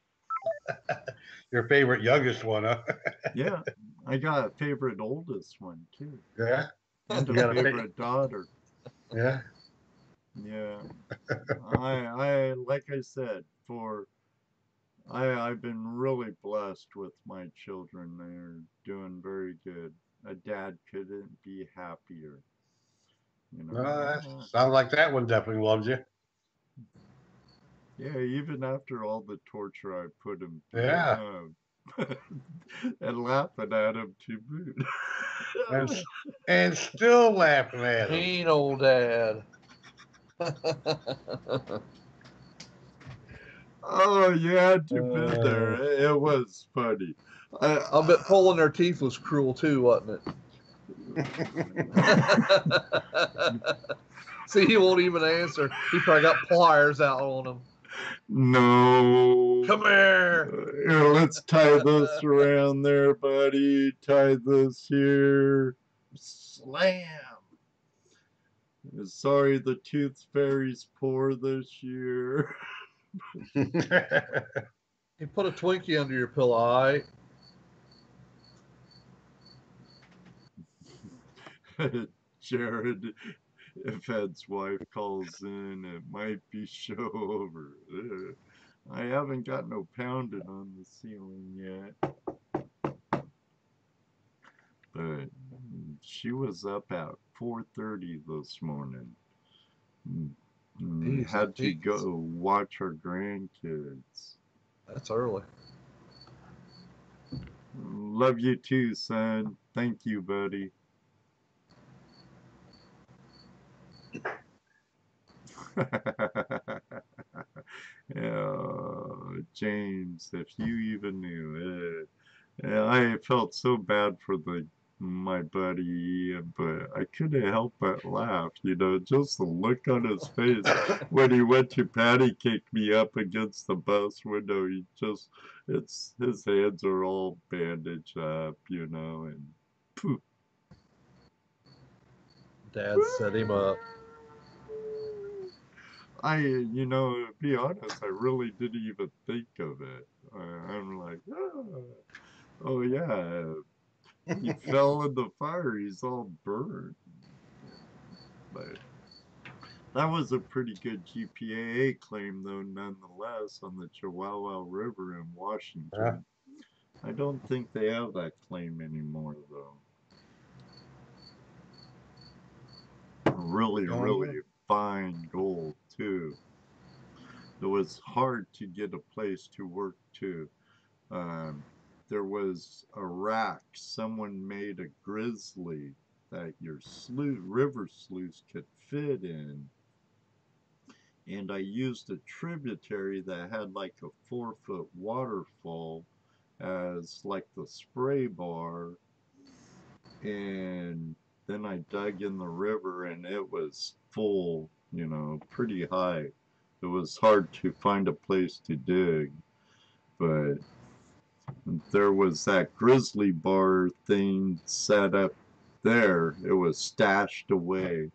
Your favorite youngest one, huh? Yeah, I got a favorite oldest one too. Yeah. And a You got a favorite daughter. Yeah. Yeah. I like I said, I've been really blessed with my children. They're doing very good. A dad couldn't be happier. Sounds like that one definitely loves you. Yeah, even after all the torture I put him through. Yeah. And laughing at him to boot. and still laughing at him. Mean old dad. Oh, you had to be there. It was funny. I bet pulling their teeth was cruel too, wasn't it? See, he won't even answer. He probably got pliers out on him. No. Come here. Here, let's tie this around there, buddy. Tie this here. Slam. Sorry, the tooth fairy's poor this year. You put a Twinkie under your pillow, all right? Jared, if Ed's wife calls in, it might be show over. I haven't got no pounding on the ceiling yet. But she was up at 4:30 this morning. Had to go watch her grandkids. That's early. Love you too, son. Thank you, buddy. James, if you even knew it. I felt so bad for my buddy, but I couldn't help but laugh, just the look on his face when he went to patty kick me up against the bus window. His hands are all bandaged up, and poof. Dad set him up. To be honest, I really didn't even think of it. I'm like, oh yeah, he fell in the fire. He's all burned. But that was a pretty good GPAA claim, though, nonetheless, on the Chihuahua River in Washington. Yeah. I don't think they have that claim anymore, though. Really, really fine gold, too. It was hard to get a place to work, too. There was a rack. Someone made a grizzly that your river sluice could fit in. And I used a tributary that had like a 4-foot waterfall as like the spray bar. And then I dug in the river and it was full, pretty high. it was hard to find a place to dig, but there was that grizzly bar thing set up there. It was stashed away,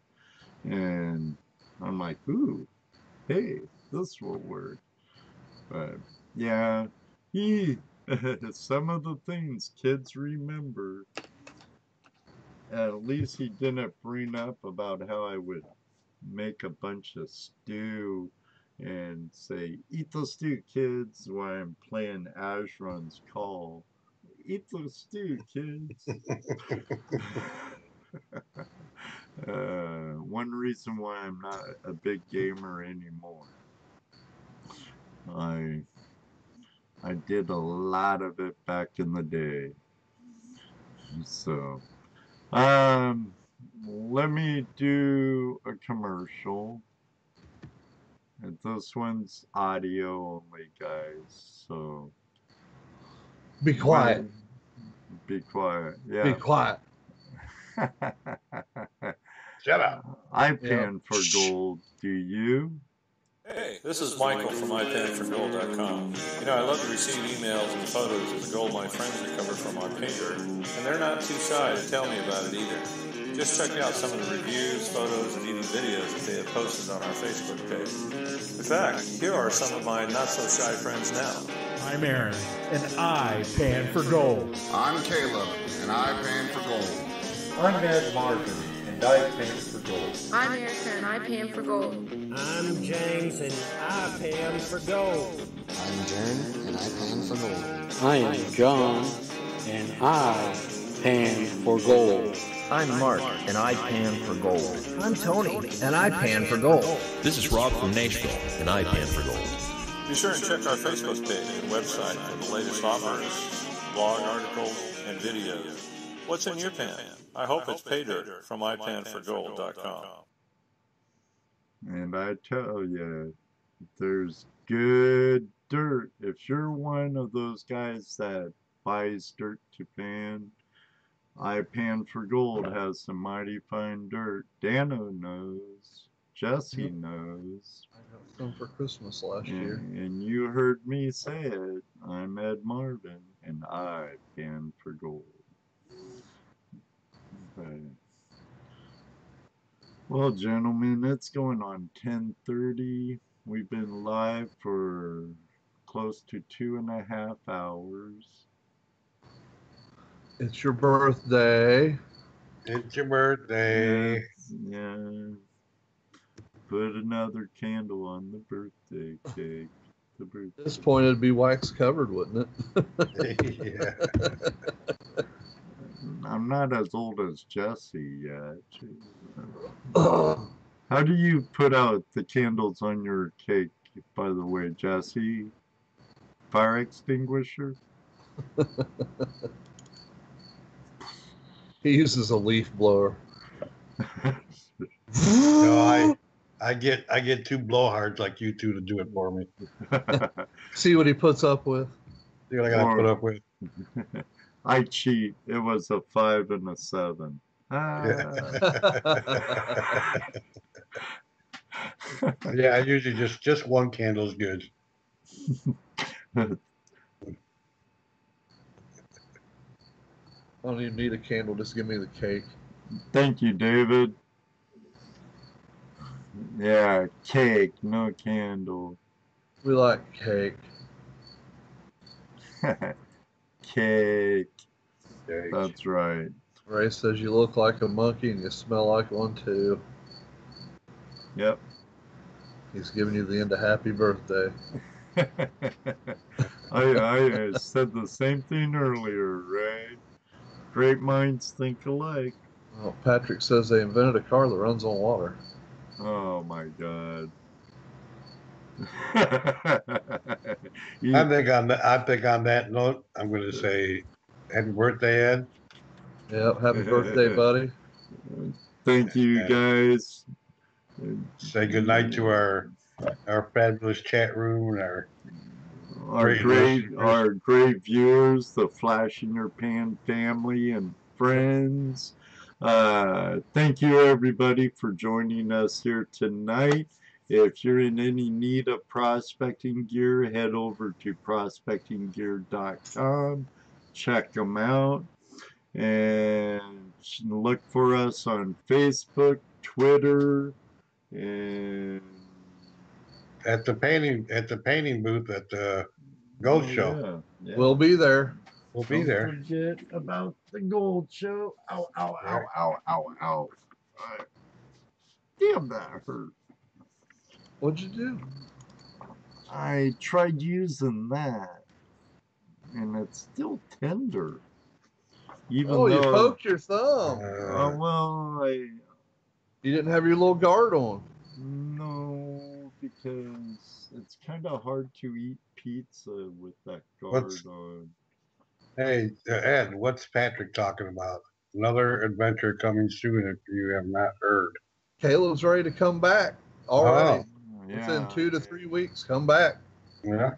and I'm like, ooh, hey, this will work. But yeah, some of the things kids remember. At least he didn't bring up about how I would make a bunch of stew and say, eat the stew, kids, while I'm playing Asheron's Call. Eat the stew, kids. One reason why I'm not a big gamer anymore. I did a lot of it back in the day. So, let me do a commercial. And this one's audio only, guys. So be quiet. Be quiet. Yeah. Be quiet. Shut up. I pan for gold. Do you? Hey, this is Michael from ipanforgold.com. You know, I love to receive emails and photos of the gold my friends recover from our pay dirt, and they're not too shy to tell me about it either. Just check out some of the reviews, photos, and even videos that they have posted on our Facebook page. In fact, here are some of my not-so-shy friends now. I'm Aaron, and I pan for gold. I'm Caleb, and I pan for gold. I'm Ed Martin, and I pan for gold. I'm Erica, and I pan for gold. I'm James, and I pan for gold. I'm Jern, and I pan for gold. I am John, and I pan for gold. I'm Mark, and I pan for gold. I'm Tony, and I pan for gold. This is Rob from Nashville, and I pan for gold. Be sure and check our Facebook page and website for the latest offers, blog articles, and videos. What's in your pan? I hope it's pay dirt from ipanforgold.com. And I tell you, there's good dirt. If you're one of those guys that buys dirt to pan, I Pan for Gold has some mighty fine dirt. Dano knows. Jesse knows. I got some for Christmas last year. And you heard me say it. I'm Ed Marvin, and I pan for gold. Okay. Well, gentlemen, it's going on 10:30. We've been live for close to 2.5 hours. It's your birthday. It's your birthday. Yes, yeah. Put another candle on the birthday cake. At this point, it'd be wax covered, wouldn't it? Yeah. I'm not as old as Jesse yet. How do you put out the candles on your cake, by the way, Jesse? Fire extinguisher? He uses a leaf blower. No, I get two blowhards like you two to do it for me. See what he puts up with. See what I gotta put up with. I cheat. It was a 5 and a 7. Yeah, usually just one candle is good. I don't even need a candle. Just give me the cake. Thank you, David. Yeah, cake, no candle. We like cake. Cake. That's right. Ray says you look like a monkey and you smell like one too. Yep. He's giving you the end of happy birthday. I said the same thing earlier, Ray. Great minds think alike. Well, Patrick says they invented a car that runs on water. Oh my God. I think on that note, I'm going to say happy birthday, Ed. Yep, happy birthday, buddy. Thank you, guys. Say good night to our fabulous chat room and our great viewers, the Flash in Your Pan family and friends. Thank you, everybody, for joining us here tonight. If you're in any need of prospecting gear, head over to prospectinggear.com. Check them out. And look for us on Facebook, Twitter, and at the painting booth at the Gold Show. Yeah. We'll be there. We'll be there. Don't forget about the Gold Show. Ow, ow, ow, ow, ow, ow. Damn, that hurt. What'd you do? I tried using that, and it's still tender. Even though, you poked your thumb. Well, you didn't have your little guard on. No, because it's kind of hard to eat pizza with that guard on. Hey, Ed, what's Patrick talking about? Another adventure coming soon if you have not heard. Caleb's ready to come back already. Yeah. Within 2 to 3 weeks, come back. Yeah.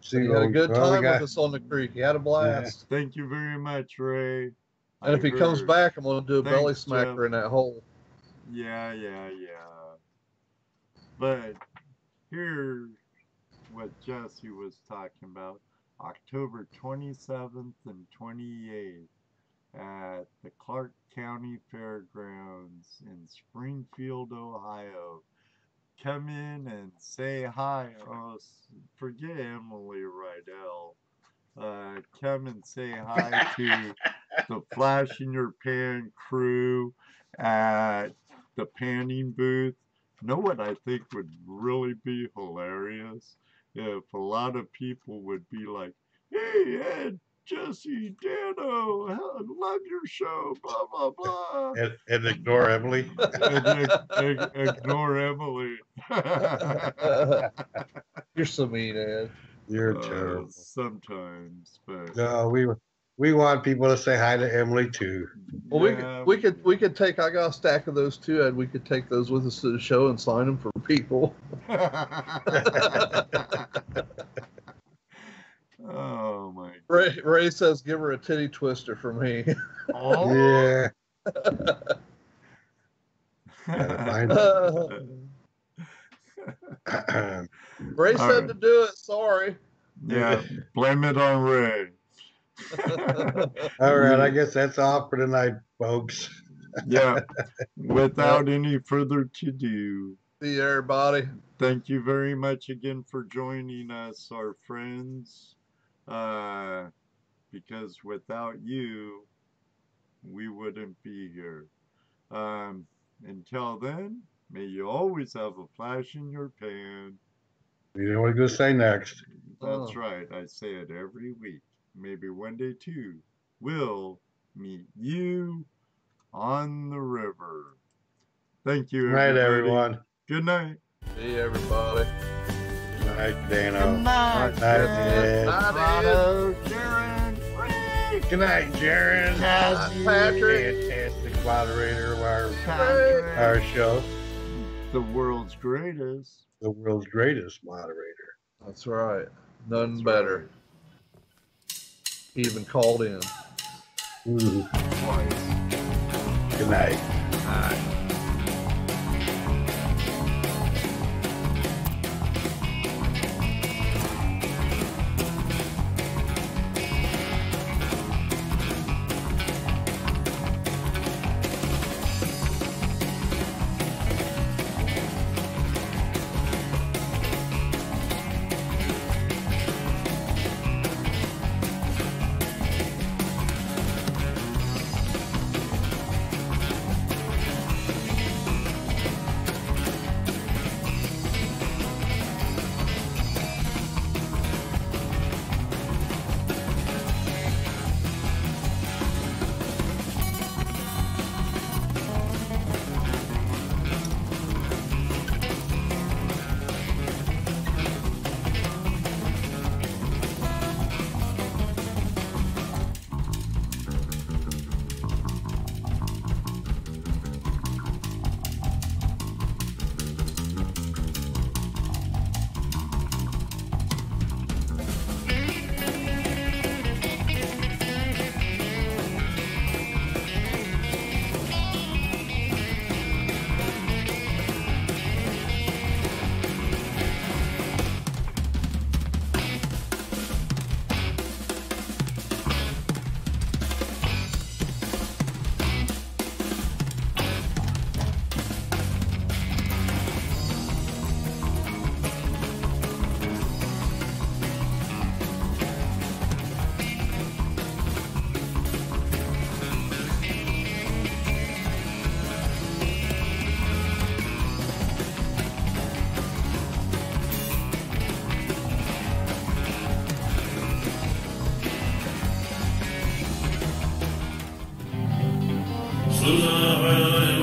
So he had a good time with us on the creek. He had a blast. Yeah. Thank you very much, Ray. And if he comes back, I'm going to do a belly smacker in that hole. Yeah. But here's what Jesse was talking about. October 27th and 28th at the Clark County Fairgrounds in Springfield, Ohio. Come in and say hi. Oh, forget Emily Rydell. Come and say hi to the Flash in Your Pan crew at the panning booth. Know what I think would really be hilarious? If a lot of people would be like, hey, Ed, Jesse, Dano, love your show, blah, blah, blah. And ignore Emily. Ignore Emily. You're so mean, Ed. You're terrible. Sometimes, but no, we want people to say hi to Emily too. Well, we could take. I got a stack of those too, Ed. We could take those with us to the show and sign them for people. Oh my! Ray says, "Give her a titty twister for me." Oh yeah. Ray said to do it. Sorry. Yeah, blame it on Ray. All right, I guess that's all for tonight, folks. Yeah. Without any further ado. See you, everybody. Thank you very much again for joining us, our friends. Because without you, we wouldn't be here. Until then, may you always have a flash in your pan. You know what I'm going to say next. That's right. I say it every week. Maybe one day, too, we'll meet you on the river. Thank you, everybody. Good night, everyone. Good night. See you, everybody. Good night, Dano. Good night, Jaron. Good night, Jaron. Patrick. Fantastic moderator of our show. The world's greatest. The world's greatest moderator. That's right. None better. Right. He even called in. Ooh. Twice. Good night. goes around and